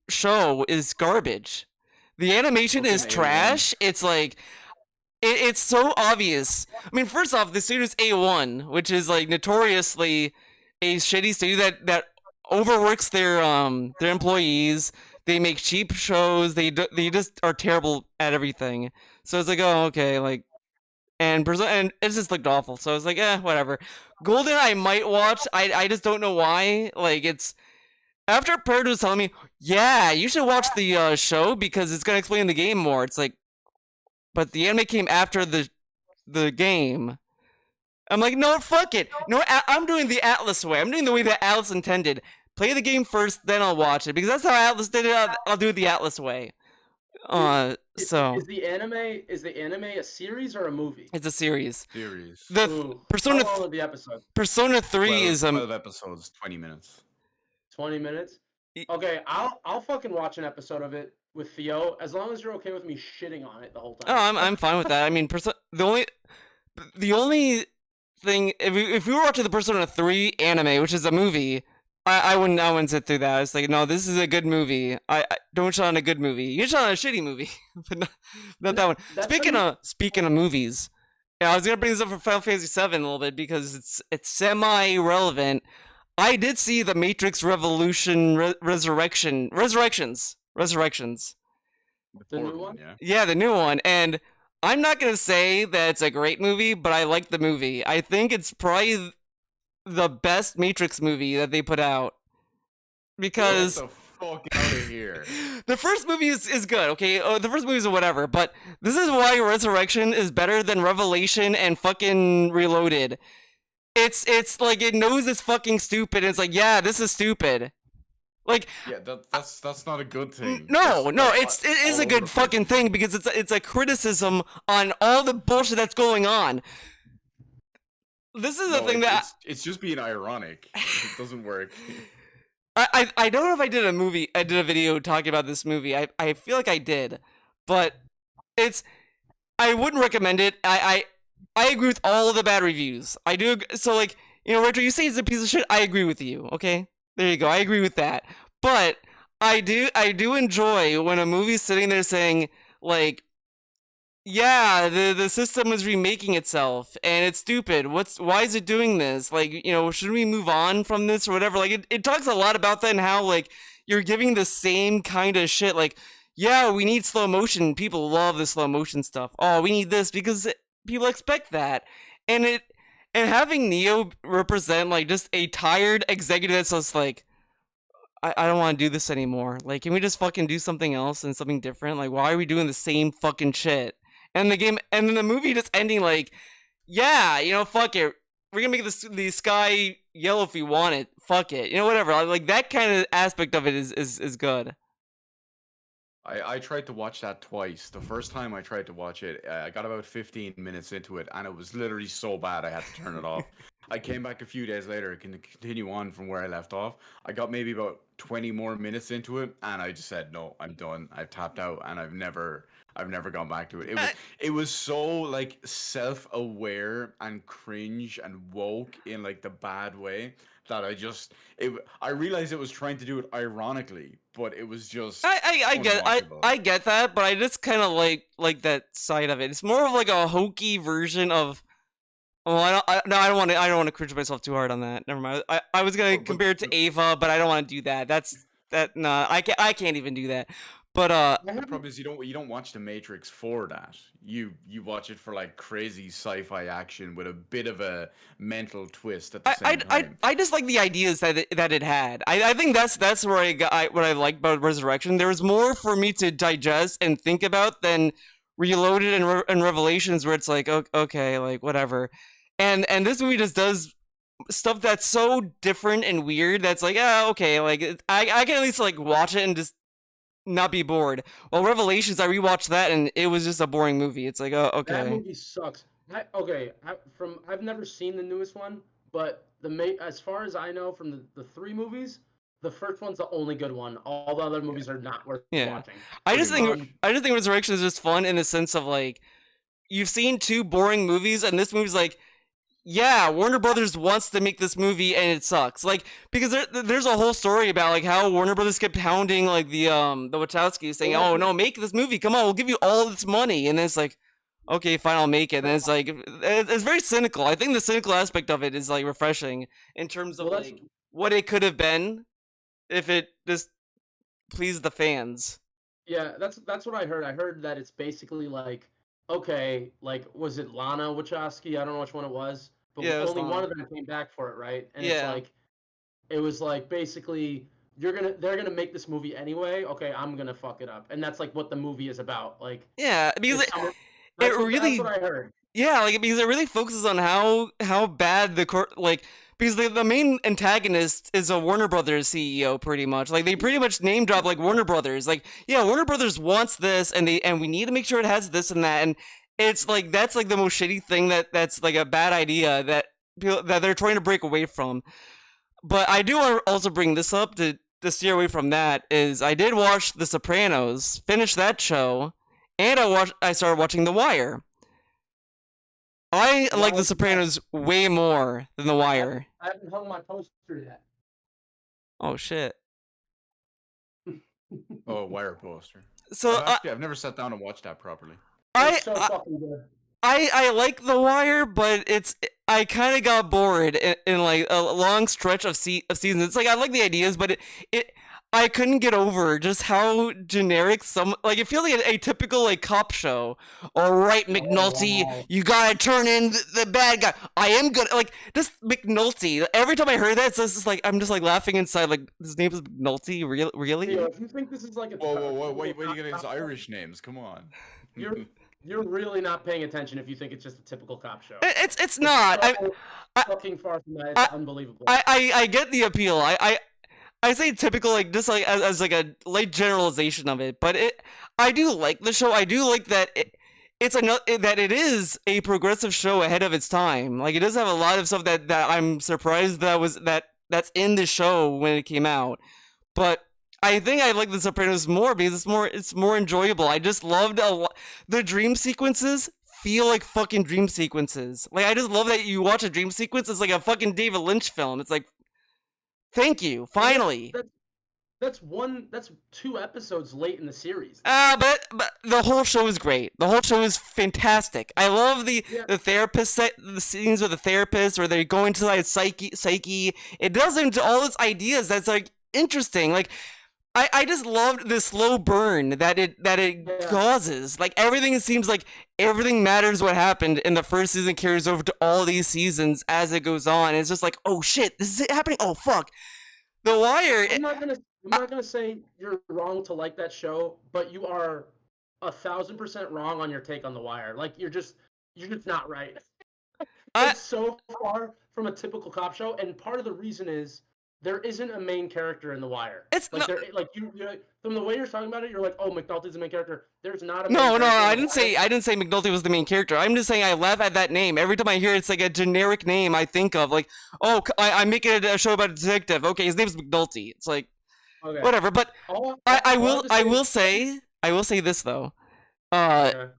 S3: show is garbage. The animation is trash. It's like, it's so obvious. I mean, first off, the studio's A1, which is like notoriously a shitty studio that overworks their employees. They make cheap shows. They just are terrible at everything. So it's like, oh, okay, like, and it just looked awful. So I was like, whatever. Golden, I might watch. I just don't know why. Like, it's after Bird was telling me, yeah, you should watch the show because it's gonna explain the game more. It's like, but the anime came after the game. I'm like, no, fuck it. No, I'm doing the Atlas way. I'm doing the way that Atlas intended. Play the game first, then I'll watch it because that's how Atlas did it. I'll do it the Atlas way.
S2: Is the anime a series or a movie?
S3: It's a series.
S2: How long are the episodes?
S3: Persona 3 is
S1: 12 episodes, 20 minutes.
S2: 20 minutes? Okay, I'll fucking watch an episode of it with Theo as long as you're okay with me shitting on it the whole time.
S3: Oh, I'm fine with that. I mean, the only thing if we were watching the Persona 3 anime, which is a movie, I wouldn't sit through that. It's like, no, this is a good movie. I don't shit on a good movie. You shit on a shitty movie, but not that one. Speaking of movies, yeah, I was gonna bring this up for Final Fantasy VII a little bit because it's semi-relevant. I did see the Matrix Resurrections.
S2: The new one?
S3: Yeah, the new one. And I'm not gonna say that it's a great movie, but I like the movie. I think it's probably the best Matrix movie that they put out because
S1: get the fuck out of here.
S3: The first movie is good, okay? The first movie is whatever, but this is why Resurrection is better than Revelation and fucking Reloaded. It's like it knows it's fucking stupid. And it's like, yeah, this is stupid. Like,
S1: yeah, that's not a good thing.
S3: No, it is a good fucking thing because it's a criticism on all the bullshit that's going on. This is the thing that
S1: it's just being ironic. It doesn't work.
S3: I don't know if I did a video talking about this movie. I feel like I did, but I wouldn't recommend it. I agree with all of the bad reviews. I do. So like, you know, Retro, you say it's a piece of shit. I agree with you. Okay, there you go. I agree with that. But I do enjoy when a movie's sitting there saying like, yeah, the system is remaking itself and it's stupid. Why is it doing this? Like, you know, should we move on from this or whatever? Like, it talks a lot about that and how like you're giving the same kind of shit. Like, yeah, we need slow motion. People love the slow motion stuff. Oh, we need this because people expect that. And having Neo represent like just a tired executive that's just like, I don't want to do this anymore. Like, can we just fucking do something else and something different? Like, why are we doing the same fucking shit? And the game, and then the movie just ending like, yeah, you know, fuck it. We're gonna make the sky yellow if we want it. Fuck it, you know, whatever. Like that kind of aspect of it is good.
S1: I tried to watch that twice. The first time I tried to watch it, I got about 15 minutes into it, and it was literally so bad I had to turn it off. I came back a few days later and can continue on from where I left off. I got maybe about 20 more minutes into it, and I just said, no, I'm done. I've tapped out, and I've never gone back to it. It was so like self-aware and cringe and woke in like the bad way that I realized it was trying to do it ironically, but it was just
S3: I get that, but I just kind of like that side of it. It's more of like a hokey version of. Well, I don't want to cringe myself too hard on that. Never mind. I was gonna compare it to Ava, but I don't want to do that. I can't even do that. But
S1: the problem is you don't watch The Matrix for that. You watch it for like crazy sci-fi action with a bit of a mental twist at the same time.
S3: I just like the ideas that it had. I think that's where what I like about Resurrection. There was more for me to digest and think about than Reloaded and Revelations, where it's like okay, like whatever. And this movie just does stuff that's so different and weird. That's like okay, like I can at least like watch it and just not be bored. Well, Revelations, I rewatched that and it was just a boring movie. It's like, oh, okay.
S2: That movie sucks. I've never seen the newest one, but as far as I know from the 3 movies, the first one's the only good one. All the other movies are not worth watching.
S3: I just
S1: Pretty
S3: think Resurrection is just fun in the sense of like you've seen 2 boring movies, and this movie's like, yeah, Warner Brothers wants to make this movie and it sucks. Like, because there's a whole story about like how Warner Brothers kept hounding like the Wachowskis saying, "Oh no, make this movie. Come on, we'll give you all this money." And then it's like, "Okay, fine, I'll make it." And it's like it's very cynical. I think the cynical aspect of it is like refreshing in terms of like what it could have been if it just pleased the fans.
S2: Yeah, that's what I heard. I heard that it's basically like, okay, like was it Lana Wachowski? I don't know which one it was, but
S3: Yeah, it was
S2: only
S3: Lana.
S2: one of them came back for it, right? And
S3: Yeah.
S2: it was like basically they're gonna make this movie anyway. Okay, I'm gonna fuck it up, and that's like what the movie is about. Like,
S3: Yeah, because
S2: that's
S3: really
S2: what I heard.
S3: Yeah, like because it really focuses on how bad because the main antagonist is a Warner Brothers CEO pretty much. Like they pretty much name drop like Warner Brothers. Like, yeah, Warner Brothers wants this and we need to make sure it has this and that, and it's like that's like the most shitty thing that's like a bad idea that they're trying to break away from. But I do want to also bring this up to steer away from that is I did watch The Sopranos, finish that show, and I started watching The Wire. I like The Sopranos way more than The Wire.
S2: I haven't hung my poster yet.
S3: Oh shit.
S1: Oh, a Wire poster.
S3: So
S1: I've never sat down and watched that properly.
S2: It's so fucking good.
S3: I like The Wire, but I kind of got bored in like a long stretch of seasons. It's like I like the ideas, but I couldn't get over just how generic like it feels like a typical like cop show. All right, McNulty,
S2: wow.
S3: you gotta turn in the bad guy. I am good. Like just McNulty. Every time I heard that, it's just like I'm just like laughing inside. Like his name is McNulty. Really?
S2: Yeah, if you think this is like a
S1: whoa! Wait, you get into Irish names? Come on.
S2: You're really not paying attention if you think it's just a typical cop show.
S3: It's not.
S2: Fucking far from that. It's unbelievable.
S3: I get the appeal. I say typical, like just like as like a light generalization of it, but I do like the show. I do like that that it is a progressive show ahead of its time. Like it does have a lot of stuff that I'm surprised that's in the show when it came out. But I think I like The Sopranos more because it's more enjoyable. I just loved the dream sequences. Feel like fucking dream sequences. Like I just love that you watch a dream sequence. It's like a fucking David Lynch film. It's like. Thank you. Finally.
S2: That's 2 episodes late in the series.
S3: But the whole show is great. The whole show is fantastic. I love the therapist the scenes with the therapist where they go into like psyche. It does into all its ideas that's like interesting. Like I just loved the slow burn that it causes. Like everything seems like everything matters what happened in the first season carries over to all these seasons as it goes on. It's just like, oh shit, this is happening. Oh fuck. The Wire.
S2: I'm not gonna say you're wrong to like that show, but you are 1,000% wrong on your take on The Wire. Like you're just not right. It's so far from a typical cop show, and part of the reason is there isn't a main character in The Wire.
S3: It's
S2: like you from the way you're talking about it, you're like, oh, McNulty's the main character. There's not a
S3: no. I didn't say McNulty was the main character. I'm just saying I laugh at that name every time I hear it's like a generic name. I think of like, oh, I'm making a show about a detective. Okay, his name's McNulty. It's like, whatever. But I will say this though. I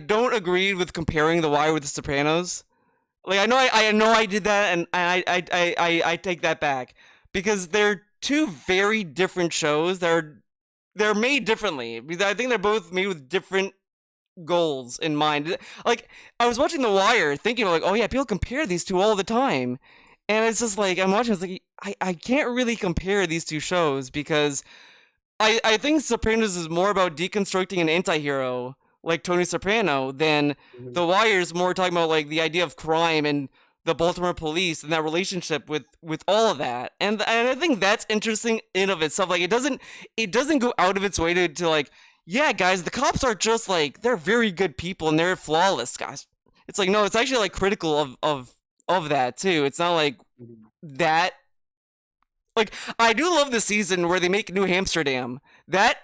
S3: don't agree with comparing The Wire with The Sopranos. Like I know I did that, and I take that back because they're 2 very different shows. They're made differently because I think they're both made with different goals in mind. Like I was watching The Wire, thinking like, oh yeah, people compare these 2 all the time, and it's just like I'm watching. It's like I can't really compare these 2 shows because I think Sopranos is more about deconstructing an anti-hero like Tony Soprano than The Wire is more talking about like the idea of crime and the Baltimore police and that relationship with all of that. And I think that's interesting in of itself. Like it doesn't go out of its way to like, yeah, guys, the cops are just like they're very good people and they're flawless, guys. It's like no, it's actually like critical of that too. It's not like that. Like I do love the season where they make New Amsterdam. That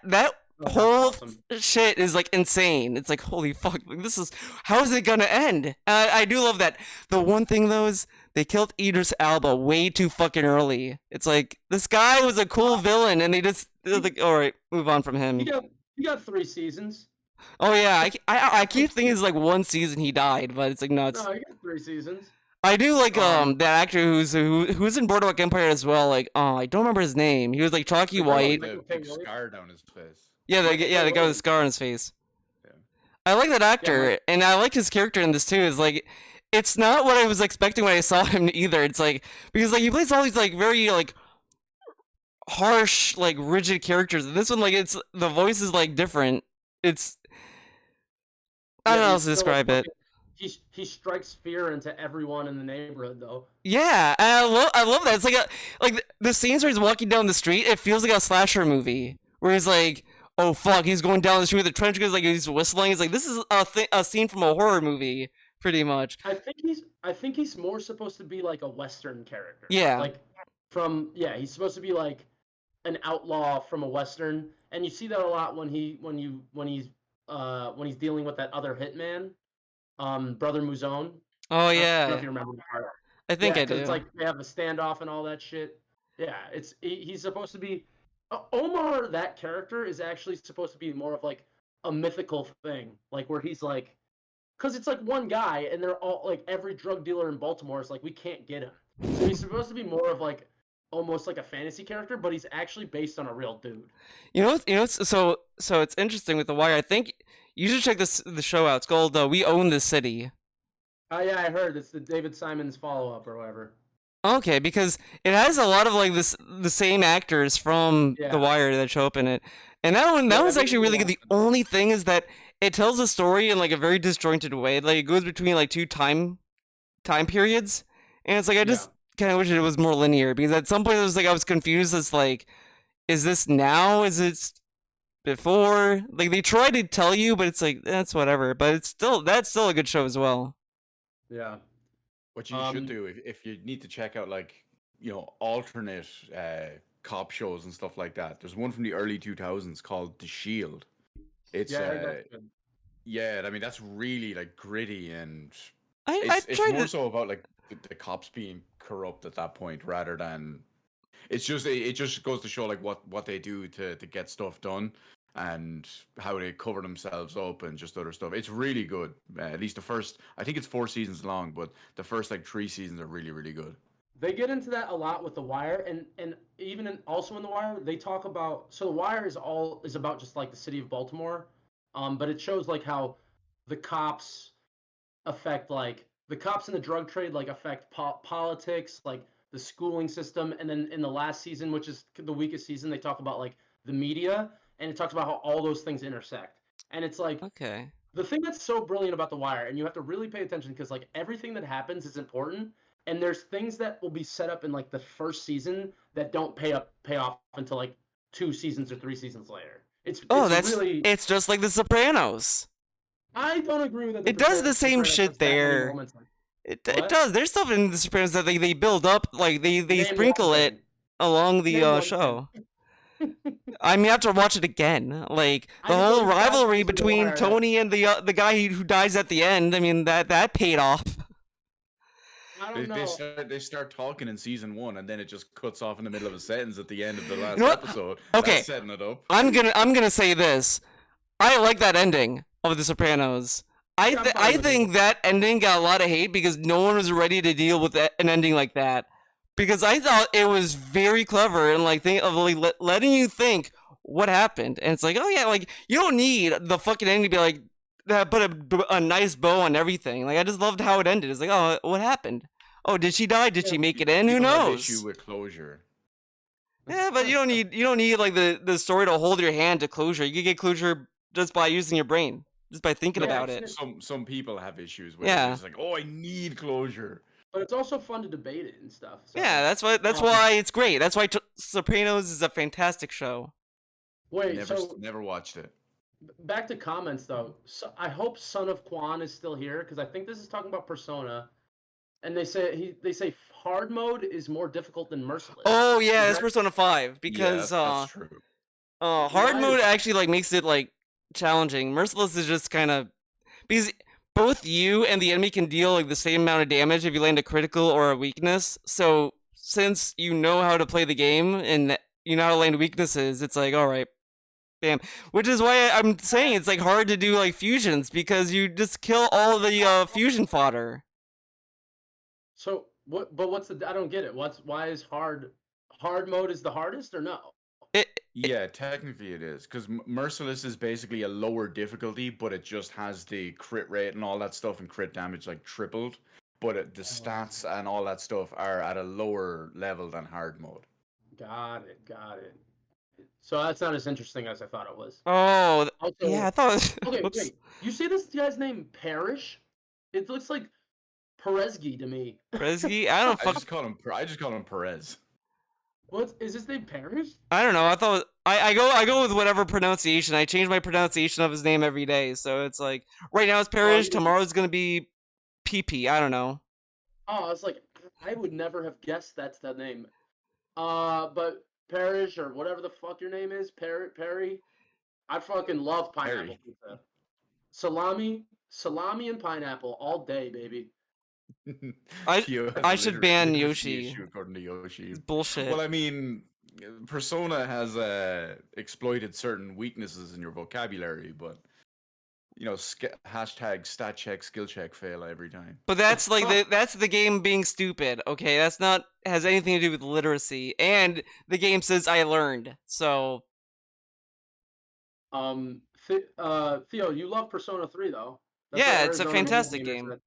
S2: Oh, that's
S3: whole
S2: awesome.
S3: shit is like insane. It's like holy fuck, like, this is how is it gonna end? I do love that. The one thing though is they killed Idris Elba way too fucking early. It's like this guy was a cool villain, and they're like, all right, move on from him.
S2: He got 3 seasons.
S3: Oh yeah, I keep thinking it's like one season he died, but it's like no, it's.
S2: No, he got 3 seasons.
S3: I do like that actor who's in Boardwalk Empire as well. Like I don't remember his name. He was like chalky
S2: The guy
S3: white.
S2: with
S1: The big scar down his face.
S3: Yeah, the
S2: Michael
S3: guy with the
S2: Williams.
S3: scar on his face.
S1: Yeah.
S3: I like that actor,
S2: Mike-
S3: and I like his character in this too. Is like, it's not what I was expecting when I saw him either. It's like because like he plays all these like very like harsh, like rigid characters, and this one like it's the voice is like different. It's I don't know how
S2: he's
S3: to
S2: still, like,
S3: describe it.
S2: fucking- He strikes fear into everyone in the neighborhood, though.
S3: Yeah, and I love that. It's like the scenes where he's walking down the street. It feels like a slasher movie where he's like, oh fuck, he's going down the street with a trench coat, like he's whistling. It's like this is a scene from a horror movie, pretty much.
S2: I think he's more supposed to be like a Western character.
S3: Yeah.
S2: Like he's supposed to be like an outlaw from a Western, and you see that a lot when he's dealing with that other hitman, Brother Muzone.
S3: Oh
S2: I don't know
S3: yeah,
S2: if you remember the part.
S3: I think I
S2: 'cause
S3: do.
S2: It's like they have a standoff and all that shit. Yeah, he's supposed to be Omar. That character is actually supposed to be more of like a mythical thing, like where he's like, because it's like one guy, and they're all like every drug dealer in Baltimore is like we can't get him. So he's supposed to be more of like almost like a fantasy character, but he's actually based on a real dude.
S3: So it's interesting with The Wire. I think you should check the show out. It's called We Own This City.
S2: Oh yeah, I heard it's the David Simons follow up or whatever.
S3: Okay, because it has a lot of like the same actors from
S2: Yeah.
S3: The Wire that show up in it, and that
S2: Yeah,
S3: was
S2: I
S3: actually really good.
S2: think
S3: The only thing is that it tells a story in like a very disjointed way. Like it goes between like two time periods, and it's like I just kind of wish it was more linear because at some point it was like I was confused as like, is this now? Is it before? Like they try to tell you, but it's like that's whatever. But that's still a good show as well.
S2: Yeah.
S1: What you should do if you need to check out like alternate cop shows and stuff like that. There's one from the early 2000s called The Shield. It's
S2: Yeah, I think that's good.
S1: yeah, I mean that's really like gritty and
S3: I
S1: it's
S3: tried
S1: more
S3: to.
S1: so about like the cops being corrupt at that point rather than it just goes to show like what they do to get stuff done and how they cover themselves up and just other stuff. It's really good. At least the first, I think it's 4 seasons long, but the first like 3 seasons are really really good.
S2: They get into that a lot with The Wire, and even also in The Wire, they talk about. So The Wire is about just like the city of Baltimore, but it shows like how the cops affect like the cops in the drug trade like affect politics, like the schooling system, and then in the last season, which is the weakest season, they talk about like the media, and it talks about how all those things intersect, and it's like
S3: Okay.
S2: the thing that's so brilliant about The Wire, and you have to really pay attention because like everything that happens is important, and there's things that will be set up in like the first season that don't pay off until like 2 seasons or 3 seasons later. It's really.
S3: It's just like The Sopranos.
S2: I don't agree with that.
S3: It does the same shit there. It
S2: What?
S3: does. There's stuff in The Sopranos that they build up, like they
S2: Name
S3: sprinkle
S2: one
S3: it
S2: thing.
S3: along the
S2: Name one
S3: show. I mean, I have to watch it again. Like
S2: I
S3: the
S2: just
S3: whole
S2: don't think
S3: rivalry
S2: that's the
S3: between
S2: Wire.
S3: Tony and the guy who dies at the end. I mean, that paid off.
S2: I
S1: They,
S2: don't know.
S1: they start talking in season 1 and then it just cuts off in the middle of a sentence at the end of the last
S3: You know what?
S1: episode.
S3: Okay.
S1: That's setting it up.
S3: I'm gonna say this. I like that ending of The Sopranos.
S2: Yeah, I'm fine
S3: I
S2: with
S3: think that ending got a lot of hate because no one was ready to deal with an ending like that. Because I thought it was very clever and like letting you think what happened, and it's like, oh yeah, like you don't need the fucking ending to be like put a nice bow on everything. Like I just loved how it ended. It's like, oh, what happened? Oh, did she die? Did she make it in? Who
S1: People have
S3: knows?
S1: issue with closure.
S3: Yeah, but you don't need like the story to hold your hand to closure. You can get closure just by using your brain, just by thinking
S2: Yeah,
S3: about
S2: it's
S3: it.
S1: Some people have issues with
S3: Yeah.
S1: it. It's like, oh, I need closure.
S2: But it's also fun to debate it and stuff. So.
S3: Yeah, that's why it's great. That's why Sopranos is a fantastic show.
S2: Wait,
S1: Never
S2: so
S1: never watched it.
S2: back to comments though. So I hope Son of Quan is still here because I think this is talking about Persona, and they say hard mode is more difficult than merciless.
S3: Oh yeah,
S2: Is
S3: that's
S2: that-
S3: Persona 5 because
S1: yeah, that's true.
S3: Hard
S2: Why
S3: mode
S2: is-
S3: actually like makes it like challenging. Merciless is just kind of because both you and the enemy can deal like the same amount of damage if you land a critical or a weakness. So since you know how to play the game and you know how to land weaknesses, it's like all right, bam. Which is why I'm saying it's like hard to do like fusions because you just kill all the fusion fodder.
S2: So what? But what's the? I don't get it. Why is hard mode is the hardest or no?
S1: Yeah, technically it is because Merciless is basically a lower difficulty, but it just has the crit rate and all that stuff and crit damage like tripled. But the stats and all that stuff are at a lower level than hard mode.
S2: Got it. So that's not as interesting as I thought it was.
S3: Oh,
S2: Also,
S3: yeah, I thought.
S2: Okay,
S3: Whoops.
S2: wait. You say this guy's name Parrish? It looks like Perezgi to me.
S3: Presky? I don't
S1: I
S3: fuck.
S1: just call him. I just call him Perez.
S2: What is his name? Parrish?
S3: I don't know. I thought I go with whatever pronunciation. I change my pronunciation of his name every day, so it's like right now it's Parrish.
S2: you-
S3: Tomorrow's gonna be PP. I don't know.
S2: Oh, it's like I would never have guessed that's the name. But Parrish or whatever the fuck your name is, Perry. I fucking love pineapple
S1: Perry.
S2: pizza. Salami and pineapple all day, baby.
S3: I
S1: Kyo has
S3: I should
S1: literally-
S3: ban
S1: literacy
S3: Yoshi.
S1: issue according to Yoshi.
S3: It's bullshit.
S1: Well, I mean, Persona has exploited certain weaknesses in your vocabulary, but you know, hashtag stat check, skill check fail every time.
S3: But that's like that's the game being stupid. Okay, that's not has anything to do with literacy. And the game says I learned. So
S2: Theo, you love Persona 3 though.
S3: Yeah,
S2: what
S3: it's a
S2: Arizona
S3: fantastic
S2: Gamer
S3: game.
S2: said.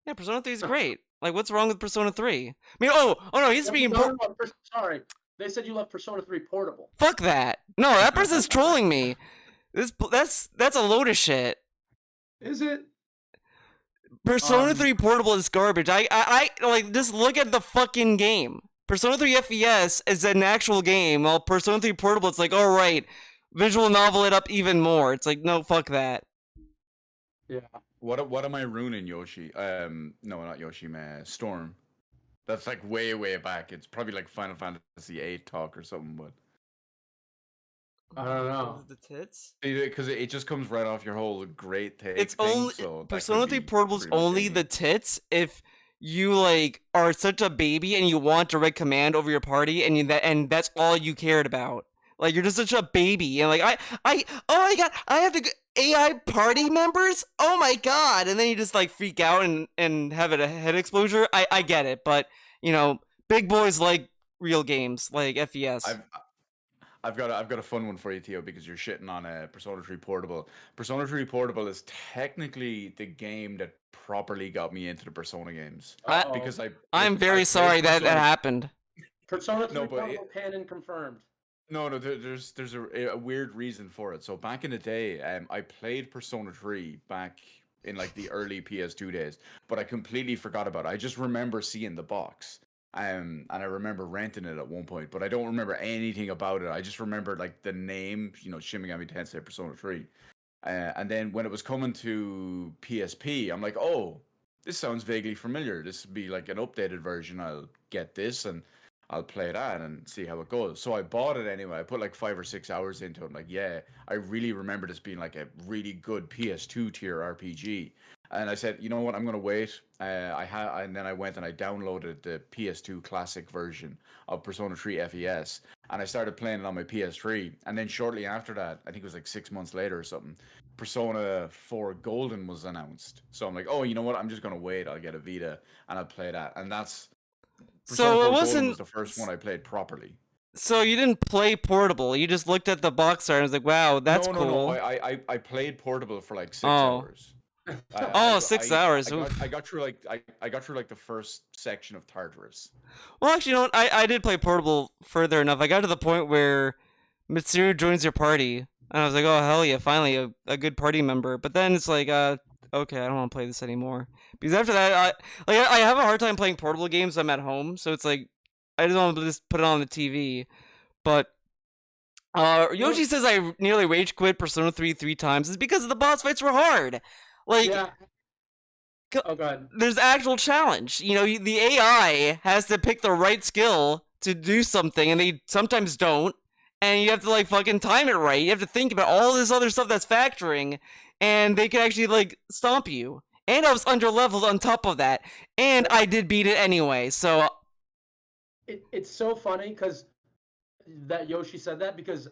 S3: yeah, Persona 3 is great. Like, what's wrong with Persona 3? I mean, oh no, he's
S2: No,
S3: being
S2: no, no, sorry. They said you love Persona 3 Portable.
S3: fuck that. No, that person's trolling me. That's a load of shit.
S2: Is it?
S3: Persona 3 Portable is garbage. I like just look at the fucking game. Persona 3 FES is an actual game, while Persona 3 Portable it's like, all right, visual novel it up even more. It's like, no, fuck that.
S2: Yeah.
S1: What am I ruining, Yoshi? No, not Yoshi, Storm. That's like way back. It's probably like Final Fantasy VIII talk or something, but
S2: I don't know.
S3: The tits?
S1: because it just comes right off your whole great take.
S3: It's
S1: thing,
S3: only
S1: so that
S3: Persona
S1: could
S3: 3
S1: be
S3: Portable's
S1: pretty much
S3: only
S1: anything.
S3: the tits if you like are such a baby and you want direct command over your party and that's all you cared about. Like you're just such a baby and like I oh my god, I have the AI party members? Oh my god. And then you just like freak out and have a head explosion. I get it, but you know, big boys like real games like FES.
S1: I've got a fun one for you, Theo, because you're shitting on Persona 3 Portable. Persona 3 Portable is technically the game that properly got me into the Persona games.
S2: Uh-oh.
S1: Because
S3: I'm very
S1: played
S3: sorry that
S1: Persona-
S3: happened.
S2: Persona 3
S1: No, but
S2: Portable canon confirmed.
S1: No, there's a weird reason for it. So back in the day, I played Persona 3 back in like the early PS2 days, but I completely forgot about it. I just remember seeing the box. And I remember renting it at one point, but I don't remember anything about it. I just remember like the name, you know, Shin Megami Tensei Persona 3. And then when it was coming to PSP, I'm like, oh, this sounds vaguely familiar. This would be like an updated version. I'll get this and I'll play that and see how it goes. So I bought it anyway. I put like 5 or 6 hours into it. I'm like, yeah, I really remember this being like a really good PS2 tier RPG. And I said, you know what, I'm gonna wait. And then I went and I downloaded the PS2 classic version of Persona 3 FES, and I started playing it on my PS3. And then shortly after that, I think it was like 6 months later or something, Persona 4 Golden was announced. So I'm like, oh, you know what, I'm just gonna wait. I'll get a Vita and I'll play that. And that's Persona
S3: So
S1: 4
S3: it
S1: Golden
S3: wasn't
S1: was the first one I played properly.
S3: So you didn't play Portable. You just looked at the box art and was like, "Wow, that's
S1: no,
S3: cool."
S1: No, I played Portable for like 6
S3: Oh.
S1: hours.
S3: Oh, 6 hours.
S1: I got through like I got through like the first section of Tartarus.
S3: Well, actually, you know what? I did play Portable further enough. I got to the point where Mitsuru joins your party, and I was like, "Oh hell yeah, finally a good party member." But then it's like, okay, I don't want to play this anymore because after that, I have a hard time playing portable games. I'm at home, so it's like I just want to just put it on the TV. But Yoshi says I nearly rage quit Persona 3 times. It's because the boss fights were hard. Like,
S2: Yeah. Oh god.
S3: there's actual challenge. You know, the AI has to pick the right skill to do something, and they sometimes don't. and you have to like fucking time it right. You have to think about all this other stuff that's factoring, and they can actually like stomp you. And I was under leveled on top of that, and I did beat it anyway. So
S2: It's so funny because that Yoshi said that because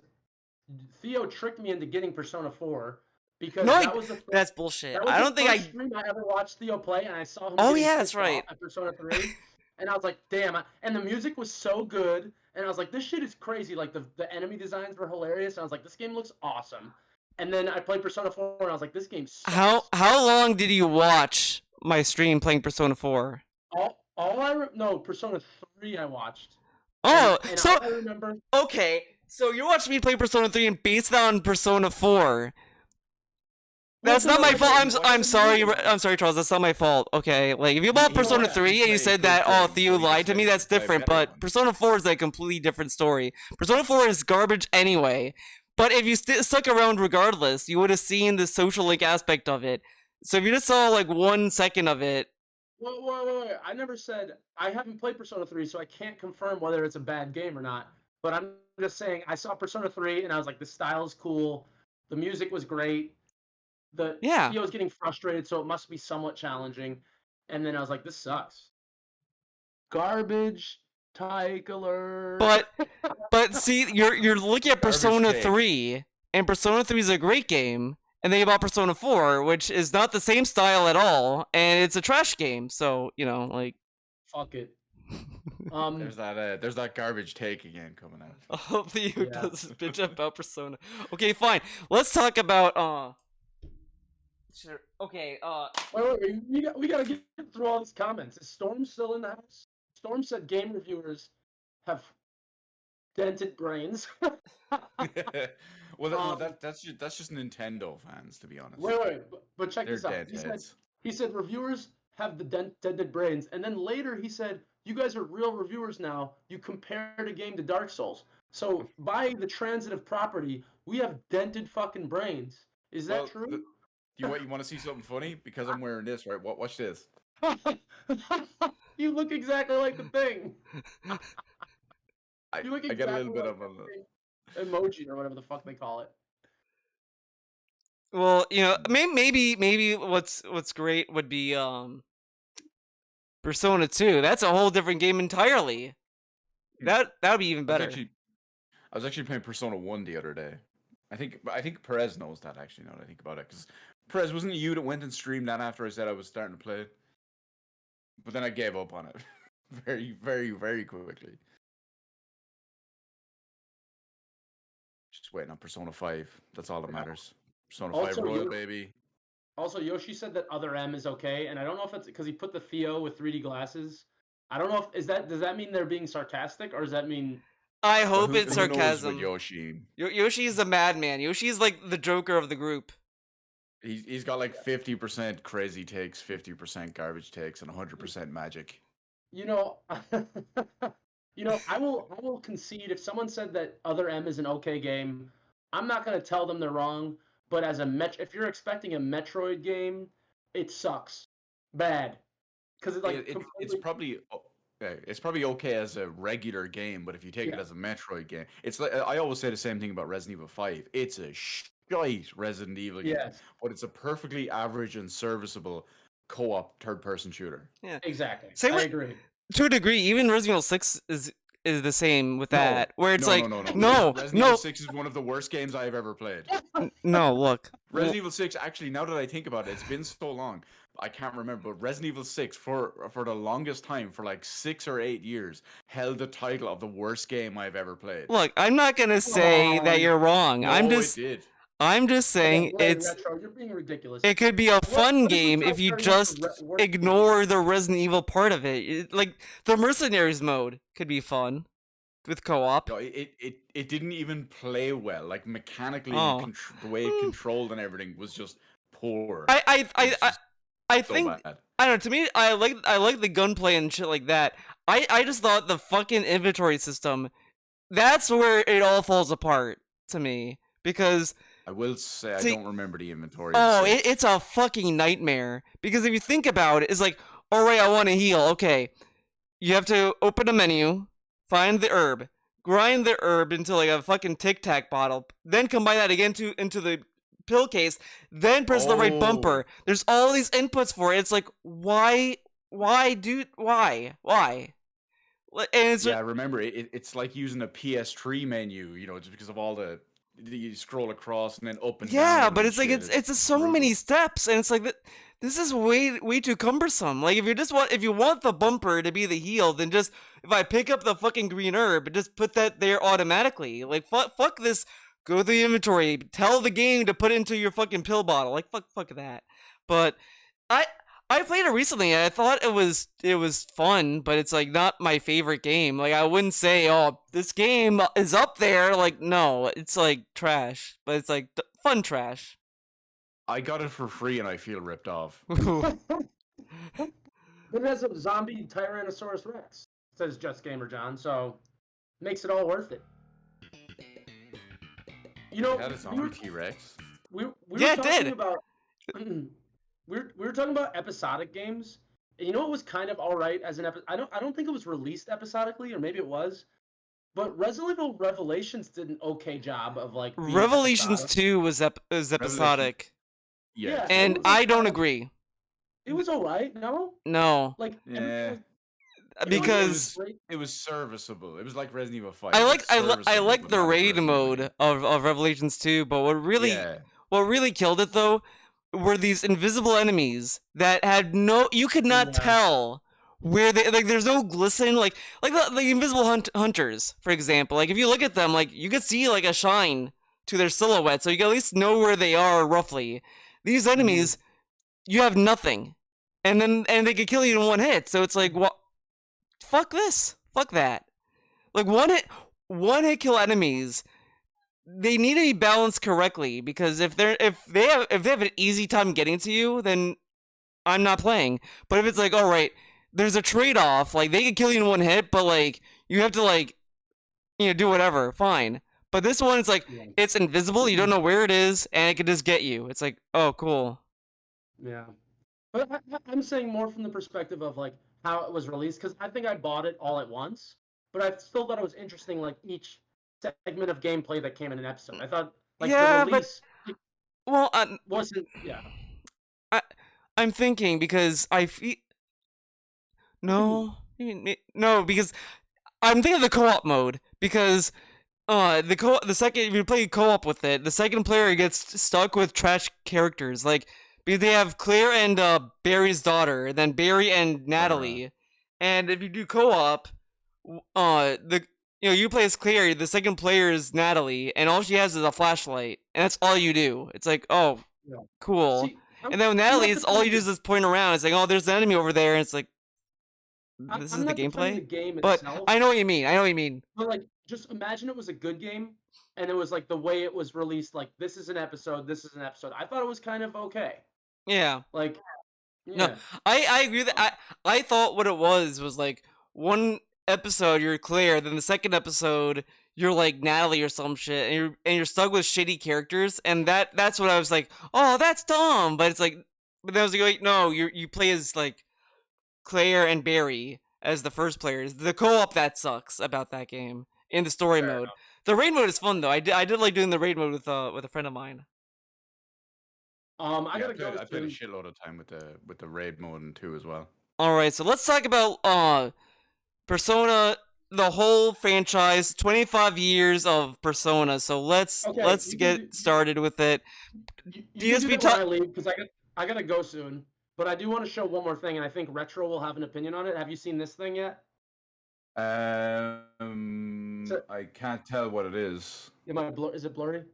S2: Theo tricked me into getting Persona 4 because
S3: no,
S2: that was the first,
S3: that's bullshit.
S2: that was
S3: I
S2: the
S3: don't think
S2: first stream I ever watched Theo play, and I saw him.
S3: Oh,
S2: getting
S3: yeah, that's
S2: pissed off
S3: right.
S2: At Persona 3, and I was like, damn! And the music was so good, and I was like, this shit is crazy. Like the enemy designs were hilarious. And I was like, this game looks awesome. And then I played Persona 4, and I was like, this game sucks.
S3: How long did you watch my stream playing Persona 4?
S2: No, Persona 3 I watched.
S3: Oh,
S2: and
S3: so
S2: all I remember.
S3: okay, so you watched me play Persona 3 and based that on Persona 4. That's not my fault. I'm sorry. I'm sorry, Charles. That's not my fault. Okay, like if you bought Persona 3 and you said that, oh, Theo lied to me, that's different. But Persona 4 is a completely different story. Persona 4 is garbage anyway. But if you stuck around regardless, you would have seen the social link aspect of it. So if you just saw like 1 second of it.
S2: Wait. I never said I haven't played Persona 3, so I can't confirm whether it's a bad game or not. But I'm just saying I saw Persona 3 and I was like, the style is cool, the music was great. Theo was getting frustrated, so it must be somewhat challenging. And then I was like, this sucks. Garbage. Tyke alert.
S3: But see, you're looking at Persona 3, and Persona 3 is a great game, and then you bought Persona 4, which is not the same style at all, and it's a trash game. So like,
S2: fuck it.
S1: There's that garbage take again coming out.
S3: Hopefully you does this bitch about Persona. Okay, fine. Let's talk about Sure. Okay.
S2: Wait. We gotta get through all these comments. Is Storm still in the house? Storm said game reviewers have dented brains.
S1: Well, that's just Nintendo fans, to be honest.
S2: Wait. But check this out.
S1: Heads.
S2: He said reviewers have the dented brains, and then later he said, "You guys are real reviewers now. You compared a game to Dark Souls. So by the transitive property, we have dented fucking brains. Is that true?"
S1: You want to see something funny? Because I'm wearing this, right? Watch this.
S2: You look exactly like the thing.
S1: I
S2: exactly
S1: get a little bit
S2: like
S1: of a
S2: emoji or whatever the fuck they call it.
S3: Well, maybe what's great would be Persona 2. That's a whole different game entirely. That would be even better.
S1: I was actually playing Persona 1 the other day. I think Perez knows that, actually, now that I think about it, because Perez, wasn't it you that went and streamed that after I said I was starting to play it? But then I gave up on it very, very, very quickly. Just waiting on Persona 5. That's all that matters. Persona 5 Royal, baby.
S2: Also, Yoshi said that Other M is okay, and I don't know if it's because he put the Theo with 3D glasses. I don't know if does that mean they're being sarcastic, or does that mean...
S3: I hope it's sarcasm.
S1: Yoshi.
S3: Yoshi is a madman. Yoshi is like the Joker of the group.
S1: He's got like 50% crazy takes, 50% garbage takes, and 100% magic.
S2: I will concede if someone said that Other M is an okay game, I'm not gonna tell them they're wrong. But as if you're expecting a Metroid game, it sucks, bad, because
S1: it's probably okay as a regular game, but if you take it as a Metroid game, it's like I always say the same thing about Resident Evil 5. It's a shite Resident Evil game, but it's a perfectly average and serviceable co-op third-person shooter.
S3: Yeah,
S2: exactly. I agree.
S3: To a degree, even Resident Evil 6 is the same with that, where it's
S1: no. Resident Evil 6 is one of the worst games I've ever played.
S3: No, look.
S1: Resident Evil 6, actually, now that I think about it, it's been so long, I can't remember, but Resident Evil 6, for the longest time, for like 6 or 8 years, held the title of the worst game I've ever played.
S3: Look, I'm not gonna say that you're wrong.
S1: No,
S3: I'm just saying
S2: Retro, you're being ridiculous.
S3: It could be a fun game if you just ignore the Resident Evil part of it. Like the Mercenaries mode could be fun with co-op.
S1: No, it didn't even play well. Like mechanically, the way it controlled and everything was just poor.
S3: I think bad. I don't know. To me, I like the gunplay and shit like that. I just thought the fucking inventory system, that's where it all falls apart to me, because
S1: I will say I don't remember the inventory.
S3: Oh, it's a fucking nightmare, because if you think about it, it's like, all right, I want to heal. Okay, you have to open a menu, find the herb, grind the herb into like a fucking Tic Tac bottle, then combine that again into the pill case, then press the right
S1: Oh.
S3: bumper. There's all these inputs for it. It's like, why, dude, why? And it's
S1: Yeah, remember it's like using a PS3 menu, just because of all you scroll across and then up and down.
S3: yeah, but
S1: and
S3: it's like
S1: shit.
S3: it's so many
S1: brutal.
S3: steps, and it's like this is way too cumbersome. Like if you want the bumper to be the heal, then just if I pick up the fucking green herb, just put that there automatically. Like fuck this. Go to the inventory. Tell the game to put it into your fucking pill bottle. Like fuck that. But I played it recently and I thought it was fun, but it's like not my favorite game. Like I wouldn't say, oh, this game is up there. Like no, it's like trash, but it's like fun trash.
S1: I got it for free and I feel ripped off.
S2: But it has a zombie Tyrannosaurus Rex, says Just Gamer John, so makes it all worth it. You know,
S1: It had a zombie T-Rex.
S2: we were
S3: Yeah, it
S2: talking
S3: did.
S2: about we were talking about episodic games, and you know it was kind of all right as an episode. I don't think it was released episodically, or maybe it was, but Resident Evil Revelations did an okay job of like being
S3: Revelations
S2: episodic.
S3: 2 was episodic,
S1: Yeah.
S2: Yeah.
S3: and
S2: it was like
S3: I don't
S2: kind of-
S3: agree.
S2: It was all right. No,
S3: No,
S2: like
S1: Yeah.
S3: because
S1: It was serviceable. It was like Resident Evil 5.
S3: I
S1: It
S3: like
S1: was
S3: I
S1: serviceable,
S3: like
S1: but
S3: the
S1: not as
S3: raid
S1: Resident Evil
S3: mode
S1: game.
S3: of Revelations 2, but what really
S1: Yeah.
S3: killed it though were these invisible enemies that had you could not
S2: Yeah.
S3: tell where they like there's no glisten like the invisible hunters, for example. Like if you look at them, like you could see like a shine to their silhouette, so you can at least know where they are roughly. These enemies, you have nothing. And they could kill you in one hit. So it's like, what? Fuck this. Fuck that. Like one hit kill enemies. They need to be balanced correctly, because if they have an easy time getting to you, then I'm not playing. But if it's like, all right, there's a trade off. Like they could kill you in one hit, but like you have to like, do whatever. Fine. But this one, it's like it's invisible. You don't know where it is, and it could just get you. It's like, oh, cool.
S2: Yeah, but I'm saying more from the perspective of like how it was released, because I think I bought it all at once, but I still thought it was interesting, like each segment of gameplay that came in an episode. I thought like
S3: Yeah,
S2: the
S3: but-
S2: release
S3: Well,
S2: wasn't. Yeah,
S3: I'm thinking because I feel no, no, because I'm thinking of the co-op mode, because the second if you play co-op with it, the second player gets stuck with trash characters, like because they have Claire and Barry's daughter, and then Barry and Natalie, and if you do co-op, you play as Claire, the second player is Natalie, and all she has is a flashlight, and that's all you do. It's like, oh,
S2: Yeah.
S3: cool.
S2: See, I'm-
S3: And then with
S2: I'm not
S3: Natalie, it's all you do is
S2: defending-
S3: just point around. It's like, oh, there's an enemy over there, and it's like,
S2: I'm
S3: this is the
S2: not defending the
S3: gameplay.
S2: game
S3: But
S2: itself,
S3: I know what you mean.
S2: but like just imagine it was a good game, and it was like the way it was released. Like this is an episode. This is an episode. I thought it was kind of okay.
S3: Yeah,
S2: Like,
S3: No,
S2: yeah.
S3: I agree that I thought what it was like one episode you're Claire, then the second episode you're like Natalie or some shit, and you're stuck with shitty characters, and that's what I was like, oh, that's dumb. But it's like, but then I was like, wait, no, you play as like Claire and Barry as the first players. The co-op that sucks about that game in the story
S2: Fair
S3: mode. The raid mode is fun though. I did like doing the raid mode with a friend of mine.
S2: I gotta go.
S1: I played a
S2: soon.
S1: shitload of time with the raid mode and 2 as well.
S3: All right, so let's talk about Persona, the whole franchise, 25 years of Persona. So let's
S2: Okay, you can
S3: get
S2: do-
S3: started with it.
S2: You
S3: DSP
S2: can do that
S3: ta-
S2: when I leave, because I gotta go soon. But I do want to show one more thing, and I think Retro will have an opinion on it. Have you seen this thing yet? So-
S1: I can't tell what it is.
S2: Is it blurry?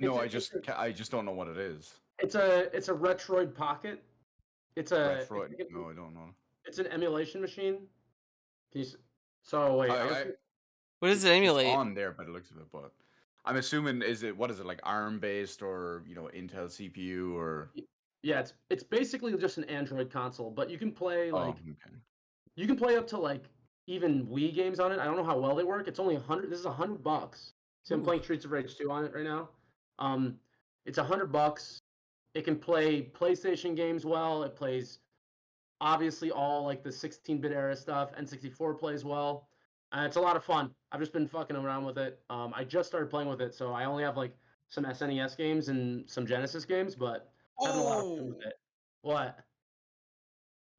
S1: No,
S2: It's
S1: I just don't know what it is.
S2: It's a Retroid Pocket. It's a
S1: Retroid. No, I don't know.
S2: It's an emulation machine. Can you? So wait.
S3: What does it
S1: It's
S3: emulate?
S1: on there by the looks of it, but I'm assuming what is it like ARM based or Intel CPU or
S2: Yeah, it's basically just an Android console, but you can play like
S1: okay.
S2: you can play up to like even Wii games on it. I don't know how well they work. It's only $100. This is $100. So I'm
S3: Ooh.
S2: playing Streets of Rage 2 on it right now. It's $100. It can play PlayStation games well. It plays obviously all like the 16-bit era stuff. N64 plays well. It's a lot of fun. I've just been fucking around with it. I just started playing with it, so I only have like some SNES games and some Genesis games, but having a lot of fun with it. What?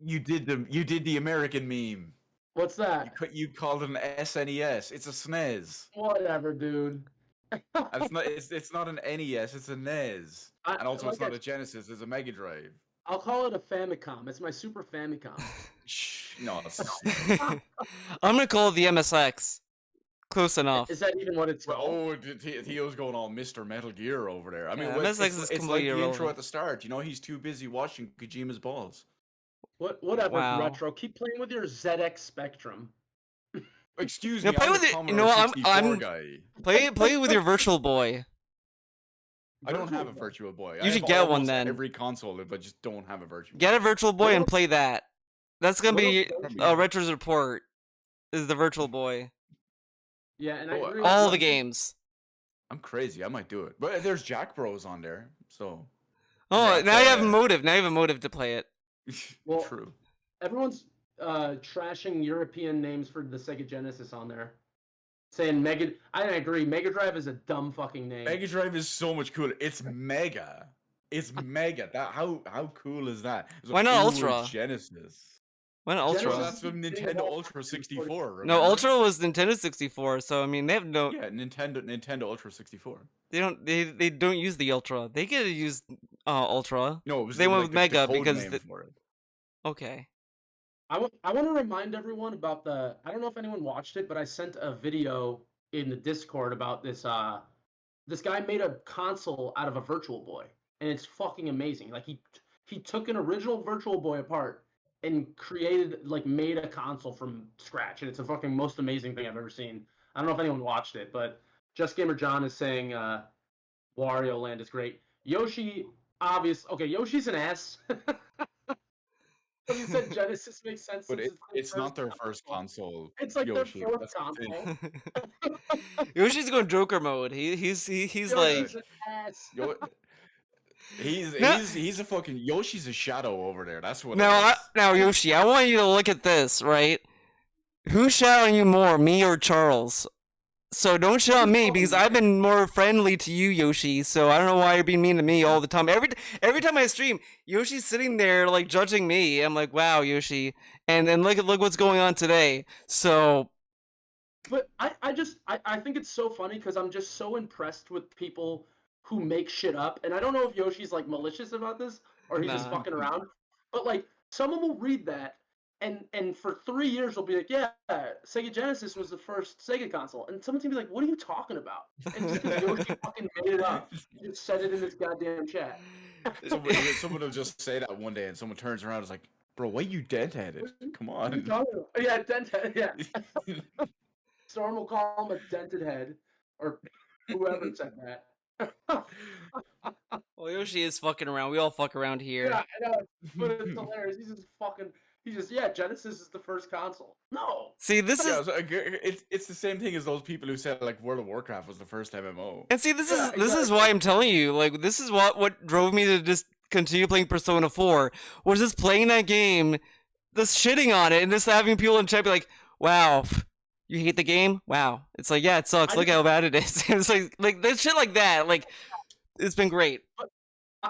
S1: You did the American meme.
S2: What's that?
S1: You called it an SNES. It's a SNES.
S2: Whatever, dude.
S1: It's not an NES. It's a NES. And also,
S2: like
S1: it's not a Genesis. It's a Mega Drive.
S2: I'll call it a Famicom. It's my Super Famicom.
S1: Shh, no.
S3: I'm gonna call it the MSX. Close enough.
S2: Is that even what it's called?
S1: Oh, Theo's going all Mr. Metal Gear over there. I mean,
S3: Yeah,
S1: well,
S3: MSX is
S1: it's like
S3: completely
S1: the intro
S3: irrelevant.
S1: at the start. You know, he's too busy watching Kojima's balls.
S2: Whatever,
S3: Wow.
S2: Retro. Keep playing with your ZX Spectrum.
S1: Excuse
S3: Yeah,
S1: me,
S3: play
S1: I'm
S3: with
S1: a
S3: it- you
S1: Commodore
S3: know what,
S1: 64
S3: I'm-
S1: guy.
S3: Play with your Virtual Boy.
S1: I don't have a Virtual Boy.
S3: You
S1: I
S3: should
S1: have
S3: get one
S1: almost
S3: then.
S1: Every console, but just don't have a Virtual
S3: Get a Virtual Boy and
S2: What
S3: play that. That's gonna
S2: what
S3: be
S2: else
S1: don't you-
S3: Retro's report. Is the Virtual Boy.
S2: Yeah, and I
S1: Oh,
S2: agree
S3: All
S2: with
S3: the
S2: you.
S3: games.
S1: I'm crazy. I might do it. But there's Jack Bros on there, so
S3: Oh,
S1: That's,
S3: now you have a motive. Now you have a motive to play it.
S2: Well,
S1: true.
S2: Everyone's trashing European names for the Sega Genesis on there. Saying Mega. I agree. Mega Drive is a dumb fucking name.
S1: Mega Drive is so much cooler. It's mega. It's mega. That how cool is that? It's
S3: Why not
S1: ooh,
S3: Ultra?
S1: Genesis.
S3: When Ultra?
S2: Genesis-
S1: That's from Nintendo Ultra 64.
S3: No,
S1: remember?
S3: Ultra was Nintendo 64. So I mean, they have no.
S1: Yeah, Nintendo Ultra 64.
S3: They don't. They don't use the Ultra. They get to use Ultra.
S1: No, it was
S3: They went
S1: like
S3: with Mega
S1: code
S3: because
S1: name
S3: the-
S1: for it.
S3: Okay.
S2: I want to remind everyone about the. I don't know if anyone watched it, but I sent a video in the Discord about this. This guy made a console out of a Virtual Boy, and it's fucking amazing. Like he took an original Virtual Boy apart and made a console from scratch, and it's the fucking most amazing thing I've ever seen. I don't know if anyone watched it, but Just Gamer John is saying Wario Land is great. Yoshi, okay, Yoshi's an ass. But you said Genesis makes sense.
S1: But
S2: since
S1: it's not their
S2: console.
S1: first console.
S2: It's like
S1: Yoshi,
S2: their fourth
S1: that's the thing.
S2: console.
S3: Yoshi's going Joker mode. He's like.
S2: Yoshi's an ass.
S1: Yo,
S3: No.
S1: he's a fucking Yoshi's a shadow over there. That's what.
S3: Now,
S1: it is.
S3: now Yoshi, I want you to look at this, right? Who's shouting you more, me or Charles? So don't shout at me because I've been more friendly to you, Yoshi. So I don't know why you're being mean to me all the time. Every time I stream, Yoshi's sitting there like judging me. I'm like, wow, Yoshi, and then look what's going on today. So
S2: But I think it's so funny because I'm just so impressed with people who make shit up, and I don't know if Yoshi's like malicious about this or he's just
S3: Nah.
S2: fucking around. But like someone will read that and for 3 years will be like, yeah, Sega Genesis was the first Sega console, and someone's gonna be like, what are you talking about? And just because Yoshi fucking made it up, he just said it in this goddamn chat.
S1: Someone will just say that one day, and someone turns around and is like, "Bro, why you dent-headed? Come
S2: What are you
S1: on."
S2: talking about? Yeah, dented. Yeah. Storm will call him a dented head, or whoever said that.
S3: well, Yoshi is fucking around. We all fuck around here.
S2: Yeah, I know, but it's hilarious. Yeah, Genesis is the first console. No.
S3: See, this
S1: Yeah,
S3: is
S1: so, it's the same thing as those people who said like World of Warcraft was the first MMO.
S3: and see this
S2: Yeah,
S3: is this is
S2: exactly.
S3: why I'm telling you. Like this is what drove me to just continue playing Persona 4. Was just playing that game, just shitting on it, and just having people in chat be like, "Wow, you hate the game? Wow." It's like, yeah, it sucks.
S2: I
S3: Look
S2: just-
S3: how bad it is. It's like that shit like that. Like it's been great.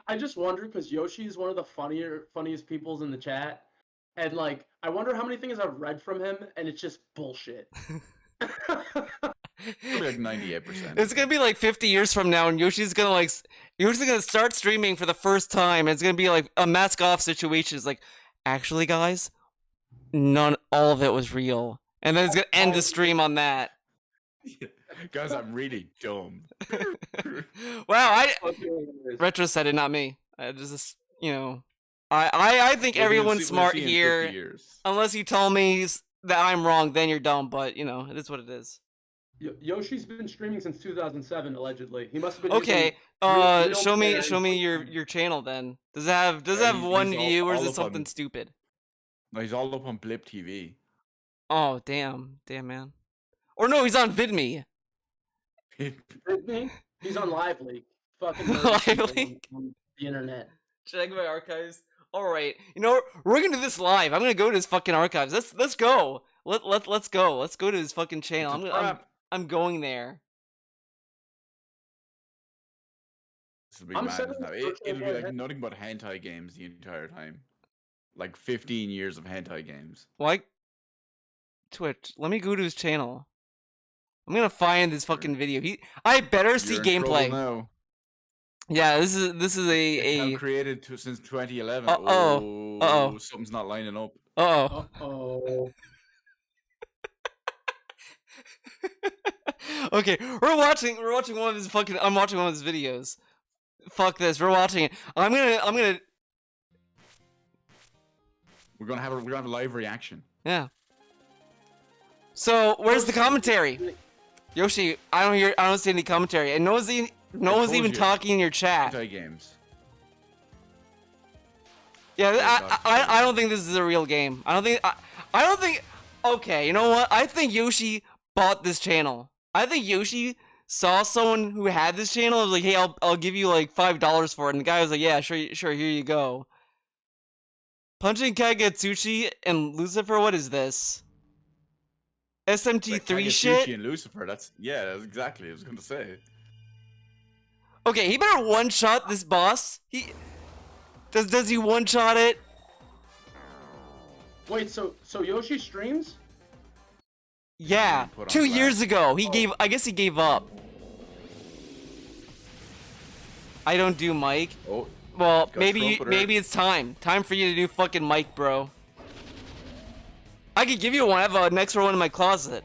S2: I just wonder because Yoshi is one of the funniest peoples in the chat, and like I wonder how many things I've read from him, and it's just bullshit.
S1: Probably like 98%.
S3: It's gonna be like 50 years from now, and Yoshi's gonna start streaming for the first time. And it's gonna be like a mask off situation. It's like, actually, guys, all of it was real. And then it's gonna end the stream on that.
S1: Guys, I'm really dumb.
S3: Wow,
S2: Okay,
S3: Retro said it, not me. I just, I think everyone's smart
S1: We'll see in 50
S3: here.
S1: years.
S3: Unless you tell me that I'm wrong, then you're dumb. But it is what it is.
S2: Yoshi's been streaming since 2007, allegedly. He must have been.
S3: Okay,
S2: real
S3: show me
S2: parents.
S3: your channel then. Does it have
S1: He's
S3: one
S1: all-
S3: view or is
S1: all
S3: it
S1: up
S3: something
S1: on-
S3: stupid?
S1: No, he's all up on Blip TV.
S3: Oh damn man. Or no, he's on VidMe.
S2: Disney? He's on Live Leak. Fucking
S3: Live
S2: people
S3: Leak?
S2: on the internet.
S3: Check my archives. All right, we're gonna do this live. I'm gonna go to his fucking archives. Let's go. Let's go. Let's go to his fucking channel.
S1: It's a trap.
S3: I'm going there.
S1: This will be
S2: I'm
S1: madness
S2: setting
S1: now.
S2: the virtual
S1: It'll be
S2: boy
S1: like
S2: head-
S1: nothing but hentai games the entire time. Like 15 years of hentai games.
S3: Like Twitch. Let me go to his channel. I'm gonna find this fucking video. I better see
S1: You're in trouble
S3: gameplay.
S1: now.
S3: Yeah, this is
S1: Account
S3: a
S1: created since 2011.
S3: Uh-oh. Uh-oh.
S1: Something's not lining up.
S3: uh-oh.
S2: Uh-oh.
S3: Okay, we're watching one of his fucking I'm watching one of his videos. Fuck this, we're watching it. I'm gonna
S1: We're gonna have a live reaction.
S3: yeah. So where's the commentary? Yoshi, I don't see any commentary. And no one's
S1: told
S3: even
S1: you.
S3: talking in your chat.
S1: Hentai games.
S3: Yeah,
S1: God,
S3: I don't think this is a real game. I don't think. Okay, you know what? I think Yoshi bought this channel. I think Yoshi saw someone who had this channel and was like, "Hey, I'll give you like $5 for it." And the guy was like, "Yeah, sure, here you go." Punching Kagetsuchi and Lucifer. What is this? SMT3
S1: Like
S3: shit.
S1: Kagetsuchi and Lucifer. That's exactly. I was gonna say.
S3: Okay, he better one shot this boss. Does he one shot it?
S2: Wait, so Yoshi streams?
S3: Yeah,
S1: Put on
S3: 2 years
S1: blast.
S3: ago. I guess he gave up. I don't do Mike.
S1: Oh,
S3: Well,
S1: got
S3: maybe
S1: trumpeter.
S3: it's time for you to do fucking Mike, bro. I could give you one. I have an extra one in my closet.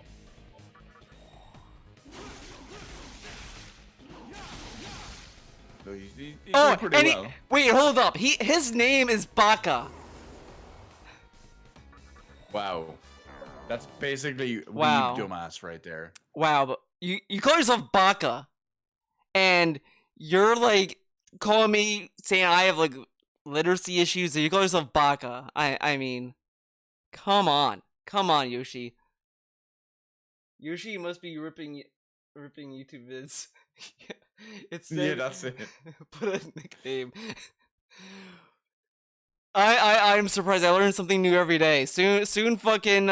S1: so he's doing
S3: Oh,
S1: pretty
S3: and
S1: well.
S3: wait, hold up. His name is Baka.
S1: Wow, that's basically
S3: Wow.
S1: weeb dumbass right there.
S3: Wow, but you call yourself Baka, and you're like calling me saying I have like literacy issues, and you call yourself Baka. I mean, come on, Yoshi. Yoshi must be ripping YouTube vids. It's
S1: Yeah, that's it.
S3: Put a nickname. I'm surprised. I learn something new every day. Soon fucking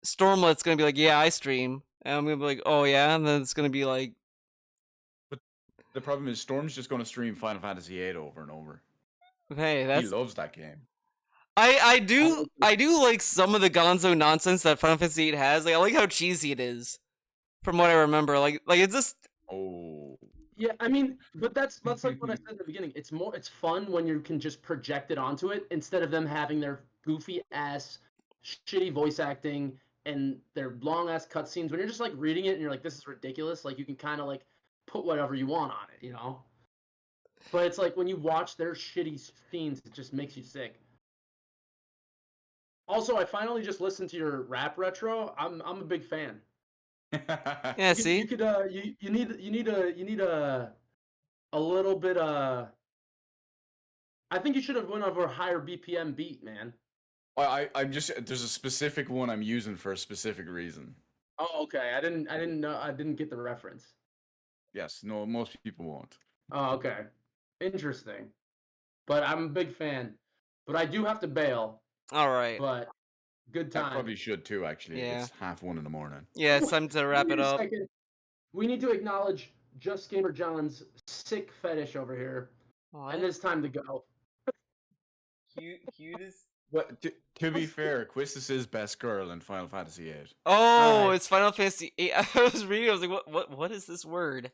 S3: Stormlet's gonna be like, yeah, I stream, and I'm gonna be like, oh yeah, and then it's gonna be like,
S1: The problem is Storm's just gonna stream Final Fantasy VIII over and over.
S3: hey,
S1: He
S3: that's
S1: loves that game.
S3: I do like some of the Gonzo nonsense that Final Fantasy VIII has. Like I like how cheesy it is, from what I remember. Like it's just
S1: Oh.
S2: Yeah, I mean, but that's like what I said at the beginning. It's fun when you can just project it onto it instead of them having their goofy ass, shitty voice acting and their long ass cutscenes. When you're just like reading it and you're like, this is ridiculous. Like you can kind of like put whatever you want on it, you know. But it's like when you watch their shitty scenes, it just makes you sick. Also, I finally just listened to your rap retro. I'm a big fan.
S3: yeah. See,
S2: You could you need a little bit I think you should have went over a higher BPM beat, man.
S1: I'm just there's a specific one I'm using for a specific reason.
S2: Oh, okay. I didn't know. I didn't get the reference.
S1: Yes, no, most people won't.
S2: Oh, okay. Interesting. But I'm a big fan. But I do have to bail.
S3: all right.
S2: But good
S1: I
S2: time.
S1: probably should too. Actually,
S3: Yeah.
S1: it's 1:30 in the morning.
S3: Yeah, it's time to wrap
S2: Wait
S3: it
S2: a
S3: up.
S2: second. We need to acknowledge Just Gamer John's sick fetish over here, and it's time to go.
S3: Cutest.
S1: But to be fair, Quistis is best girl in Final Fantasy VIII.
S3: Oh,
S2: Alright.
S3: it's Final Fantasy VIII. I was reading. I was like, what is this word?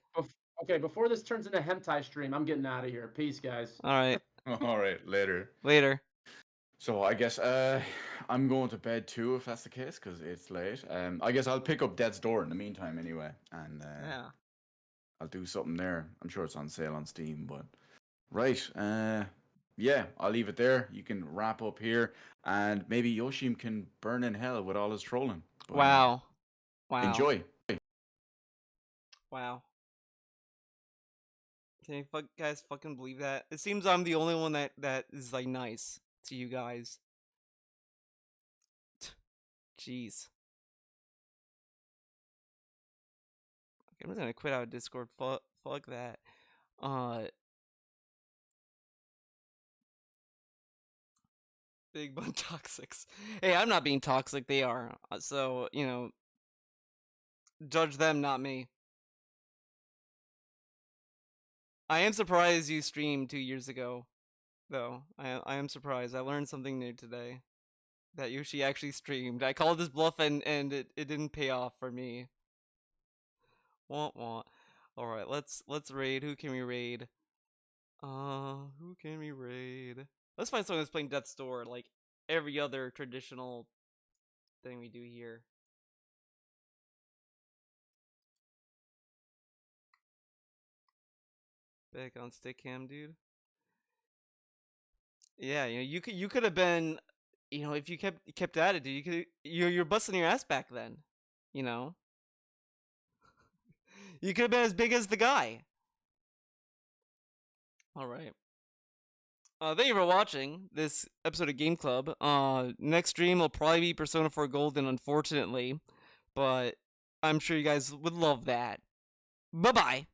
S2: Okay, before this turns into hentai stream, I'm getting out of here. Peace, guys.
S3: All right,
S1: All right, later.
S3: later.
S1: So I guess I'm going to bed too, if that's the case, because it's late. I guess I'll pick up Dead's Door in the meantime anyway, and
S3: Yeah.
S1: I'll do something there. I'm sure it's on sale on Steam, but right. Yeah, I'll leave it there. You can wrap up here, and maybe Yoshim can burn in hell with all his trolling. But,
S3: Wow. Wow.
S1: Enjoy.
S3: Wow. Can you guys fucking believe that? It seems I'm the only one that is like nice to you guys. Jeez. I'm just gonna quit out of Discord. Fuck that. Big bun toxics. Hey, I'm not being toxic. They are. So, judge them, not me. I am surprised you streamed 2 years ago, though. I am surprised. I learned something new today. That Yoshi actually streamed. I called his bluff and it didn't pay off for me. Want. Alright, let's raid. Who can we raid? Who can we raid? Let's find someone that's playing Death's Door, like every other traditional thing we do here. Back on stick cam, dude. Yeah, you could have been, if you kept at it, dude, you're busting your ass back then, you know. You could have been as big as the guy. All right. Thank you for watching this episode of Game Club. Next stream will probably be Persona 4 Golden, unfortunately, but I'm sure you guys would love that. Bye bye.